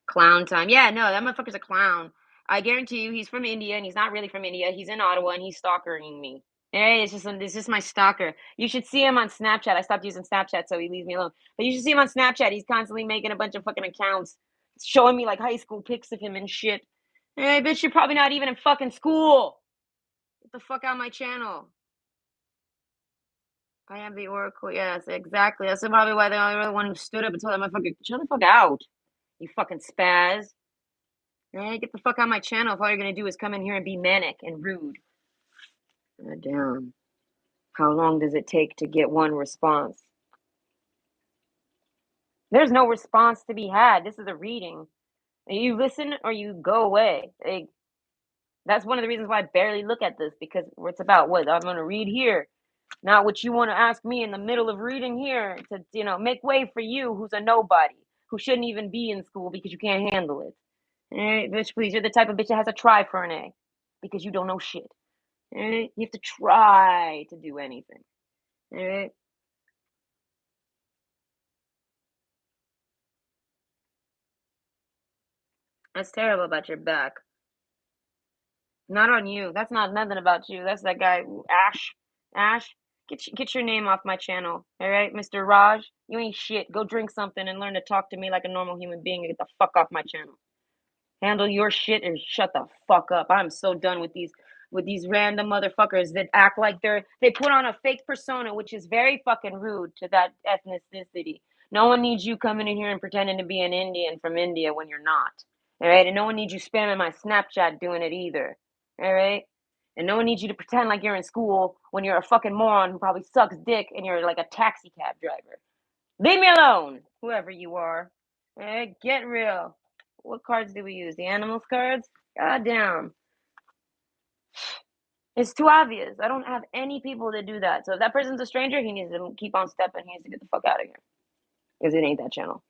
Clown time. Yeah, no, that motherfucker's a clown. I guarantee you, he's from India, and he's not really from India. He's in Ottawa, and he's stalkering me. Hey, it's just my stalker. You should see him on Snapchat. I stopped using Snapchat, so he leaves me alone. But you should see him on Snapchat. He's constantly making a bunch of fucking accounts, showing me like high school pics of him and shit. Hey, bitch, you're probably not even in fucking school. Get the fuck out of my channel. I am the Oracle. Yes, exactly. That's probably why the only one who stood up and told that motherfucker, shut the fuck out. You fucking spaz. Hey, get the fuck on my channel if all you're gonna do is come in here and be manic and rude. God damn. How long does it take to get one response? There's no response to be had. This is a reading. You listen or you go away. Like, that's one of the reasons why I barely look at this because it's about what I'm gonna read here, not what you want to ask me in the middle of reading here to make way for you, who's a nobody, who shouldn't even be in school because you can't handle it. All right, bitch, please. You're the type of bitch that has to try for an A because you don't know shit. Alright? You have to try to do anything. Alright? That's terrible about your back. Not on you. That's not nothing about you. That's that guy Ash. Ash, get your name off my channel. All right, Mr. Raj, you ain't shit. Go drink something and learn to talk to me like a normal human being and get the fuck off my channel. Handle your shit and shut the fuck up. I'm so done with these random motherfuckers that act like they put on a fake persona, which is very fucking rude to that ethnicity. No one needs you coming in here and pretending to be an Indian from India when you're not. All right, and no one needs you spamming my Snapchat doing it either. All right, and no one needs you to pretend like you're in school when you're a fucking moron who probably sucks dick and you're like a taxi cab driver. Leave me alone, whoever you are. All right, get real. What cards do we use? The animals cards? God damn. It's too obvious. I don't have any people that do that. So if that person's a stranger, he needs to keep on stepping. He needs to get the fuck out of here. Because it ain't that channel.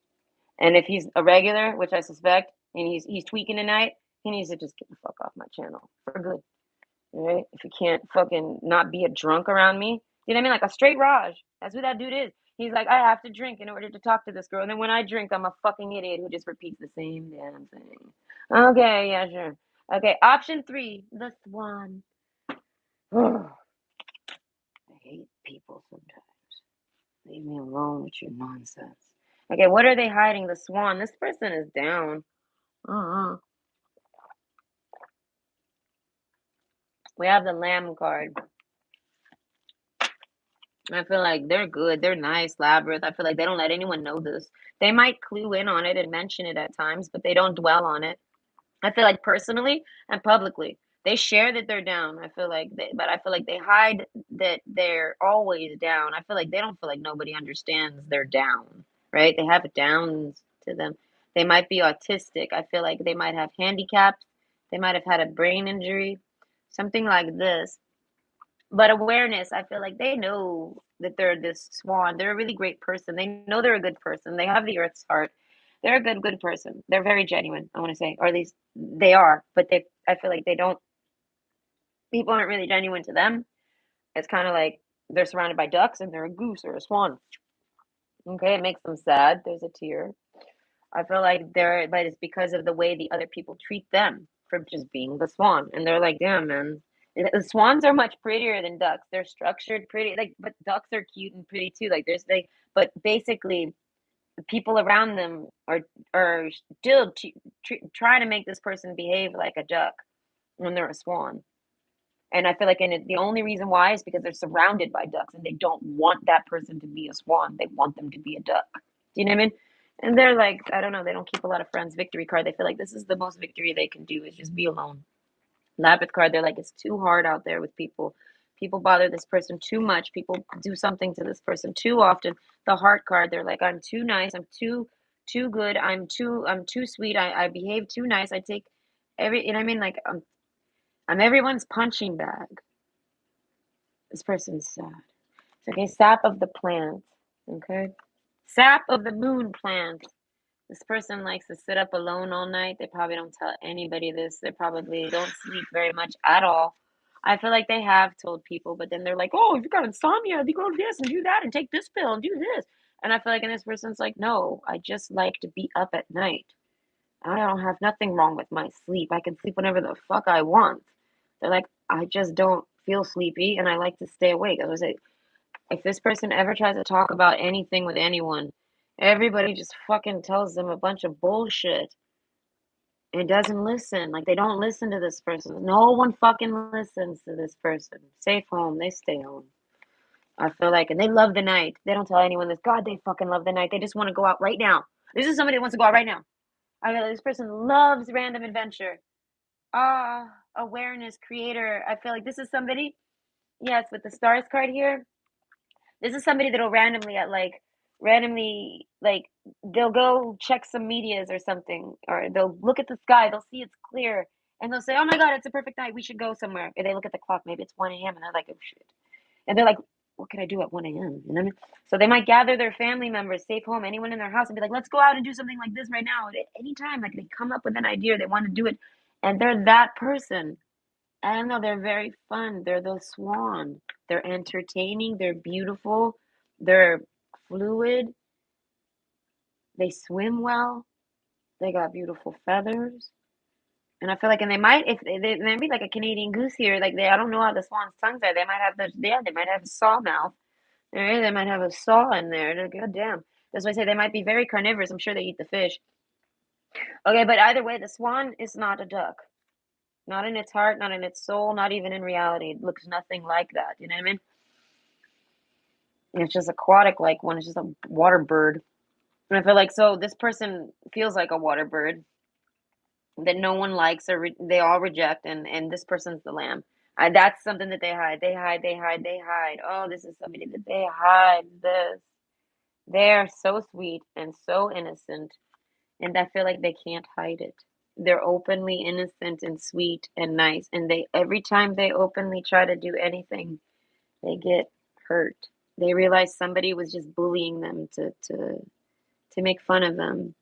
And if he's a regular, which I suspect, and he's tweaking tonight, he needs to just get the fuck off my channel. For good. All right? If he can't fucking not be a drunk around me. You know what I mean? Like a straight Raj. That's who that dude is. He's like, I have to drink in order to talk to this girl. And then when I drink, I'm a fucking idiot who just repeats the same damn thing. Okay, yeah, sure. Okay, option 3, the swan. I hate people sometimes. Leave me alone with your nonsense. Okay, what are they hiding? The swan. This person is down. Uh-uh. We have the lamb card. I feel like they're good. They're nice. Labyrinth. I feel like they don't let anyone know this. They might clue in on it and mention it at times, but they don't dwell on it. I feel like personally and publicly, they share that they're down. But I feel like they hide that they're always down. I feel like they don't feel like nobody understands they're down, right? They have downs to them. They might be autistic. I feel like they might have handicaps. They might have had a brain injury, something like this. But awareness, I feel like they know that they're this swan. They're a really great person. They know they're a good person. They have the earth's heart. They're a good person. They're very genuine, I want to say. Or at least they are, but I feel like they don't people aren't really genuine to them. It's kind of like they're surrounded by ducks and they're a goose or a swan. Okay, it makes them sad. There's a tear. I feel like but it's because of the way the other people treat them for just being the swan. And they're like, damn, man. The swans are much prettier than ducks. They're structured pretty, like, but ducks are cute and pretty too. But basically, the people around them are still trying to make this person behave like a duck when they're a swan. And I feel like the only reason why is because they're surrounded by ducks and they don't want that person to be a swan. They want them to be a duck. Do you know what I mean? And they're like, I don't know, they don't keep a lot of friends. Victory card. They feel like this is the most victory they can do is just be alone. Labyrinth card. They're like, it's too hard out there with people. People bother this person too much. People do something to this person too often. The heart card. They're like, I'm too nice. I'm too good. I'm too sweet. I behave too nice. I take you know what I mean? Like I'm everyone's punching bag. This person's sad. Okay, sap of the plant. Okay. Sap of the moon plant. This person likes to sit up alone all night. They probably don't tell anybody this. They probably don't sleep very much at all. I feel like they have told people, but then they're like, oh, if you got insomnia, you go do this and do that and take this pill and do this. And I feel like, and this person's like, no, I just like to be up at night. I don't have nothing wrong with my sleep. I can sleep whenever the fuck I want. They're like, I just don't feel sleepy and I like to stay awake. I was like, if this person ever tries to talk about anything with anyone, everybody just fucking tells them a bunch of bullshit and doesn't listen. Like they don't listen to this person. No one fucking listens to this person. Safe home, they stay home. I feel like, and they love the night. They don't tell anyone this. God, they fucking love the night. They just want to go out right now. This is somebody that wants to go out right now. I feel like this person loves random adventure. Awareness, creator. I feel like this is somebody, yes, with the stars card here. This is somebody that'll randomly like they'll go check some medias or something, or they'll look at the sky, they'll see it's clear, and they'll say, "Oh my God, it's a perfect night. We should go somewhere." Or they look at the clock, maybe it's 1 a.m. and they're like, "Oh shit," and they're like, "What can I do at 1 a.m.?" You know what I mean? So they might gather their family members, safe home, anyone in their house, and be like, "Let's go out and do something like this right now." At any time, like they come up with an idea, they want to do it, and they're that person. I don't know, they're very fun. They're the swan. They're entertaining, they're beautiful, they're fluid, they swim well, they got beautiful feathers, And I feel like, and they might, if they might be like a Canadian goose here, like I don't know how the swan's tongues are. They might have they might have a saw mouth. Right? They might have a saw in there. God damn. That's why I say they might be very carnivorous. I'm sure they eat the fish. Okay, but either way, the swan is not a duck. Not in its heart, not in its soul, not even in reality. It looks nothing like that. You know what I mean? It's just aquatic like one. It's just a water bird. And I feel like so this person feels like a water bird that no one likes or they all reject, and this person's the lamb. That's something that they hide. They hide. They hide. They hide. Oh, this is somebody that they hide. This. They're so sweet and so innocent, and I feel like they can't hide it. They're openly innocent and sweet and nice, and they every time they openly try to do anything, they get hurt. They realize somebody was just bullying them to make fun of them.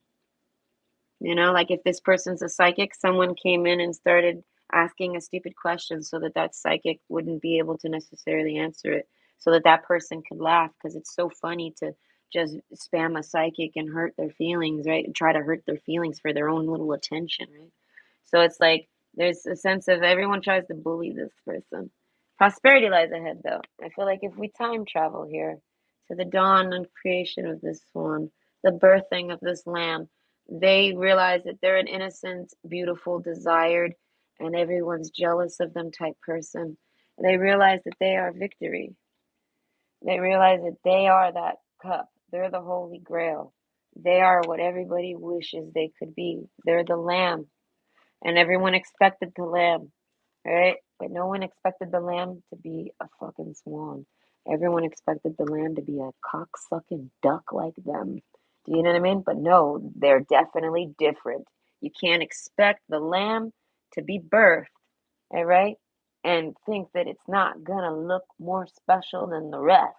You know, like if this person's a psychic, someone came in and started asking a stupid question so that that psychic wouldn't be able to necessarily answer it, so that that person could laugh because it's so funny to just spam a psychic and hurt their feelings, right? And try to hurt their feelings for their own little attention, right? So it's like there's a sense of everyone tries to bully this person. Prosperity lies ahead, though. I feel like if we time travel here to the dawn and creation of this swan, the birthing of this lamb, they realize that they're an innocent, beautiful, desired, and everyone's jealous of them type person. They realize that they are victory. They realize that they are that cup. They're the Holy Grail. They are what everybody wishes they could be. They're the lamb. And everyone expected the lamb, right? But no one expected the lamb to be a fucking swan. Everyone expected the lamb to be a cocksucking duck like them. Do you know what I mean? But no, they're definitely different. You can't expect the lamb to be birthed, all right? And think that it's not gonna look more special than the rest.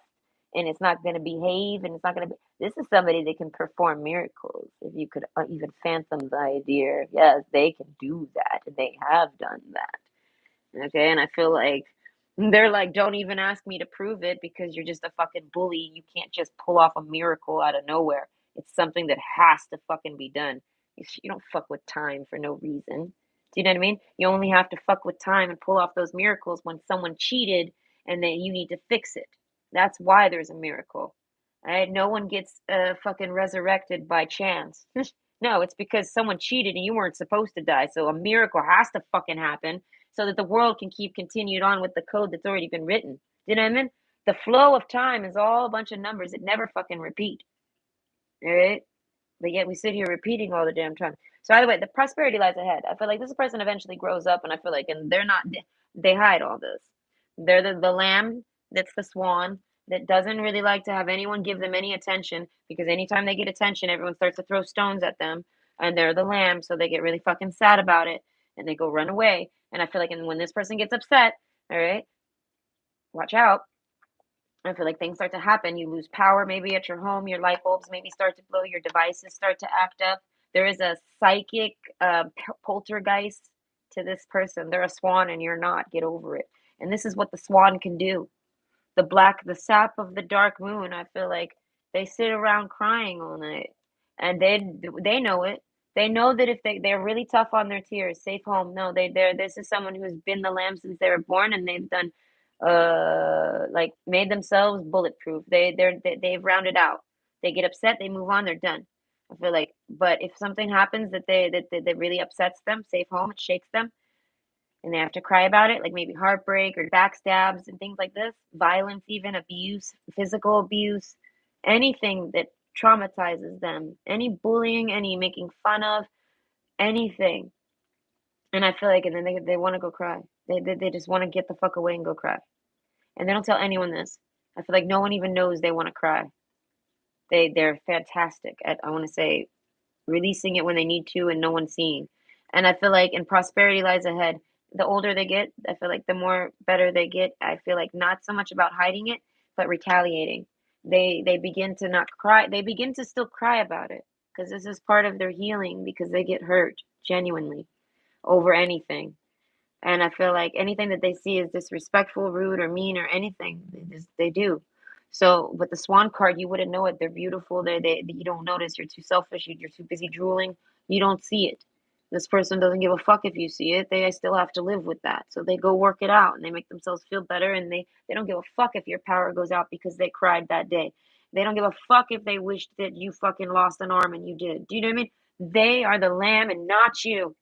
And it's not gonna behave and it's not gonna be. This is somebody that can perform miracles. If you could even fathom the idea, yes, they can do that. And they have done that. Okay, and I feel like they're like, don't even ask me to prove it because you're just a fucking bully. You can't just pull off a miracle out of nowhere. It's something that has to fucking be done. You don't fuck with time for no reason. Do you know what I mean? You only have to fuck with time and pull off those miracles when someone cheated and then you need to fix it. That's why there's a miracle. Right? No one gets fucking resurrected by chance. No, it's because someone cheated and you weren't supposed to die. So a miracle has to fucking happen so that the world can keep continued on with the code that's already been written. Do you know what I mean? The flow of time is all a bunch of numbers that never fucking repeat. All right? But yet we sit here repeating all the damn time. So either way, the prosperity lies ahead. I feel like this person eventually grows up, and I feel like, and they're not, they hide all this. They're the lamb that's the swan that doesn't really like to have anyone give them any attention because anytime they get attention, everyone starts to throw stones at them, and they're the lamb, so they get really fucking sad about it, and they go run away. And I feel like, and when this person gets upset, all right, watch out. I feel like things start to happen. You lose power maybe at your home. Your light bulbs maybe start to blow. Your devices start to act up. There is a psychic poltergeist to this person. They're a swan and you're not. Get over it. And this is what the swan can do. The sap of the dark moon. I feel like they sit around crying all night, and they know it. They know that if they're really tough on their tears, safe home. No, they're this is someone who's been the lamb since they were born, and they've done like made themselves bulletproof. They've rounded out. They get upset, they move on, they're done. I feel like, but if something happens that really upsets them, safe home, it shakes them, and they have to cry about it, like maybe heartbreak or backstabs and things like this, violence, even abuse, physical abuse, anything that traumatizes them, any bullying, any making fun of, anything. And I feel like, and then they want to go cry. They just want to get the fuck away and go cry. And they don't tell anyone this. I feel like no one even knows they want to cry. They're fantastic at, I want to say, releasing it when they need to and no one seeing. And I feel like in prosperity lies ahead. The older they get, I feel like the more better they get. I feel like not so much about hiding it, but retaliating. They begin to not cry. They begin to still cry about it because this is part of their healing because they get hurt genuinely over anything. And I feel like anything that they see is disrespectful, rude, or mean, or anything, they do. So, with the swan card, you wouldn't know it. They're beautiful. You don't notice. You're too selfish. You're too busy drooling. You don't see it. This person doesn't give a fuck if you see it. They still have to live with that. So they go work it out and they make themselves feel better, and they don't give a fuck if your power goes out because they cried that day. They don't give a fuck if they wished that you fucking lost an arm and you did. Do you know what I mean? They are the lamb and not you.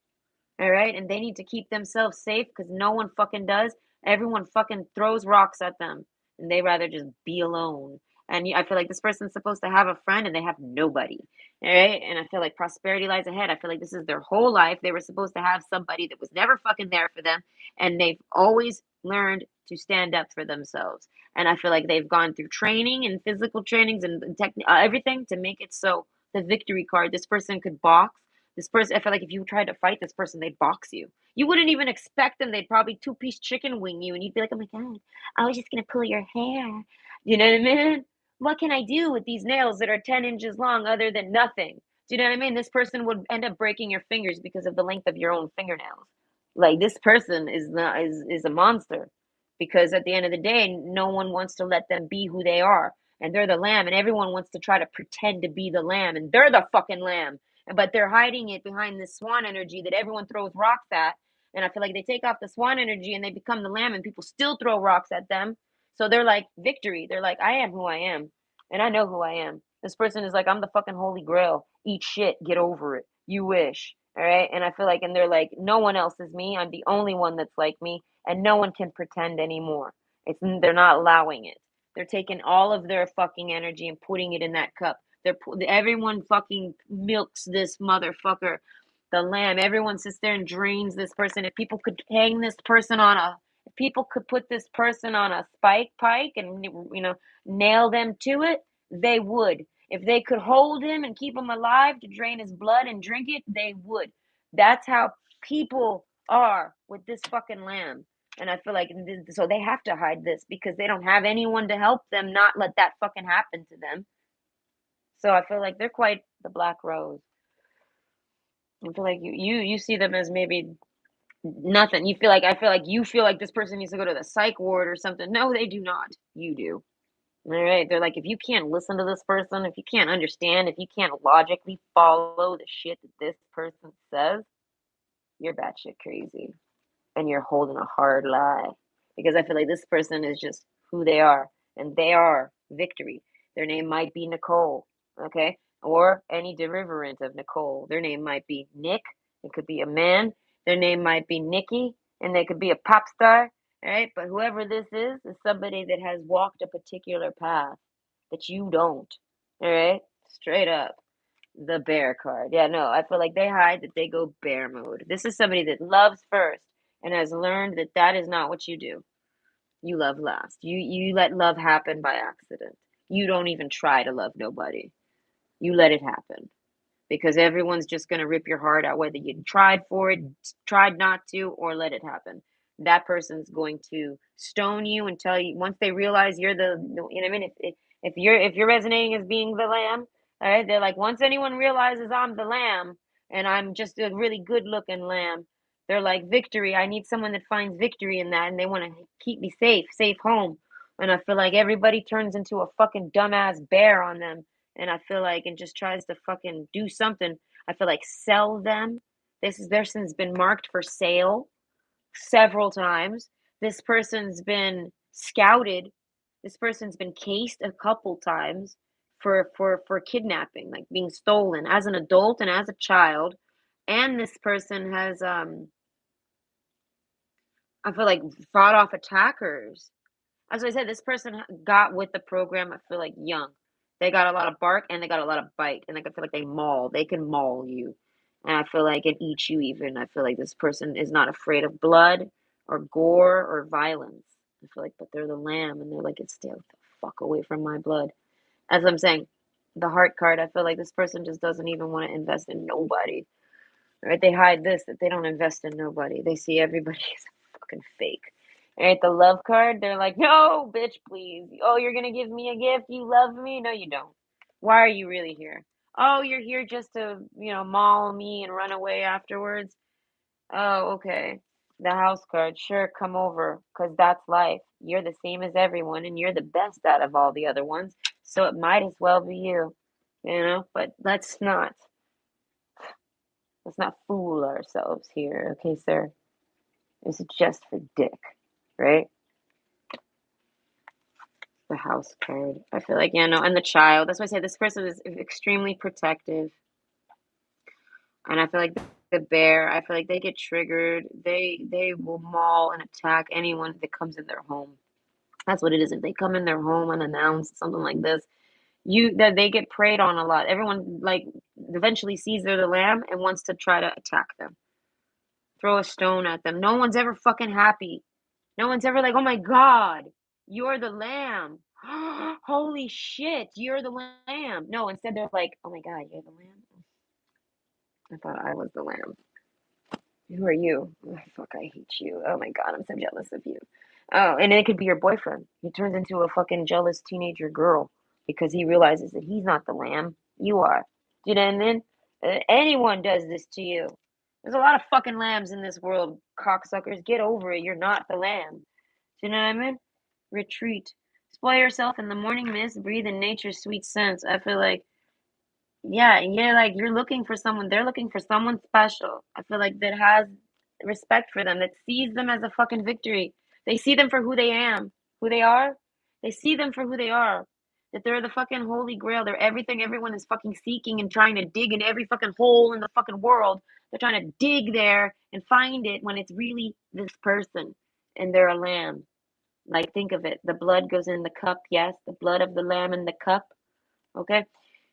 All right? And they need to keep themselves safe because no one fucking does. Everyone fucking throws rocks at them and they rather just be alone. And I feel like this person's supposed to have a friend and they have nobody. All right? And I feel like prosperity lies ahead. I feel like this is their whole life. They were supposed to have somebody that was never fucking there for them. And they've always learned to stand up for themselves. And I feel like they've gone through training and physical trainings and everything to make it so the victory card, this person could box. This person, I feel like if you tried to fight this person, they'd box you. You wouldn't even expect them. They'd probably two-piece chicken wing you, and you'd be like, "Oh my god, I was just gonna pull your hair." You know what I mean? What can I do with these nails that are 10 inches long other than nothing? Do you know what I mean? This person would end up breaking your fingers because of the length of your own fingernails. Like this person is not is a monster because at the end of the day, no one wants to let them be who they are, and they're the lamb, and everyone wants to try to pretend to be the lamb, and they're the fucking lamb, but they're hiding it behind this swan energy that everyone throws rocks at. And I feel like they take off the swan energy and they become the lamb, and people still throw rocks at them. So they're like, victory. They're like, I am who I am, and I know who I am. This person is like, I'm the fucking holy grail. Eat shit, get over it. You wish. All right. And I feel like, and they're like, no one else is me. I'm the only one that's like me, and no one can pretend anymore. They're not allowing it. They're taking all of their fucking energy and putting it in that cup. Everyone fucking milks this motherfucker, the lamb. Everyone sits there and drains this person. If people could hang this person on a, if people could put this person on a spike pike and nail them to it, they would. If they could hold him and keep him alive to drain his blood and drink it, they would. That's how people are with this fucking lamb. And I feel like so they have to hide this because they don't have anyone to help them not let that fucking happen to them. So I feel like they're quite the black rose. I feel like you see them as maybe nothing. I feel like you feel like this person needs to go to the psych ward or something. No, they do not. You do. All right. They're like, if you can't listen to this person, if you can't understand, if you can't logically follow the shit that this person says, you're batshit crazy and you're holding a hard lie. Because I feel like this person is just who they are, and they are victory. Their name might be Nicole, okay? Or any derivative of Nicole. Their name might be Nick. It could be a man. Their name might be Nikki, and they could be a pop star, right? But whoever this is somebody that has walked a particular path that you don't, all right? Straight up. The bear card. Yeah, no, I feel like they hide that they go bear mode. This is somebody that loves first and has learned that that is not what you do. You love last. You let love happen by accident. You don't even try to love nobody. You let it happen because everyone's just going to rip your heart out whether you tried for it, tried not to, or let it happen. That person's going to stone you and tell you once they realize you're you know what I mean? If you're resonating as being the lamb, all right, they're like, once anyone realizes I'm the lamb and I'm just a really good looking lamb, they're like, victory. I need someone that finds victory in that, and they want to keep me safe home. And I feel like everybody turns into a fucking dumbass bear on them, and I feel like and just tries to fucking do something. I feel like sell them. This person's been marked for sale several times. This person's been scouted. This person's been cased a couple times for kidnapping, like being stolen as an adult and as a child. And this person has I feel like fought off attackers. As I said, this person got with the program, I feel like young. They got a lot of bark and they got a lot of bite. And like, I feel like they maul. They can maul you. And I feel like it eats you even. I feel like this person is not afraid of blood or gore or violence. I feel like, but they're the lamb and they're like, it's stay the fuck away from my blood. As I'm saying, the heart card, I feel like this person just doesn't even want to invest in nobody. Right? They hide this, that they don't invest in nobody. They see everybody as fucking fake. Right? The love card, they're like, no, bitch, please. Oh, you're gonna give me a gift? You love me? No, you don't. Why are you really here? Oh, you're here just to, maul me and run away afterwards. Oh, okay. The house card, sure, come over, because that's life. You're the same as everyone, and you're the best out of all the other ones, so it might as well be you, but let's not. Let's not fool ourselves here, okay, sir? This is just for dick, right? The house card. I feel like, yeah, no, and the child. That's why I say this person is extremely protective. And I feel like the bear, I feel like they get triggered. They will maul and attack anyone that comes in their home. That's what it is. If they come in their home unannounced, something like this, you that they get preyed on a lot. Everyone like eventually sees they're the lamb and wants to try to attack them, throw a stone at them. No one's ever fucking happy. No one's ever like, oh my God, you're the lamb. Holy shit, you're the lamb. No, instead they're like, oh my God, you're the lamb. I thought I was the lamb. Who are you? Oh, fuck, I hate you. Oh my God, I'm so jealous of you. Oh, and it could be your boyfriend. He turns into a fucking jealous teenager girl because he realizes that he's not the lamb. You are. Do you know what I mean? Anyone does this to you. There's a lot of fucking lambs in this world, cocksuckers. Get over it. You're not the lamb. Do you know what I mean? Retreat. Spoil yourself in the morning mist. Breathe in nature's sweet scents. I feel like yeah, like you're looking for someone, they're looking for someone special. I feel like that has respect for them, that sees them as a fucking victory. They see them for who they are. They see them for who they are. That they're the fucking holy grail. They're everything everyone is fucking seeking and trying to dig in every fucking hole in the fucking world. They're trying to dig there and find it when it's really this person and they're a lamb. Like, think of it. The blood goes in the cup, yes, the blood of the lamb in the cup. Okay,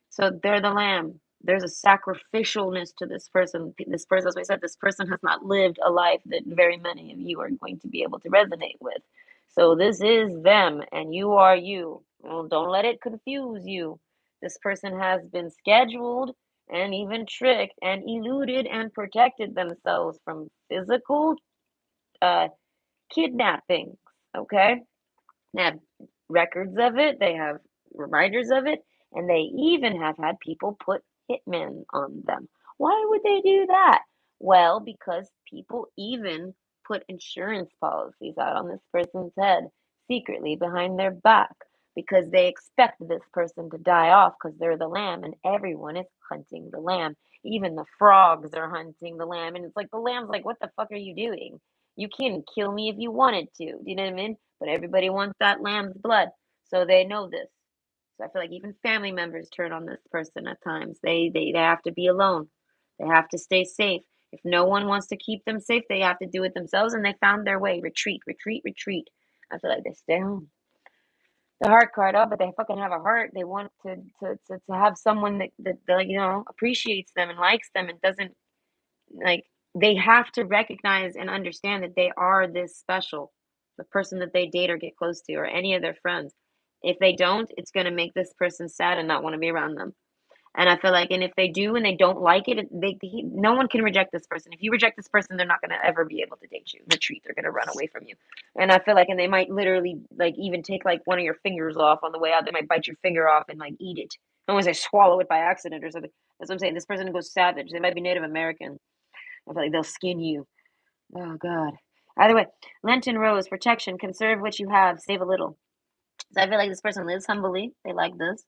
so they're the lamb. There's a sacrificialness to this person. This person, as we said, this person has not lived a life that very many of you are going to be able to resonate with. So this is them, and you are you. Well, don't let it confuse you. This person has been scheduled and even tricked and eluded and protected themselves from physical uh, kidnappings. Okay, they have records of it, they have reminders of it, and they even have had people put hitmen on them. Why would they do that? Well, because people even put insurance policies out on this person's head secretly behind their back because they expect this person to die off because they're the lamb and everyone is hunting the lamb. Even the frogs are hunting the lamb. And it's like the lamb's like, what the fuck are you doing? You can kill me if you wanted to. Do you know what I mean? But everybody wants that lamb's blood. So they know this. So I feel like even family members turn on this person at times. They have to be alone. They have to stay safe. If no one wants to keep them safe, they have to do it themselves and they found their way. Retreat, retreat, retreat. I feel like they stay home. The heart card, oh, but they fucking have a heart. They want to have someone that like, appreciates them and likes them and doesn't like they have to recognize and understand that they are this special, the person that they date or get close to, or any of their friends. If they don't, it's going to make this person sad and not want to be around them. And I feel like, and if they do and they don't like it, no one can reject this person. If you reject this person, they're not going to ever be able to date you. Retreat. They're going to run away from you. And I feel like, and they might literally like even take like one of your fingers off on the way out. They might bite your finger off and like eat it. I don't want to say swallow it by accident or something. That's what I'm saying. This person goes savage. They might be Native American. I feel like they'll skin you. Oh God. Either way, Lenten rose, protection, conserve what you have, save a little. So I feel like this person lives humbly. They like this.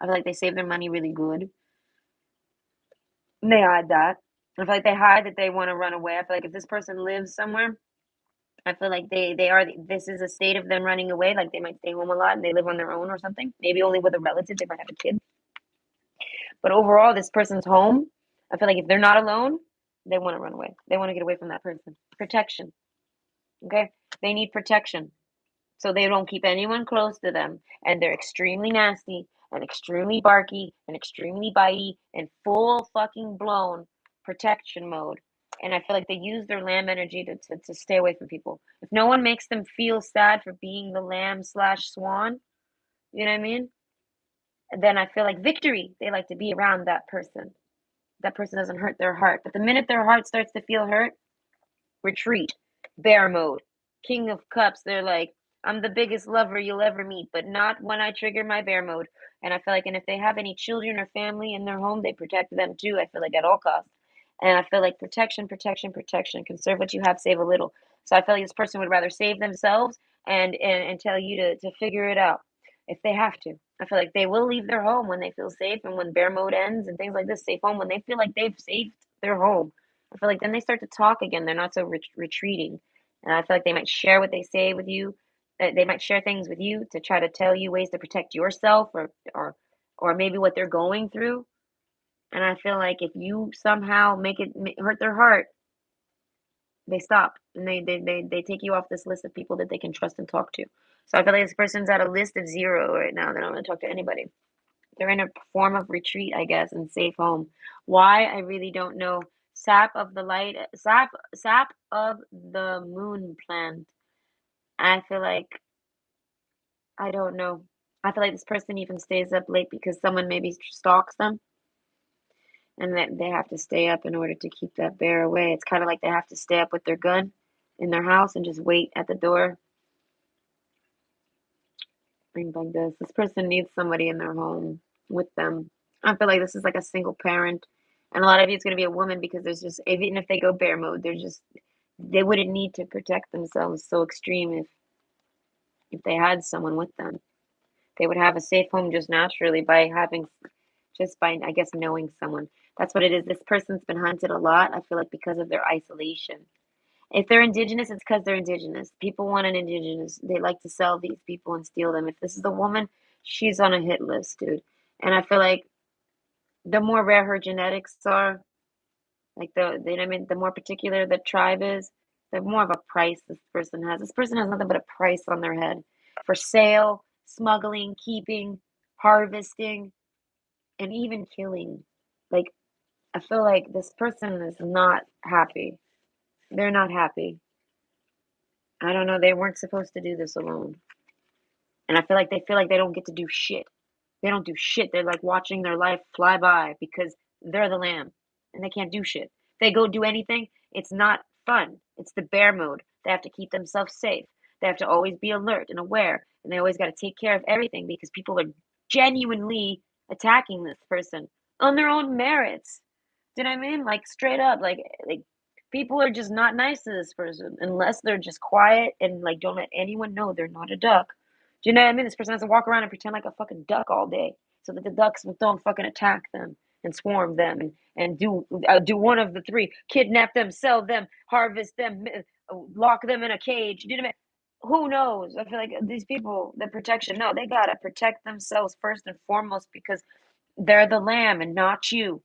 I feel like they save their money really good. And they hide that. I feel like they hide that they want to run away. I feel like if this person lives somewhere, I feel like they are. This is a state of them running away. Like they might stay home a lot and they live on their own or something. Maybe only with a relative. They might have a kid. But overall, this person's home. I feel like if they're not alone, they want to run away. They want to get away from that person. Protection. Okay, they need protection so they don't keep anyone close to them, and they're extremely nasty and extremely barky and extremely bitey and full fucking blown protection mode. And I feel like they use their lamb energy to stay away from people. If no one makes them feel sad for being the lamb slash swan, you know what I mean? Then I feel like victory. They like to be around that person. That person doesn't hurt their heart. But the minute their heart starts to feel hurt, retreat, bear mode, king of cups. They're like, I'm the biggest lover you'll ever meet, but not when I trigger my bear mode. And I feel like, and if they have any children or family in their home, they protect them too. I feel like at all costs. And I feel like protection, protection, protection. Conserve what you have, save a little. So I feel like this person would rather save themselves and tell you to figure it out if they have to. I feel like they will leave their home when they feel safe and when bear mode ends and things like this. Safe home when they feel like they've saved their home. I feel like then they start to talk again. They're not so retreating, and I feel like they might share what they say with you. They might share things with you to try to tell you ways to protect yourself, or maybe what they're going through. And I feel like if you somehow make it hurt their heart, they stop and they take you off this list of people that they can trust and talk to. So I feel like this person's at a list of zero right now. They don't want to talk to anybody. They're in a form of retreat, I guess, and safe home. Why? I really don't know. Sap of the moon plant. I feel like I don't know. I feel like this person even stays up late because someone maybe stalks them, and that they have to stay up in order to keep that bear away. It's kind of like they have to stay up with their gun in their house and just wait at the door. Things like this. This person needs somebody in their home with them. I feel like this is like a single parent, and a lot of you it's going to be a woman because there's just even if they go bear mode, they wouldn't need to protect themselves so extreme if they had someone with them. They would have a safe home just naturally by I guess knowing someone. That's what it is. This person's been hunted a lot. I feel like because of their isolation. If they're indigenous, it's because they're indigenous. People want an indigenous. They like to sell these people and steal them. If this is a woman, she's on a hit list, dude. And I feel like the more rare her genetics are, like you know what I mean, the more particular the tribe is, the more of a price this person has. This person has nothing but a price on their head for sale, smuggling, keeping, harvesting, and even killing. Like, I feel like this person is not happy. They're not happy. I don't know. They weren't supposed to do this alone. And I feel like they don't get to do shit. They don't do shit. They're like watching their life fly by because they're the lamb and they can't do shit. If they go do anything, it's not fun. It's the bear mode. They have to keep themselves safe. They have to always be alert and aware. And they always got to take care of everything because people are genuinely attacking this person on their own merits. Do you know what I mean? Like straight up, like people are just not nice to this person unless they're just quiet and like don't let anyone know they're not a duck. Do you know what I mean? This person has to walk around and pretend like a fucking duck all day so that the ducks don't fucking attack them and swarm them and do one of the three: kidnap them, sell them, harvest them, lock them in a cage. Do you know what I mean? Who knows? I feel like these people, the protection, no, they gotta protect themselves first and foremost because they're the lamb and not you.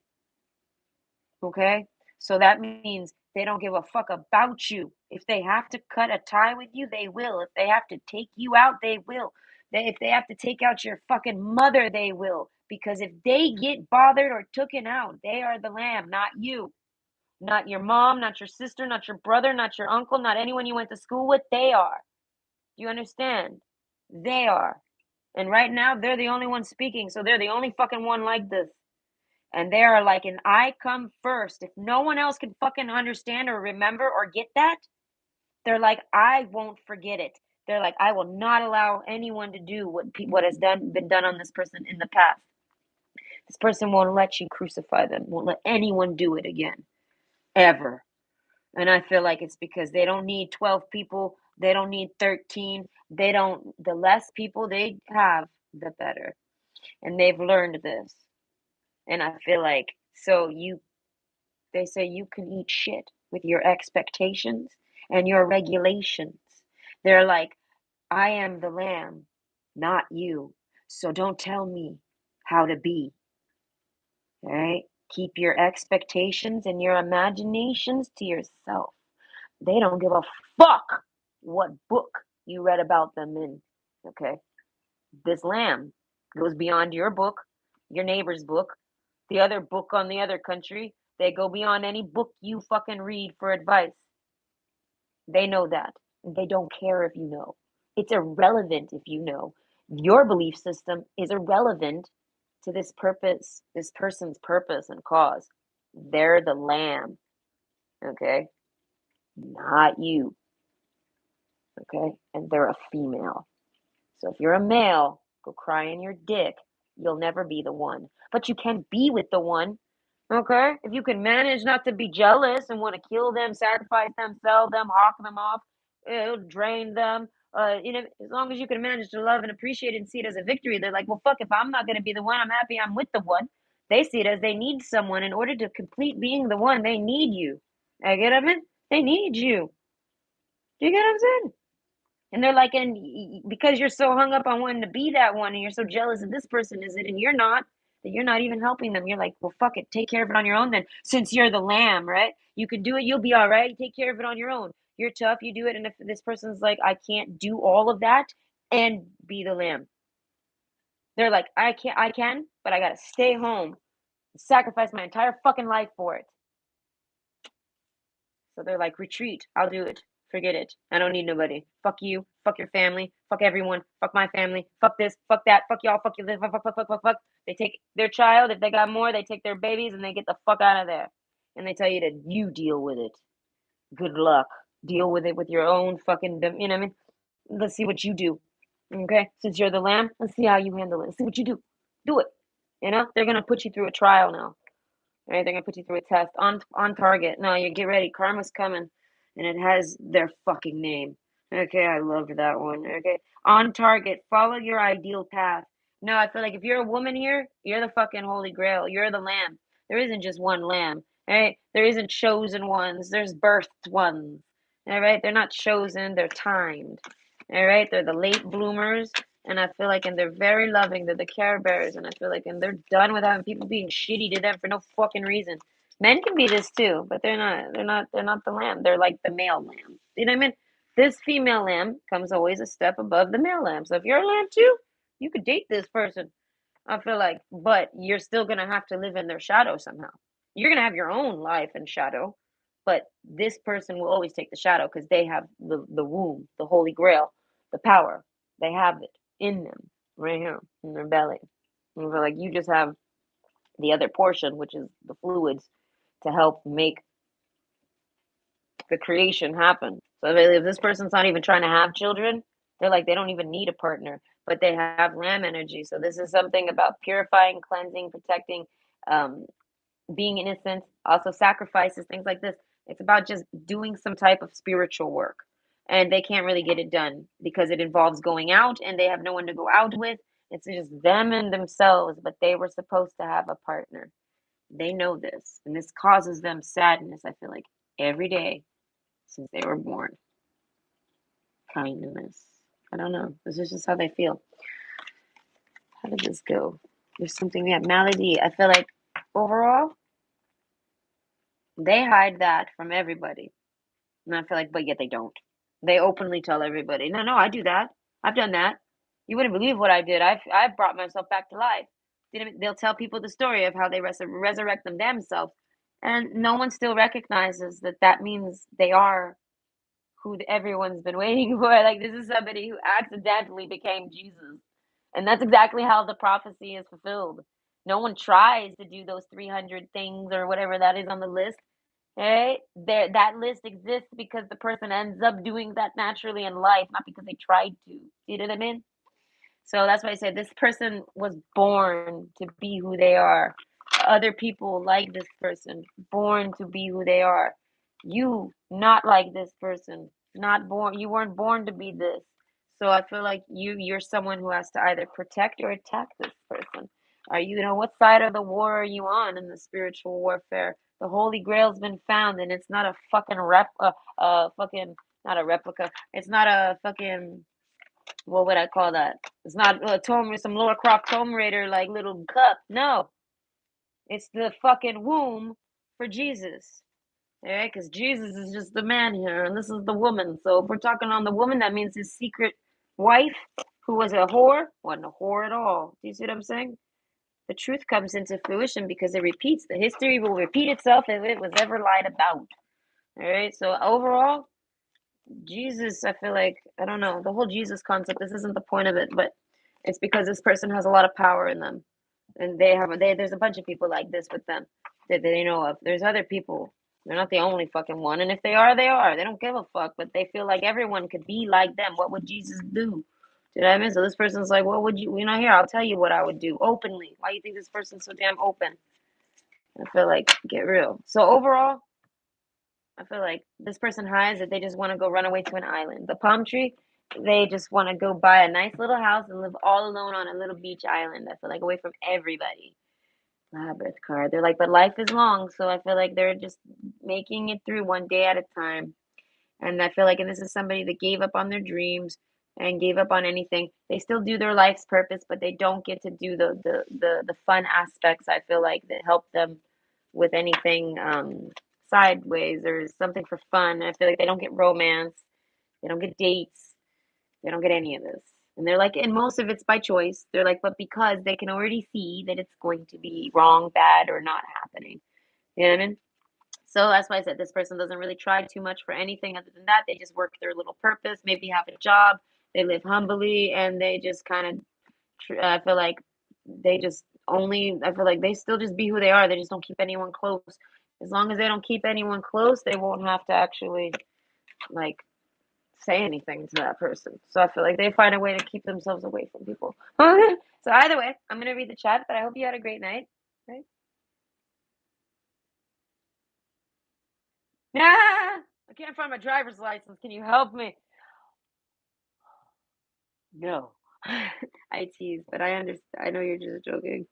Okay? So that means they don't give a fuck about you. If they have to cut a tie with you, they will. If they have to take you out, they will. If they have to take out your fucking mother, they will. Because if they get bothered or taken out, they are the lamb, not you. Not your mom, not your sister, not your brother, not your uncle, not anyone you went to school with. They are. Do you understand? They are. And right now, they're the only one speaking. So they're the only fucking one like this. And they are like an I come first. If no one else can fucking understand or remember or get that, they're like, I won't forget it. They're like, I will not allow anyone to do what has been done on this person in the past. This person won't let you crucify them. Won't let anyone do it again, ever. And I feel like it's because they don't need 12 people. They don't need 13. They don't. The less people they have, the better. And they've learned this. And I feel like they say you can eat shit with your expectations and your regulations. They're like, I am the lamb, not you. So don't tell me how to be. All right? Keep your expectations and your imaginations to yourself. They don't give a fuck what book you read about them in. Okay? This lamb goes beyond your book, your neighbor's book, the other book on the other country. They go beyond any book you fucking read for advice. They know that. They don't care if you know. It's irrelevant if you know. Your belief system is irrelevant to this person's purpose and cause. They're the lamb, okay? Not you, okay? And they're a female. So if you're a male, go cry in your dick. You'll never be the one. But you can be with the one, okay? If you can manage not to be jealous and want to kill them, sacrifice them, sell them, hawk them off, drain them, as long as you can manage to love and appreciate it and see it as a victory, they're like, well, fuck, if I'm not going to be the one, I'm happy I'm with the one. They see it as they need someone in order to complete being the one. They need you. I get what I mean? They need you. Do you get what I'm saying? And they're like, and because you're so hung up on wanting to be that one, and you're so jealous that this person is it, and you're not, that you're not even helping them. You're like, well, fuck it, take care of it on your own. Then, since you're the lamb, right? You can do it. You'll be all right. Take care of it on your own. You're tough. You do it. And if this person's like, I can't do all of that and be the lamb, they're like, I can, but I gotta stay home, sacrifice my entire fucking life for it. So they're like, retreat. I'll do it. Forget it. I don't need nobody. Fuck you. Fuck your family. Fuck everyone. Fuck my family. Fuck this. Fuck that. Fuck y'all. Fuck you. Fuck, fuck, fuck, fuck, fuck, fuck. They take their child. If they got more, they take their babies and they get the fuck out of there. And they tell you to you deal with it. Good luck. Deal with it with your own fucking, you know what I mean? Let's see what you do. Okay? Since you're the lamb, let's see how you handle it. Let's see what you do. Do it. You know? They're going to put you through a trial now. Right? They're gonna put you through a test on target. No, you get ready. Karma's coming, and it has their fucking name. Okay, I loved that one. Okay, on target. Follow your ideal path. No, I feel like if you're a woman here, you're the fucking holy grail. You're the lamb. There isn't just one lamb. Right? There isn't chosen ones. There's birthed ones. All right, they're not chosen. They're timed. All right, they're the late bloomers. And I feel like, and they're very loving. They're the care bears, and I feel like, and they're done with having people being shitty to them for no fucking reason. Men can be this too, but they're not. They're not the lamb. They're like the male lamb. You know what I mean? This female lamb comes always a step above the male lamb. So if you're a lamb too, you could date this person. I feel like, but you're still gonna have to live in their shadow somehow. You're gonna have your own life and shadow, but this person will always take the shadow because they have the womb, the holy grail, the power. They have it in them, right here in their belly. And so, like, you just have the other portion, which is the fluids, to help make the creation happen. So if this person's not even trying to have children, they're like they don't even need a partner, but they have lamb energy. So this is something about purifying, cleansing, protecting, um, being innocent, also sacrifices, things like this. It's about just doing some type of spiritual work. And they can't really get it done because it involves going out and they have no one to go out with. It's just them and themselves, but they were supposed to have a partner. They know this, and this causes them sadness, I feel like, every day since they were born. Kindness. I don't know. This is just how they feel. How did this go? There's something, yeah, malady. I feel like overall, they hide that from everybody. And I feel like, but yet they don't. They openly tell everybody, no, no, I do that. I've done that. You wouldn't believe what I did. I've brought myself back to life. They'll tell people the story of how they resurrect them themselves. And no one still recognizes that that means they are who everyone's been waiting for. Like, this is somebody who accidentally became Jesus. And that's exactly how the prophecy is fulfilled. No one tries to do those 300 things or whatever that is on the list. Right? There, that list exists because the person ends up doing that naturally in life, not because they tried to. You know what I mean? So that's why I said this person was born to be who they are. Other people like this person, born to be who they are. You not like this person, not born. You weren't born to be this. So I feel like you're someone who has to either protect or attack this person. Are you, what side of the war are you on in the spiritual warfare? The Holy Grail's been found, and it's not a fucking fucking not a replica. It's not a fucking, what would I call that? It's not a some Laura Croft Tomb Raider like little cup. No, it's the fucking womb for Jesus. Alright, because Jesus is just the man here, and this is the woman. So if we're talking on the woman, that means his secret wife, who was a whore, wasn't a whore at all. Do you see what I'm saying? The truth comes into fruition because it repeats. The history will repeat itself if it was ever lied about. All right. So overall, Jesus, I feel like, I don't know, the whole Jesus concept, this isn't the point of it, but it's because this person has a lot of power in them. And there's a bunch of people like this with them that they know of. There's other people. They're not the only fucking one. And if they are, they are. They don't give a fuck, but they feel like everyone could be like them. What would Jesus do? Do you know what I mean? So this person's like, what would you, here, I'll tell you what I would do openly. Why do you think this person's so damn open? I feel like, get real. So overall, I feel like this person hides that they just want to go run away to an island. The palm tree, they just want to go buy a nice little house and live all alone on a little beach island. I feel like away from everybody. Labyrinth card. They're like, but life is long, so I feel like they're just making it through one day at a time. And I feel like, and this is somebody that gave up on their dreams and gave up on anything. They still do their life's purpose, but they don't get to do the fun aspects. I feel like that help them with anything sideways or something for fun. I feel like they don't get romance, they don't get dates, they don't get any of this. And they're like, and most of it's by choice. They're like, but because they can already see that it's going to be wrong, bad, or not happening. You know what I mean? So that's why I said this person doesn't really try too much for anything other than that. They just work their little purpose, maybe have a job, they live humbly, and they just kind of, I feel like they just only, I feel like they still just be who they are. They just don't keep anyone close. As long as they don't keep anyone close, they won't have to actually like say anything to that person. So I feel like they find a way to keep themselves away from people. So either way, I'm going to read the chat, but I hope you had a great night. Right? Ah, I can't find my driver's license. Can you help me? No. I tease, but I understand. I know you're just joking.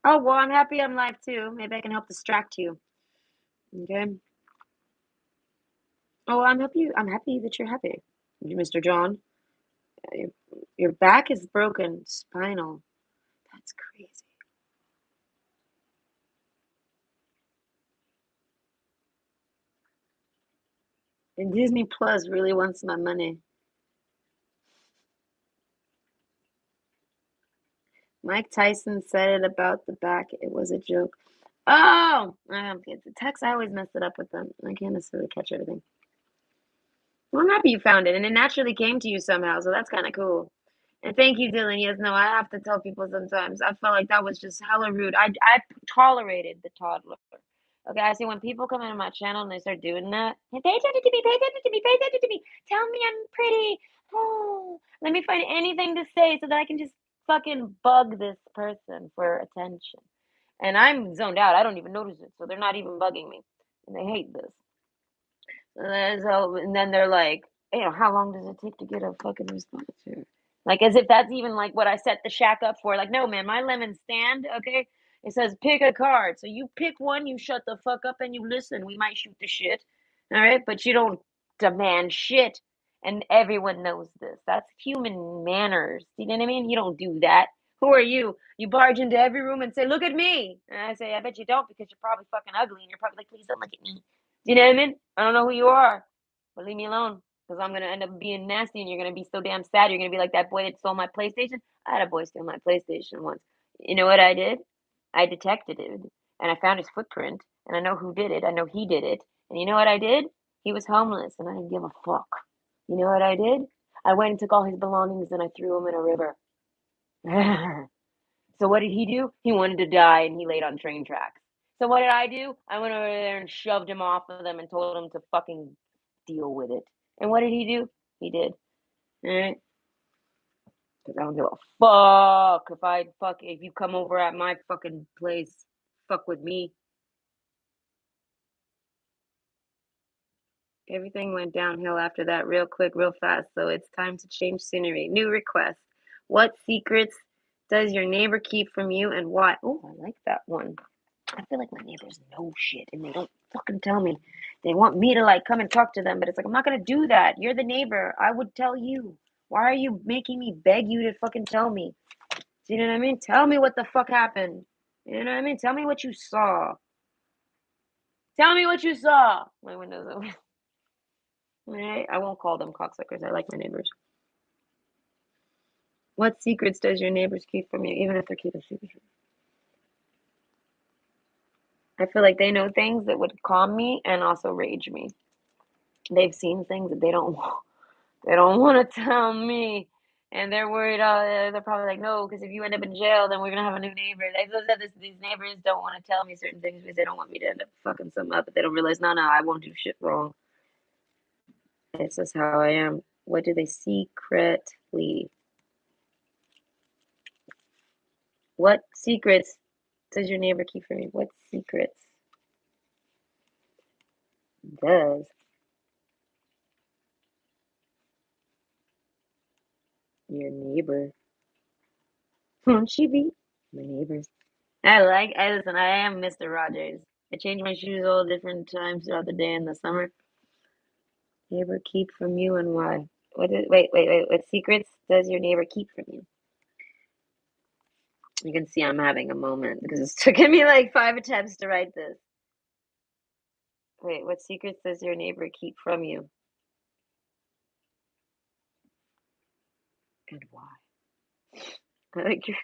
Oh, well, I'm happy I'm live too. Maybe I can help distract you. Okay. Oh, I'm happy. I'm happy that you're happy, Mr. John. Your, your back is broken, spinal. That's crazy. And Disney Plus really wants my money. Mike Tyson said it about the back. It was a joke. Oh, it's the text. I always mess it up with them. I can't necessarily catch everything. Well, I'm happy you found it, and it naturally came to you somehow, so that's kind of cool. And thank you, Dylan. Yes, no, I have to tell people sometimes. I felt like that was just hella rude. I tolerated the toddler. Okay, I see when people come into my channel and they start doing that. Hey, pay attention to me, pay attention to me, pay attention to me. Tell me I'm pretty. Oh, let me find anything to say so that I can just fucking bug this person for attention. And I'm zoned out. I don't even notice it, so they're not even bugging me, and they hate this. And then they're like, how long does it take to get a fucking response here? Like, as if that's even like what I set the shack up for. Like, no, man, my lemon stand, okay? It says pick a card. So you pick one, you shut the fuck up and you listen. We might shoot the shit, all right? But you don't demand shit. And everyone knows this. That's human manners. You know what I mean? You don't do that. Who are you? You barge into every room and say, look at me. And I say, I bet you don't because you're probably fucking ugly and you're probably like, please don't look at me. You know what I mean? I don't know who you are, but leave me alone because I'm gonna end up being nasty, and you're gonna be so damn sad. You're gonna be like that boy that stole my PlayStation. I had a boy steal my PlayStation once. You know what I did? I detected it, and I found his footprint, and I know who did it. I know he did it, and you know what I did? He was homeless, and I didn't give a fuck. You know what I did? I went and took all his belongings and I threw them in a river. So what did he do? He wanted to die and he laid on train tracks. So what did I do? I went over there and shoved him off of them and told him to fucking deal with it. And what did he do? He did. Alright? Because I don't give a fuck if you come over at my fucking place, fuck with me. Everything went downhill after that real quick, real fast. So it's time to change scenery. New request. What secrets does your neighbor keep from you and why? Oh, I like that one. I feel like my neighbors know shit and they don't fucking tell me. They want me to like come and talk to them, but it's like I'm not gonna do that. You're the neighbor. I would tell you. Why are you making me beg you to fucking tell me? Do you know what I mean? Tell me what the fuck happened. You know what I mean? Tell me what you saw. Tell me what you saw. My window's open. Alright, I won't call them cocksuckers. I like my neighbors. What secrets does your neighbors keep from you, even if they're keeping secrets from you? I feel like they know things that would calm me and also rage me. They've seen things that they don't want to tell me, and they're worried. They're probably like, no, because if you end up in jail, then we're gonna have a new neighbor. They said these neighbors don't want to tell me certain things because they don't want me to end up fucking something up. But they don't realize, no, I won't do shit wrong. It's just how I am. What do they secretly? What secrets does your neighbor keep from you? What secrets does your neighbor Won't she be? My neighbors. I listen, I am Mr. Rogers. I change my shoes all different times throughout the day in the summer. Neighbor keep from you and why? Wait. What secrets does your neighbor keep from you? You can see I'm having a moment because it's taken me like 5 attempts to write this. Wait, what secrets does your neighbor keep from you? And why? I like your,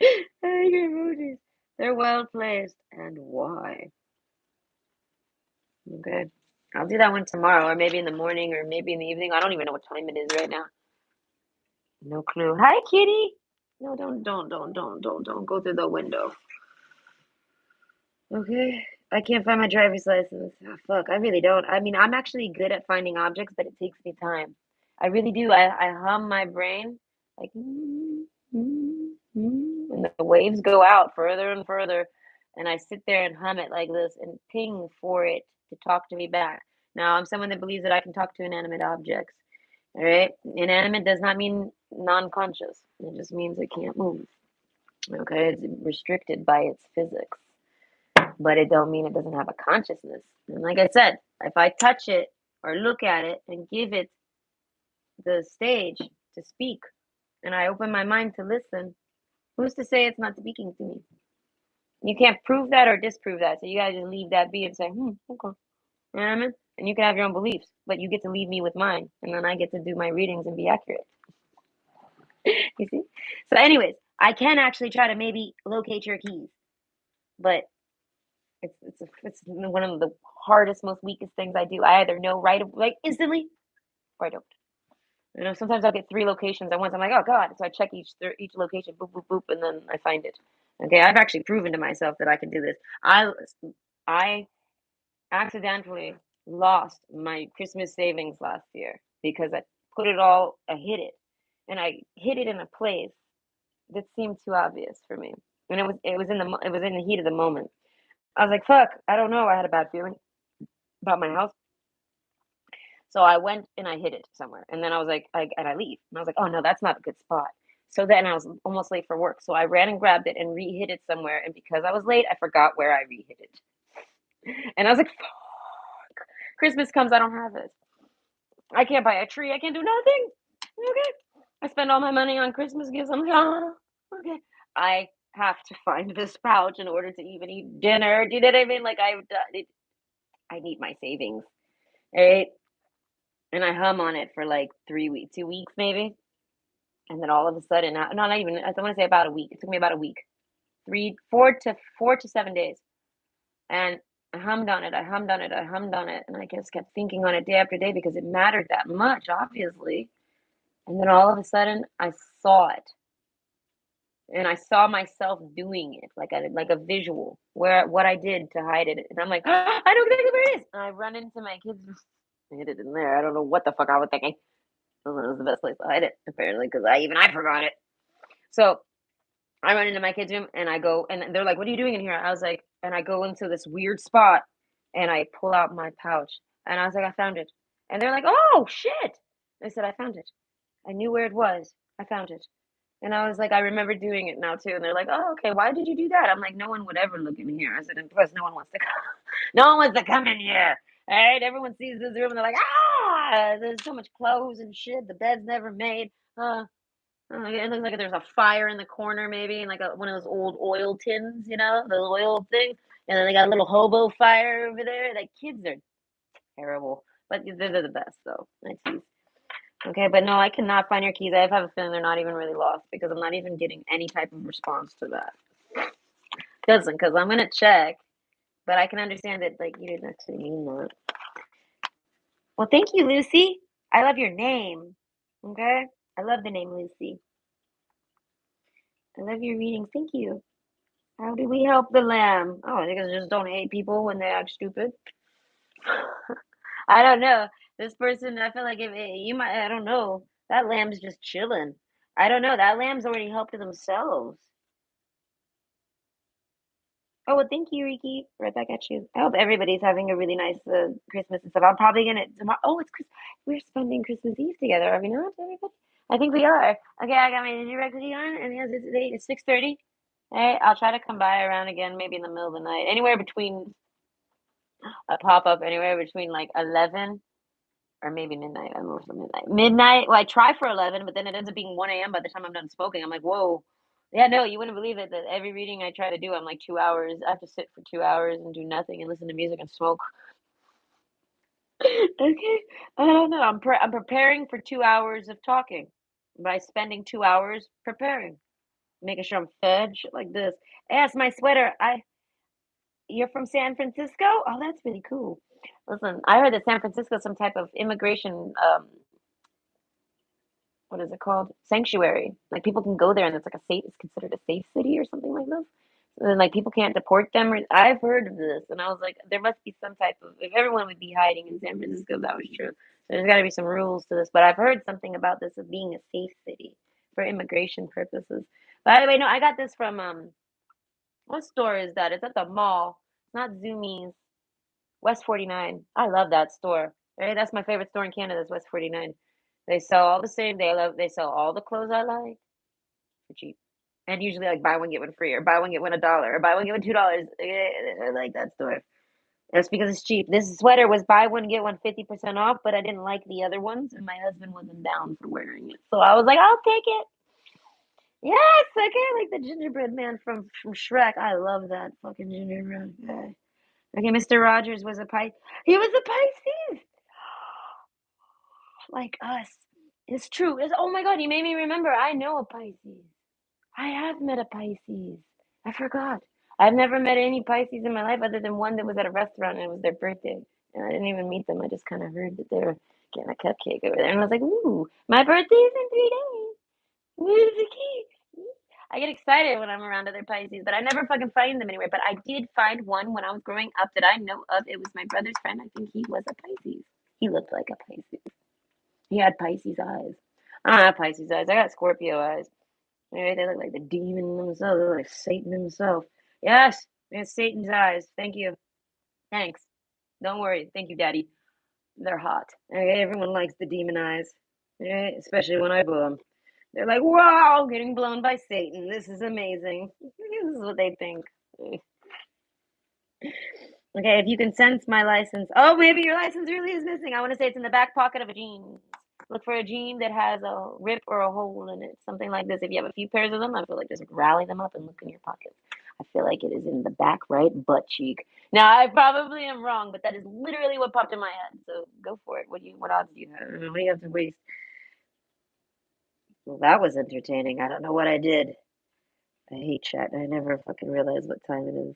I like your emojis. They're well placed. And why? Okay. I'll do that one tomorrow, or maybe in the morning, or maybe in the evening. I don't even know what time it is right now. No clue. Hi, kitty. No, don't go through the window. Okay. I can't find my driver's license. Oh, fuck, I really don't. I mean, I'm actually good at finding objects, but it takes me time. I really do. I hum my brain like, and the waves go out further and further, and I sit there and hum it like this and ping for it to talk to me back. Now, I'm someone that believes that I can talk to inanimate objects. All right? Inanimate does not mean non-conscious. It just means it can't move. Okay? It's restricted by its physics, but it don't mean it doesn't have a consciousness. And like I said, if I touch it or look at it and give it the stage to speak, and I open my mind to listen, who's to say it's not speaking to me? You can't prove that or disprove that. So you gotta just leave that be and say, okay. You know what I mean? And you can have your own beliefs, but you get to leave me with mine, and then I get to do my readings and be accurate. You see? So, anyways, I can actually try to maybe locate your keys, but it's one of the hardest, most weakest things I do. I either know right like instantly, or I don't. You know, sometimes I'll get 3 locations at once. I'm like, oh god! So I check each location, boop boop boop, and then I find it. Okay, I've actually proven to myself that I can do this. I accidentally lost my Christmas savings last year because I hid it, and I hid it in a place that seemed too obvious for me. And it was in the heat of the moment. I was like, fuck, I don't know. I had a bad feeling about my house. So I went and I hid it somewhere. And then I was like, I leave. And I was like, oh no, that's not a good spot. So then I was almost late for work. So I ran and grabbed it and re-hid it somewhere. And because I was late, I forgot where I re-hid it. And I was like, fuck. Christmas comes, I don't have it. I can't buy a tree. I can't do nothing. Okay. I spend all my money on Christmas gifts. I'm like, oh, okay. I have to find this pouch in order to even eat dinner. Do you know what I mean? Like I need my savings, right? And I hum on it for like 3 weeks, 2 weeks maybe, and then all of a sudden, not even. I want to say about a week. It took me about a week, 4 to 7 days, and I hummed on it. I hummed on it. I hummed on it, and I just kept thinking on it day after day because it mattered that much, obviously. And then all of a sudden, I saw it, and I saw myself doing it, like a visual where what I did to hide it. And I'm like, oh, I know exactly where it is. And I run into my kids. I hid it in there. I don't know what the fuck I was thinking. It was the best place to hide it, apparently, because I forgot it. So I run into my kids' room and I go, and they're like, "What are you doing in here?" I was like, and I go into this weird spot and I pull out my pouch and I was like, "I found it," and they're like, "Oh shit!" I said, "I found it. I knew where it was. I found it." And I was like, I remember doing it now too. And they're like, "Oh, okay. Why did you do that?" I'm like, "No one would ever look in here." I said, "And plus, no one wants to come. No one wants to come in here. All right? Everyone sees this room and they're like, ah, there's so much clothes and shit. The bed's never made. It looks like there's a fire in the corner, maybe, and like one of those old oil tins, you know, the oil thing. And then they got a little hobo fire over there. Like kids are terrible, but they're the best, though. I tease. Okay, but no, I cannot find your keys. I have a feeling they're not even really lost because I'm not even getting any type of response to that. Doesn't, because I'm gonna check, but I can understand that like you didn't actually mean that. Well, thank you, Lucy. I love your name. Okay, I love the name Lucy. I love your readings. Thank you. How do we help the lamb? Oh, I guess just don't hate people when they act stupid. I don't know. This person, I feel like if you might, I don't know. That lamb's just chilling. I don't know. That lamb's already helped themselves. Oh, well, thank you, Riki. Right back at you. I hope everybody's having a really nice Christmas and stuff. I'm probably gonna tomorrow. Oh, it's Chris. We're spending Christmas Eve together, are we not, everybody? I think we are. Okay, I got my ninja reckoning on, and it's 6:30. All right, I'll try to come by around again, maybe in the middle of the night, anywhere between a pop up, anywhere between like 11 or maybe midnight. I don't know if it's midnight. Midnight. Well, I try for 11, but then it ends up being 1 a.m. by the time I'm done smoking. I'm like, whoa. Yeah, no, you wouldn't believe it that every reading I try to do, I'm like 2 hours. I have to sit for 2 hours and do nothing and listen to music and smoke. Okay, I don't know. I'm preparing for 2 hours of talking by spending 2 hours preparing, making sure I'm fed, shit like this. Yes, my sweater. You're from San Francisco? Oh, that's really cool. Listen, I heard that San Francisco is some type of immigration, what is it called? Sanctuary. Like people can go there and it's like a safe, it's considered a safe city or something like this. And then like people can't deport them. Or, I've heard of this, and I was like, there must be some type of. If everyone would be hiding in San Francisco, if that was true. So there's got to be some rules to this. But I've heard something about this of being a safe city for immigration purposes. By the way, no, I got this from what store is that? It's at the mall. It's not Zoomies. West 49. I love that store. Right? That's my favorite store in Canada is West 49. They sell all the same. They sell all the clothes I like for cheap. And usually like buy one get one free or buy one get one $1 or buy one get one $2. I like that store. That's because it's cheap. This sweater was buy one get one 50% off, but I didn't like the other ones and my husband wasn't down for wearing it. So I was like, I'll take it. Yes, okay, like the gingerbread man from Shrek. I love that fucking gingerbread guy. Okay, Mr. Rogers was a Pisces. He was a Pisces, like us. It's true. Oh my God, you made me remember. I know a Pisces. I have met a Pisces. I forgot. I've never met any Pisces in my life other than one that was at a restaurant and it was their birthday. And I didn't even meet them. I just kind of heard that they were getting a cupcake over there. And I was like, ooh, my birthday is in 3 days. Where's the cake? I get excited when I'm around other Pisces, but I never fucking find them anywhere. But I did find one when I was growing up that I know of. It was my brother's friend. I think he was a Pisces. He looked like a Pisces. He had Pisces eyes. I don't have Pisces eyes. I got Scorpio eyes. Right? They look like the demon themselves. They look like Satan himself. Yes, it's Satan's eyes. Thank you. Thanks. Don't worry. Thank you, Daddy. They're hot. Okay, everyone likes the demon eyes. Right? Especially when I blow them. They're like, wow, getting blown by Satan. This is amazing. This is what they think. Okay, if you can sense my license. Oh, maybe your license really is missing. I want to say it's in the back pocket of a jean. Look for a jean that has a rip or a hole in it. Something like this. If you have a few pairs of them, I feel like just rally them up and look in your pockets. I feel like it is in the back right butt cheek. Now I probably am wrong, but that is literally what popped in my head. So go for it. What odds do you have? What do you have to waste? Well, that was entertaining. I don't know what I did. I hate chat. I never fucking realize what time it is.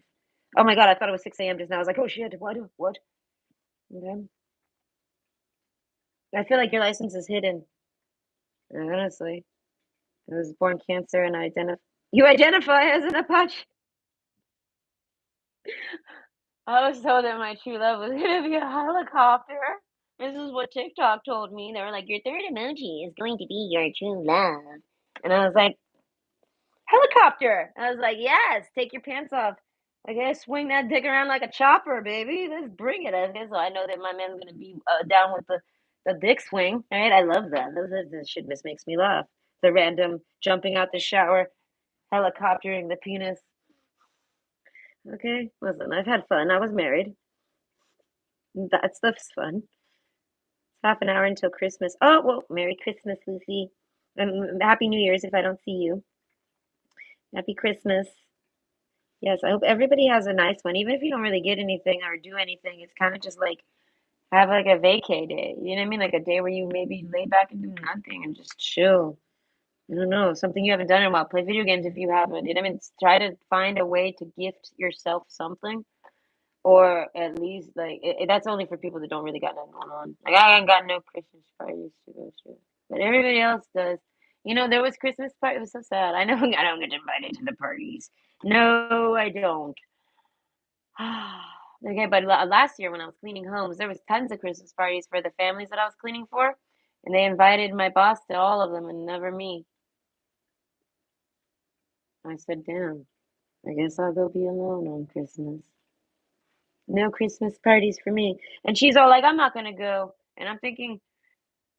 Oh my God, I thought it was 6 a.m. just now. I was like, oh shit, what? What? Okay. I feel like your license is hidden. Honestly, I was born Cancer and You identify as an Apache. I was told that my true love was gonna be a helicopter. This is what TikTok told me. They were like, your third emoji is going to be your true love. And I was like, helicopter. I was like, yes, take your pants off. I guess swing that dick around like a chopper, baby. Let's bring it. I guess so I know that my man's gonna be down with the dick swing. Right? I love that. This shit just makes me laugh. The random jumping out the shower, helicoptering the penis. Okay, listen, I've had fun. I was married. That stuff's fun. It's half an hour until Christmas. Oh, well, Merry Christmas, Lucy. And Happy New Year's if I don't see you. Happy Christmas. Yes, I hope everybody has a nice one. Even if you don't really get anything or do anything, it's kind of just like have like a vacay day. You know what I mean? Like a day where you maybe lay back and do nothing and just chill. I don't know, something you haven't done in a while. Play video games if you haven't. You know what I mean? Try to find a way to gift yourself something, or at least like that's only for people that don't really got nothing going on. Like I ain't got no Christmas parties to go to, but everybody else does. You know, there was Christmas party. It was so sad. I know I don't get invited to the parties. No, I don't. Okay, but last year when I was cleaning homes, there was tons of Christmas parties for the families that I was cleaning for, and they invited my boss to all of them and never me. I said, damn, I guess I'll go be alone on Christmas. No Christmas parties for me. And she's all like, I'm not gonna go. And I'm thinking,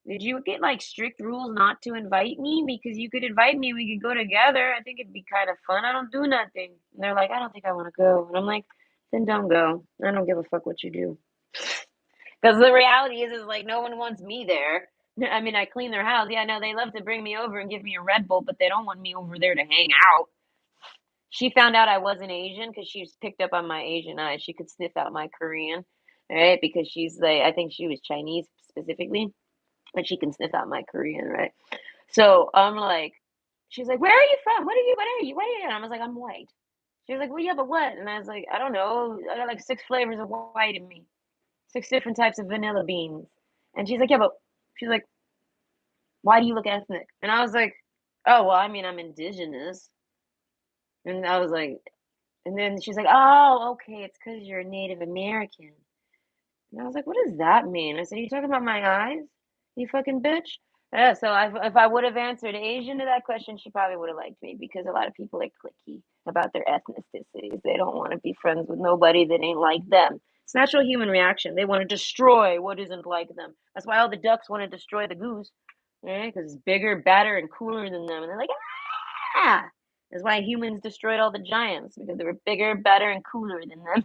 Did you get like strict rules not to invite me? Because you could invite me, we could go together. I think it'd be kind of fun. I don't do nothing. And they're like, I don't think I want to go. And I'm like, then don't go. I don't give a fuck what you do. Because the reality is like no one wants me there. I mean, I clean their house. Yeah, no, they love to bring me over and give me a Red Bull, but they don't want me over there to hang out. She found out I wasn't Asian because she's picked up on my Asian eyes. She could sniff out my Korean, right? Because she's like, I think she was Chinese specifically, and she can sniff out my Korean, right? So I'm like, she's like, where are you from? What are you? And I was like, I'm white. She was like, well, yeah, but what? And I was like, I don't know. I got like 6 flavors of white in me, 6 different types of vanilla beans. And she's like, yeah, but she's like, why do you look ethnic? And I was like, oh, well, I mean, I'm indigenous. And I was like, and then she's like, oh, okay, it's because you're a Native American. And I was like, what does that mean? I said, you talking about my eyes? You fucking bitch. Yeah, so if I would have answered Asian to that question, she probably would have liked me because a lot of people are cliquey about their ethnicities. They don't want to be friends with nobody that ain't like them. It's natural human reaction. They want to destroy what isn't like them. That's why all the ducks want to destroy the goose, right? Because it's bigger, badder, and cooler than them. And they're like, ah! That's why humans destroyed all the giants because they were bigger, better, and cooler than them.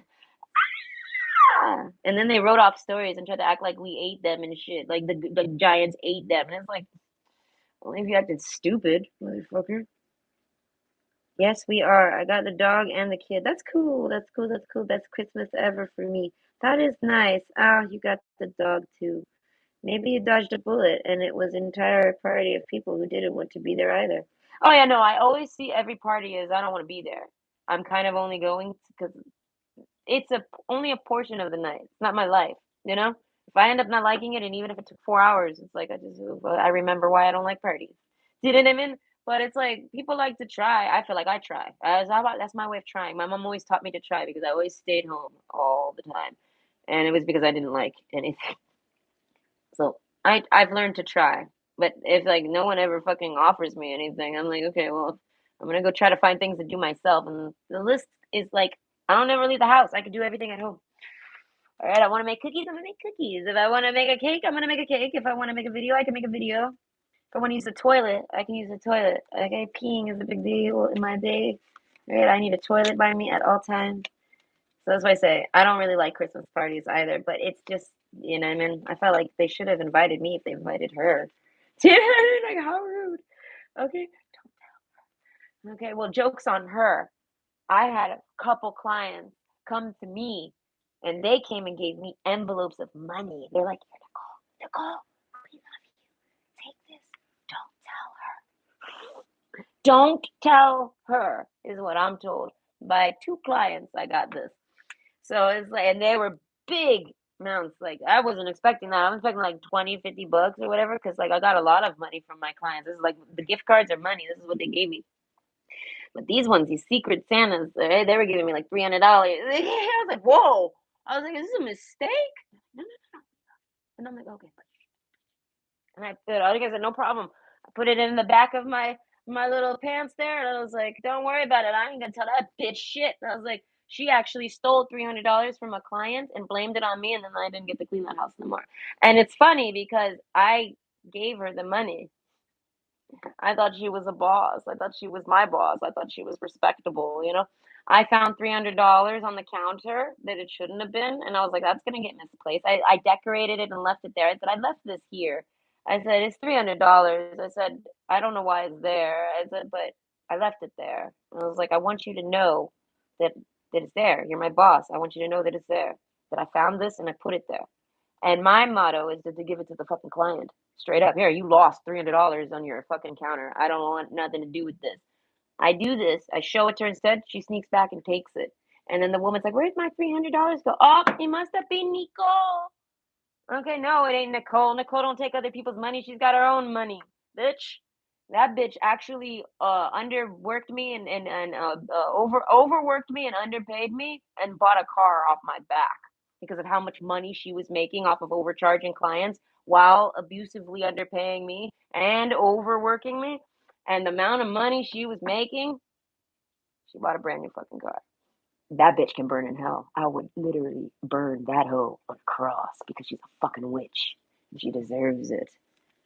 Ah! And then they wrote off stories and tried to act like we ate them and shit, like the giants ate them. And it's like, only if you acted stupid, motherfucker. Yes, we are. I got the dog and the kid. That's cool. That's cool. That's cool. Best Christmas ever for me. That is nice. Ah, you got the dog too. Maybe you dodged a bullet and it was an entire party of people who didn't want to be there either. Oh yeah, no, I always see every party as I don't want to be there. I'm kind of only going because it's only a portion of the night. It's not my life, you know? If I end up not liking it, and even if it took 4 hours, it's like I remember why I don't like parties. Do you know what I mean? But it's like people like to try. I feel like I try. That's my way of trying. My mom always taught me to try because I always stayed home all the time, and it was because I didn't like anything. So I've learned to try. But if like no one ever fucking offers me anything, I'm like, okay, well, I'm gonna go try to find things to do myself. And the list is like, I don't ever leave the house. I can do everything at home. All right, I want to make cookies. I'm gonna make cookies. If I want to make a cake, I'm gonna make a cake. If I want to make a video, I can make a video. If I want to use the toilet, I can use the toilet. Okay, peeing is a big deal in my day. All right, I need a toilet by me at all times. So that's why I say I don't really like Christmas parties either. But it's just, you know, what I mean, I felt like they should have invited me if they invited her. You know what I mean? Like how rude. Okay, okay. Well, jokes on her. I had a couple clients come to me and they came and gave me envelopes of money. They're like, here, Nicole, we love you. Take this. Don't tell her, is what I'm told by two clients. I got this. So it's like, and they were big amounts. Like, I wasn't expecting that. I was expecting like 20, $50 or whatever, because like I got a lot of money from my clients. This is like the gift cards are money. This is what they gave me. But these ones, these secret Santas, they were giving me like $300. I was like, whoa. I was like, is this a mistake? No, no, no. And I'm like, okay. And I put, I said, no problem. I put it in the back of my little pants there, and I was like, don't worry about it. I ain't gonna tell that bitch shit. And I was like, she actually stole $300 from a client and blamed it on me, and then I didn't get to clean that house no more. And it's funny because I gave her the money. I thought she was a boss. I thought she was my boss. I thought she was respectable, you know. I found $300 on the counter that it shouldn't have been, and I was like, "That's gonna get misplaced." I decorated it and left it there. I said, "I left this here." I said, "It's $300." I said, "I don't know why it's there." I said, "But I left it there." And I was like, "I want you to know that it's there. You're my boss. I want you to know that it's there. That I found this and I put it there." And my motto is to give it to the fucking client. Straight up. Here, you lost $300 on your fucking counter. I don't want nothing to do with this. I do this. I show it to her instead. She sneaks back and takes it. And then the woman's like, where'd my $300 go? Oh, it must have been Nicole. Okay, no, it ain't Nicole. Nicole don't take other people's money. She's got her own money, bitch. That bitch actually underworked me and overworked me and underpaid me and bought a car off my back because of how much money she was making off of overcharging clients while abusively underpaying me and overworking me. And the amount of money she was making, she bought a brand new fucking car. That bitch can burn in hell. I would literally burn that hoe on a cross because she's a fucking witch and she deserves it.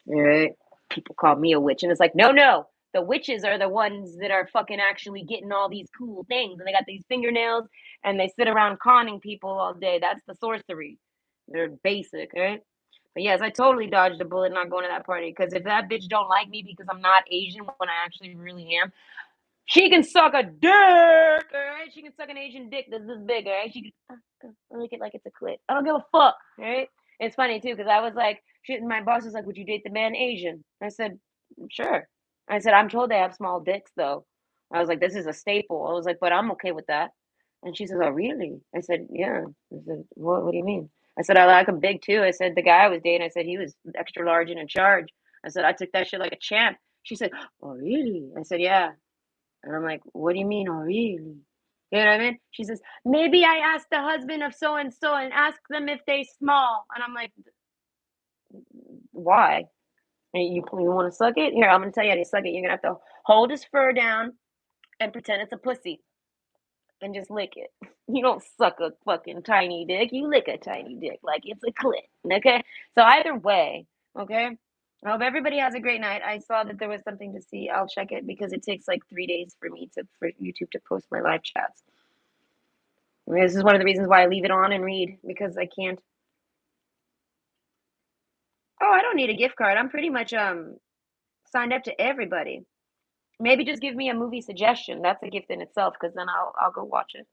All right. People call me a witch, and it's like, no. The witches are the ones that are fucking actually getting all these cool things, and they got these fingernails, and they sit around conning people all day. That's the sorcery. They're basic, right? But yes, I totally dodged a bullet not going to that party because if that bitch don't like me because I'm not Asian when I actually really am, she can suck a dick, all right? She can suck an Asian dick that's this big, all right? She can lick it like it's a clit. I don't give a fuck, all right? It's funny too because I was like, my boss was like, "Would you date the man Asian?" I said, "Sure." I said, "I'm told they have small dicks though." I was like, "This is a staple." I was like, "But I'm okay with that." And she says, "Oh, really?" I said, "Yeah." I said, "What? What do you mean?" I said, "I like him big too." I said, "The guy I was dating," I said, "he was extra large and in charge." I said, "I took that shit like a champ." She said, "Oh, really?" I said, "Yeah." And I'm like, what do you mean, oh, really? You know what I mean? She says, maybe I asked the husband of so and ask them if they small. And I'm like, why? You want to suck it? Here, I'm going to tell you how to suck it. You're going to have to hold his fur down and pretend it's a pussy and just lick it. You don't suck a fucking tiny dick. You lick a tiny dick like it's a clit. Okay? So either way, okay? I hope everybody has a great night. I saw that there was something to see. I'll check it because it takes like 3 days for YouTube to post my live chats. This is one of the reasons why I leave it on and read because I can't. Oh, I don't need a gift card. I'm pretty much signed up to everybody. Maybe just give me a movie suggestion. That's a gift in itself because then I'll go watch it.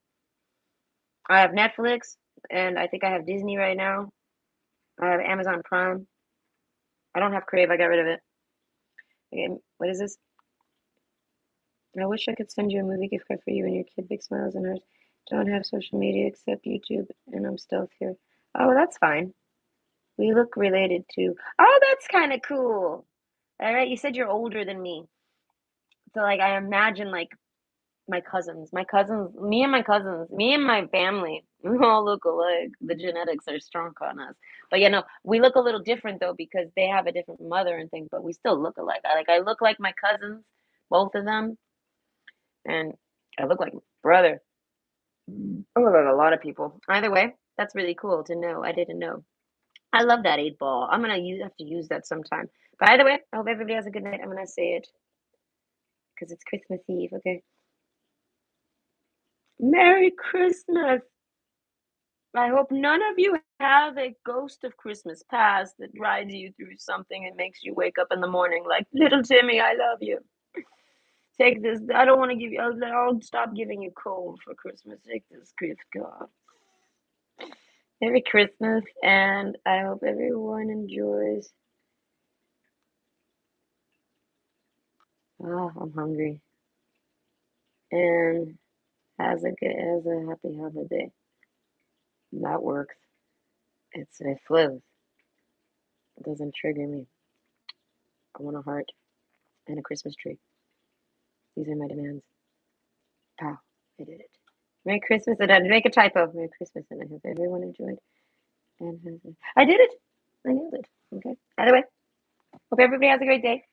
I have Netflix and I think I have Disney right now. I have Amazon Prime. I don't have Crave. I got rid of it. Okay, what is this? I wish I could send you a movie gift card for you and your kid. Big smiles and hearts. Don't have social media except YouTube, and I'm still here. Oh, that's fine. We look related too. Oh, that's kind of cool. All right, you said you're older than me. So like I imagine like me and my family, we all look alike. The genetics are strong on us. But we look a little different though because they have a different mother and things, but we still look alike. I look like my cousins, both of them, and I look like my brother. I look like a lot of people. Either way, that's really cool to know. I didn't know. I love that 8 ball. I'm gonna have to use that sometime. But either way, I hope everybody has a good night. I'm gonna say it because it's Christmas Eve. Okay. Merry Christmas. I hope none of you have a ghost of Christmas past that drives you through something and makes you wake up in the morning like, little Timmy, I love you. Take this. I don't want to give you, I'll stop giving you coal for Christmas. Take this gift, God. Merry Christmas, and I hope everyone enjoys. Oh, I'm hungry. And has a happy holiday. That works. It flows. It doesn't trigger me. I want a heart and a Christmas tree. These are my demands. Pow, I did it. Merry Christmas, and I make a typo. Merry Christmas, and I hope everyone enjoyed. And I did it. I nailed it. Okay. Either way, hope everybody has a great day.